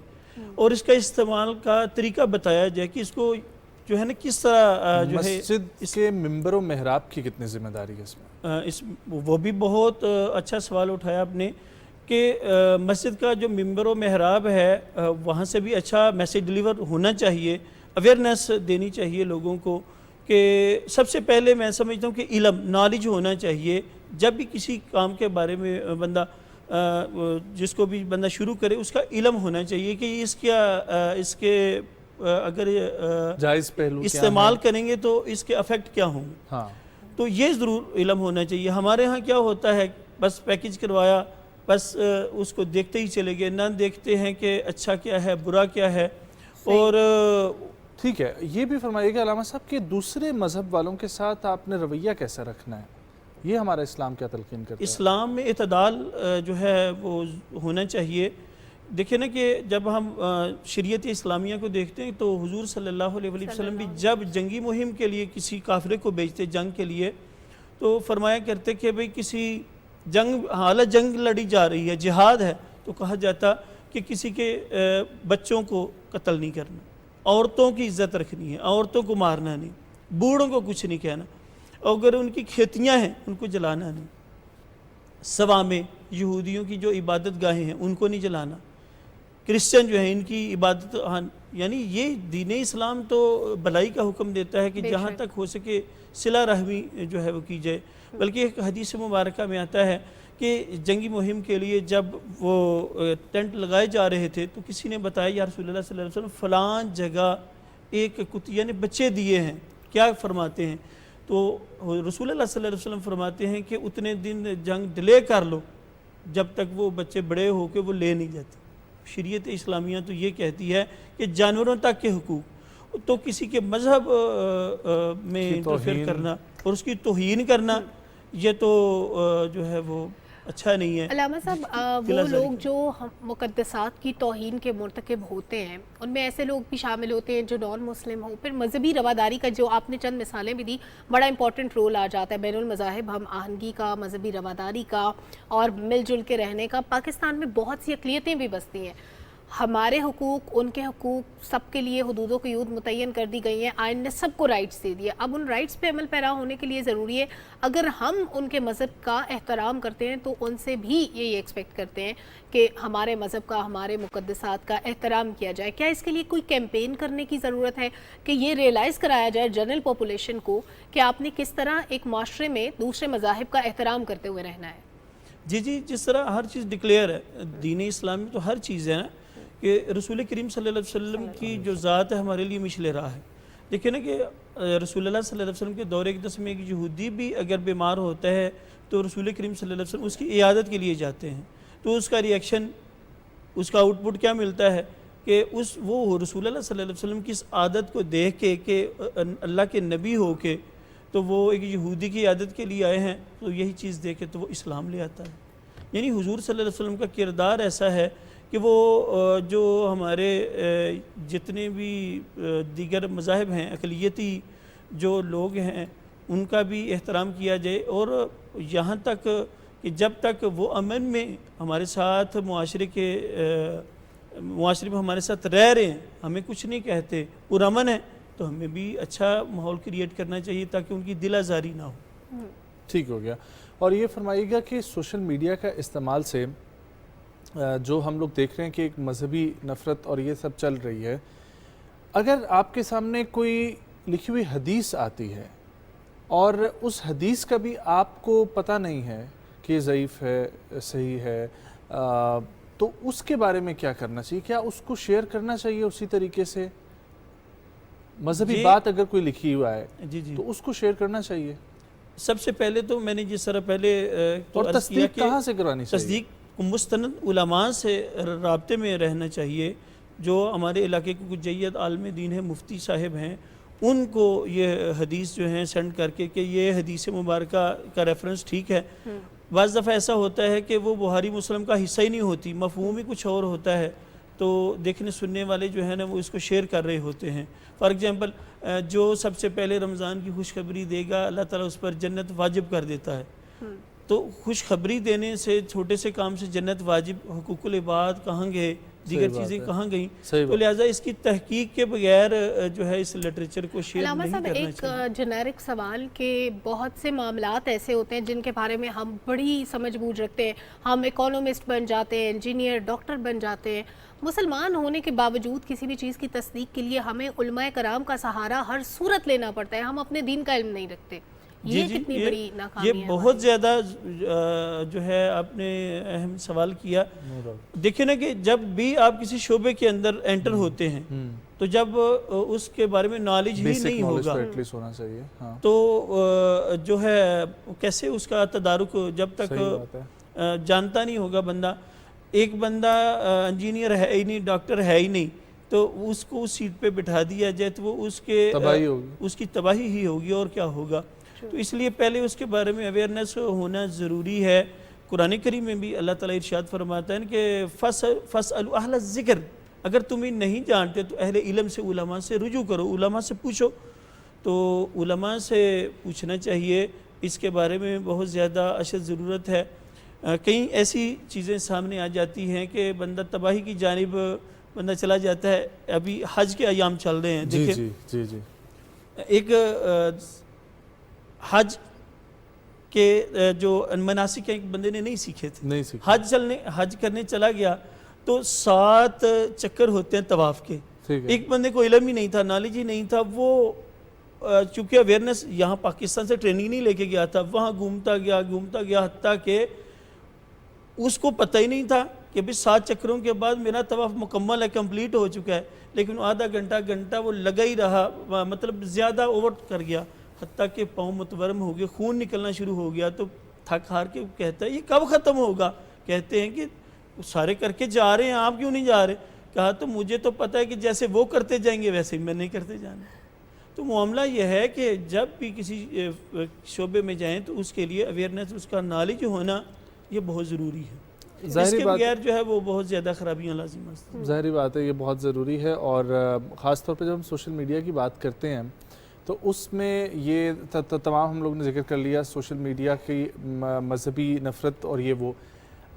और इसका इस्तेमाल का तरीका बताया जाए कि इसको जो है ना किस तरह जो है। मस्जिद के मिंबर और मेहराब की कितनी जिम्मेदारी है इसमें? वो भी बहुत अच्छा सवाल उठाया आपने कि मस्जिद का जो मिंबर व महराब है वहाँ से भी अच्छा मैसेज डिलीवर होना चाहिए, अवेयरनेस देनी चाहिए लोगों को कि सबसे पहले मैं समझता हूँ कि इल्म नॉलेज होना चाहिए। जब भी किसी काम के बारे में बंदा जिसको भी बंदा शुरू करे उसका इल्म होना चाहिए कि इसके अगर जायज़ पहलू इस्तेमाल करेंगे तो इसके अफेक्ट क्या होंगे। हाँ। तो ये ज़रूर इल्म होना चाहिए। हमारे यहाँ क्या होता है, बस पैकेज करवाया, बस उसको देखते ही चले गए, ना देखते हैं कि अच्छा क्या है बुरा क्या है। और ठीक है, ये भी फरमाइएगा अल्लामा साहब कि दूसरे मज़हब वालों के साथ आपने रवैया कैसा रखना है, ये हमारा इस्लाम क्या तलकीन करता है? इस्लाम में इतदाल जो है वो होना चाहिए। देखिए ना कि जब हम शरीयत इस्लामिया को देखते हैं तो हुजूर सल्लल्लाहु अलैहि वसल्लम भी जब जंगी मुहिम के लिए किसी काफिले को भेजते जंग के लिए तो फरमाया करते कि भाई किसी हालत जंग लड़ी जा रही है, जिहाद है, तो कहा जाता कि किसी के बच्चों को कत्ल नहीं करना, औरतों की इज्जत रखनी है, औरतों को मारना नहीं, बूढ़ों को कुछ नहीं कहना, अगर उनकी खेतियां हैं उनको जलाना नहीं, सवा में यहूदियों की जो इबादत गाहें हैं उनको नहीं जलाना, क्रिश्चियन जो है इनकी इबादत, यानी ये दीन इस्लाम तो भलाई का हुक्म देता है कि जहाँ तक हो सके सिला रहमी जो है वो की जाए। बल्कि एक हदीस मुबारक में आता है कि जंगी मुहिम के लिए जब वो टेंट लगाए जा रहे थे तो किसी ने बताया या रसूलुल्लाह सल्लल्लाहु अलैहि वसल्लम फ़लान जगह एक कुतिया ने बच्चे दिए हैं, क्या फरमाते हैं? तो रसूलुल्लाह सल्लल्लाहु अलैहि वसल्लम फरमाते हैं कि उतने दिन जंग डिले कर लो जब तक वो बच्चे बड़े होकर वो ले नहीं जाते। शरीयत इस्लामिया तो ये कहती है कि जानवरों तक के हुकूक, तो किसी के मज़हब में इंटरफेयर करना और उसकी तौहीन करना ये तो जो है वो अच्छा नहीं है। अल्लामा साहब, वो लोग जो मुक़द्दसात की तौहीन के मुर्तकिब होते हैं उनमें ऐसे लोग भी शामिल होते हैं जो नॉन मुस्लिम हो, फिर मजहबी रवादारी का जो आपने चंद मिसालें भी दी, बड़ा इंपॉर्टेंट रोल आ जाता है बैनुल मज़ाहिब हम आहंगी का, मजहबी रवादारी का और मिलजुल के रहने का। पाकिस्तान में बहुत सी अक़लियतें भी बसती हैं, हमारे हुकूक उनके हुकूक सबके लिए हुदूदों की यूद मुतय्यन कर दी गई हैं, आइन ने सबको राइट्स दे दिए। अब उन राइट्स पे अमल पैरा होने के लिए ज़रूरी है, अगर हम उनके मज़हब का एहतराम करते हैं तो उनसे भी यही एक्सपेक्ट करते हैं कि हमारे मज़हब का, हमारे मुक़द्दसात का एहतराम किया जाए। क्या इसके लिए कोई कैंपेन करने की ज़रूरत है कि ये रियलाइज़ कराया जाए जनरल पॉपुलेशन को कि आपने किस तरह एक माशरे में दूसरे मज़ाहिब का एहतराम करते हुए रहना है? जी जी, जिस तरह हर चीज़ डिक्लेयर है दीन इस्लाम में, तो हर चीज़ है ना कि रसूल करीम सल्लल्लाहु अलैहि वसल्लम की जो ज़ात है हमारे लिए मिशले राह है। देखिए ना कि रसूलुल्लाह सल्लल्लाहु अलैहि वसल्लम के दौरे अक़दस में एक यहूदी भी अगर बीमार होता है तो रसूल करीम सल्लल्लाहु अलैहि वसल्लम उसकी इयादत के लिए जाते हैं, तो उसका रिएक्शन, उसका आउटपुट क्या मिलता है कि वो रसूलुल्लाह सल्लल्लाहु अलैहि वसल्लम की इस आदत को देख के कि अल्लाह के नबी हो के तो वो एक यहूदी की आदत के लिए आए हैं, तो यही चीज़ देख के तो वो इस्लाम ले आता है। यानी हुजूर सल्लल्लाहु अलैहि वसल्लम का किरदार ऐसा है कि वो जो हमारे जितने भी दीगर मज़ाहिब हैं, अक़लियती जो लोग हैं, उनका भी एहतराम किया जाए। और यहाँ तक कि जब तक वो अमन में हमारे साथ मुआशरे में हमारे साथ रह रहे हैं, हमें कुछ नहीं कहते, पुरअमन है, तो हमें भी अच्छा माहौल क्रिएट करना चाहिए ताकि उनकी दिल आज़ारी ना हो। ठीक हो गया। और ये फरमाइएगा कि सोशल मीडिया का इस्तेमाल से जो हम लोग देख रहे हैं कि एक मजहबी नफ़रत और ये सब चल रही है, अगर आपके सामने कोई लिखी हुई हदीस आती है और उस हदीस का भी आपको पता नहीं है कि ज़ईफ़ है, सही है, तो उसके बारे में क्या करना चाहिए? क्या उसको शेयर करना चाहिए उसी तरीके से? मजहबी बात अगर कोई लिखी हुआ है तो उसको शेयर करना चाहिए? सबसे पहले तो मैंने जिस तरह पहले और तस्दीक कहाँ से करवानी चाहिए? तस्दीक मुस्तनद उलमा से राब्ते में रहना चाहिए। जो हमारे इलाके के कुछ जय्यद आलम दीन है, मुफ्ती साहिब हैं, उनको ये हदीस जो है सेंड करके कि ये हदीस मुबारक का रेफरेंस ठीक है। बाज़ दफ़ा ऐसा होता है कि वो बुहारी मुस्लिम का हिस्सा ही नहीं होती, मफ़हूम ही कुछ और होता है, तो देखने सुनने वाले जो है ना वो इसको शेयर कर रहे होते हैं। फॉर एग्ज़ाम्पल, जो सबसे पहले रमज़ान की खुशखबरी देगा अल्लाह ताला उस पर जन्नत वाजिब कर देता है, तो खुशखबरी देने से, छोटे से काम से जन्नत वाजिब, हुकूकुल इबाद कहेंगे दीगर चीज़ें कहाँ गई, तो लिहाजा इसकी तहकीक के बगैर जो है इस लिटरेचर को शेयर नहीं करना चाहिए। एक जेनेरिक सवाल के बहुत से मामलात ऐसे होते हैं जिनके बारे में हम बड़ी समझबूझ रखते हैं, हम इकोनॉमिस्ट बन जाते हैं, इंजीनियर, डॉक्टर बन जाते हैं, मुसलमान होने के बावजूद किसी भी चीज़ की तस्दीक के लिए हमें उलमाए कराम का सहारा हर सूरत लेना पड़ता है, हम अपने दीन का इल्म नहीं रखते। ये कितनी बड़ी नाकामी ये है? बहुत ज़्यादा जो है आपने अहम सवाल किया। देखिए ना कि जब भी आप किसी शोबे के अंदर एंटर होते हैं तो जब उसके बारे में नॉलेज ही नहीं होगा होना चाहिए, हाँ। तो जो है कैसे उसका तदारुक जब तक जानता नहीं होगा बंदा, एक बंदा इंजीनियर है ही नहीं, डॉक्टर है ही नहीं, तो उसको उस सीट पे बिठा दिया जाए तो वो उसकी तबाही ही होगी और क्या होगा। तो इसलिए पहले उसके बारे में अवेयरनेस होना ज़रूरी है। कुरान करीम में भी अल्लाह ताला इरशाद फरमाता है कि फसअलु अहल ज़िक्र, अगर तुम नहीं जानते तो अहले इल्म से, उलमा से रुजू करो, उलमा से पूछो। तो उलमा से पूछना चाहिए, इसके बारे में बहुत ज़्यादा अशद ज़रूरत है। कई ऐसी चीज़ें सामने आ जाती हैं कि बंदा तबाही की जानिब बंदा चला जाता है। अभी हज के अयाम चल रहे हैं, देखिए एक हज के जो मनासिक एक बंदे ने नहीं सीखे थे, हज करने चला गया तो 7 चक्कर होते हैं तवाफ के। एक बंदे को इल्म ही नहीं था, नॉलेज ही नहीं था, वो चूँकि अवेयरनेस यहाँ पाकिस्तान से ट्रेनिंग नहीं लेके गया था, वहाँ घूमता गया हत्ता के उसको पता ही नहीं था कि भाई 7 चक्करों के बाद मेरा तवाफ मुकम्मल है, कंप्लीट हो चुका है, लेकिन आधा घंटा वो लगा ही रहा, मतलब ज़्यादा ओवर कर गया, हत्ता के पाँव मुतवरम हो गए, खून निकलना शुरू हो गया। तो थक हार के कहता है ये कब ख़त्म होगा? कहते हैं कि सारे करके जा रहे हैं, आप क्यों नहीं जा रहे? कहा तो मुझे तो पता है कि जैसे वो करते जाएंगे वैसे ही मैं नहीं करते जाना। तो मामला यह है कि जब भी किसी शोबे में जाएं तो उसके लिए अवेयरनेस, उसका नॉलेज होना ये बहुत ज़रूरी है। इसके बगैर जो है वो बहुत ज़्यादा ख़राबियाँ लाज़िम हैं। ज़ाहिर बात है, ये बहुत ज़रूरी है। और ख़ास तौर पे जब हम सोशल मीडिया की बात करते हैं तो उसमें ये तमाम हम लोग ने जिक्र कर लिया सोशल मीडिया की मजहबी नफ़रत और ये वो।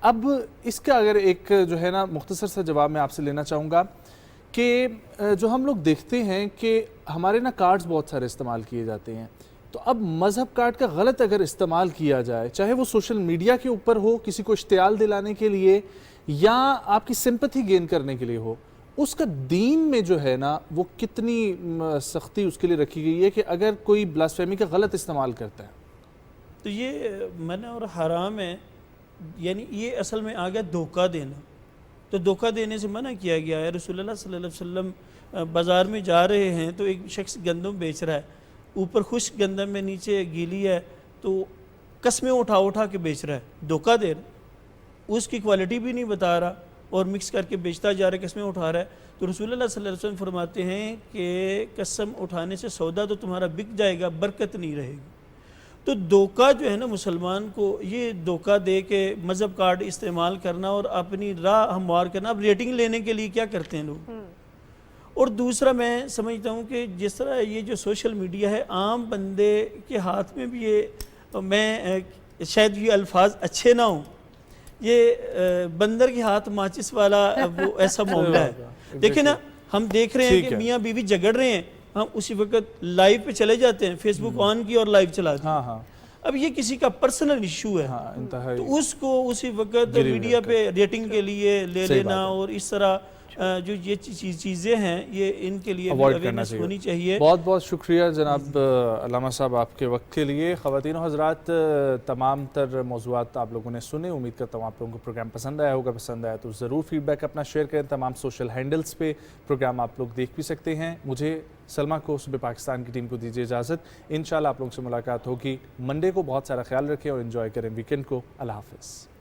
अब इसका अगर एक जो है ना मुख्तसर सा जवाब मैं आपसे लेना चाहूँगा कि जो हम लोग देखते हैं कि हमारे ना कार्ड्स बहुत सारे इस्तेमाल किए जाते हैं, तो अब मज़हब कार्ड का गलत अगर इस्तेमाल किया जाए, चाहे वो सोशल मीडिया के ऊपर हो किसी को इश्तियाल दिलाने के लिए या आपकी सिंपैथी गेन करने के लिए हो, उसका दीन में जो है ना वो कितनी सख्ती उसके लिए रखी गई है कि अगर कोई ब्लास्फेमी का गलत इस्तेमाल करता है तो ये मना और हराम है। यानी ये असल में आ गया धोखा देना, तो धोखा देने से मना किया गया है। रसूलुल्लाह सल्लल्लाहु अलैहि वसल्लम बाज़ार में जा रहे हैं तो एक शख्स गंदम बेच रहा है, ऊपर खुश्क गंदम में नीचे गीली है, तो कस्में उठा के बेच रहा है, धोखा दे रहा, उसकी क्वालिटी भी नहीं बता रहा और मिक्स करके बेचता जा रहा है, कस्में उठा रहा है। तो रसूलुल्लाह सल्लल्लाहु अलैहि वसल्लम फरमाते हैं कि कसम उठाने से सौदा तो तुम्हारा बिक जाएगा, बरकत नहीं रहेगी। तो धोखा जो है ना मुसलमान को, ये धोखा दे के मज़हब कार्ड इस्तेमाल करना और अपनी राह हमवार करना। अब रेटिंग लेने के लिए क्या करते हैं लोग। और दूसरा मैं समझता हूँ कि जिस तरह ये जो सोशल मीडिया है, आम बंदे के हाथ में भी ये, मैं शायद ये अल्फाज अच्छे ना हों, ये बंदर के हाथ माचिस वाला वो ऐसा मामला है। देखिए ना, हम देख रहे हैं कि मियाँ बीवी झगड़ रहे हैं, हम उसी वक्त लाइव पे चले जाते हैं, फेसबुक ऑन की और लाइव चला देते हैं। अब ये किसी का पर्सनल इशू है, तो उसको उसी वक्त मीडिया पे रेटिंग के लिए ले लेना और इस तरह जो ये चीज़ें हैं ये इनके लिए अवेयरनेस होनी चाहिए। बहुत बहुत शुक्रिया जनाब अल्लामा साहब आपके वक्त के लिए। ख़वातीन और हज़रात, तमाम तर मौज़ूआत आप लोगों ने सुने, उम्मीद करता हूँ आप लोगों को प्रोग्राम पसंद आया होगा। पसंद आया तो ज़रूर फीडबैक अपना शेयर करें। तमाम सोशल हैंडल्स पे प्रोग्राम आप लोग देख भी सकते हैं। मुझे सलमा को, सुबह पाकिस्तान की टीम को दीजिए इजाज़त। इंशाल्लाह आप लोगों से मुलाकात होगी मंडे को। बहुत सारा ख्याल रखें और इन्जॉय करें वीकेंड को। अल्लाह हाफ़िज़।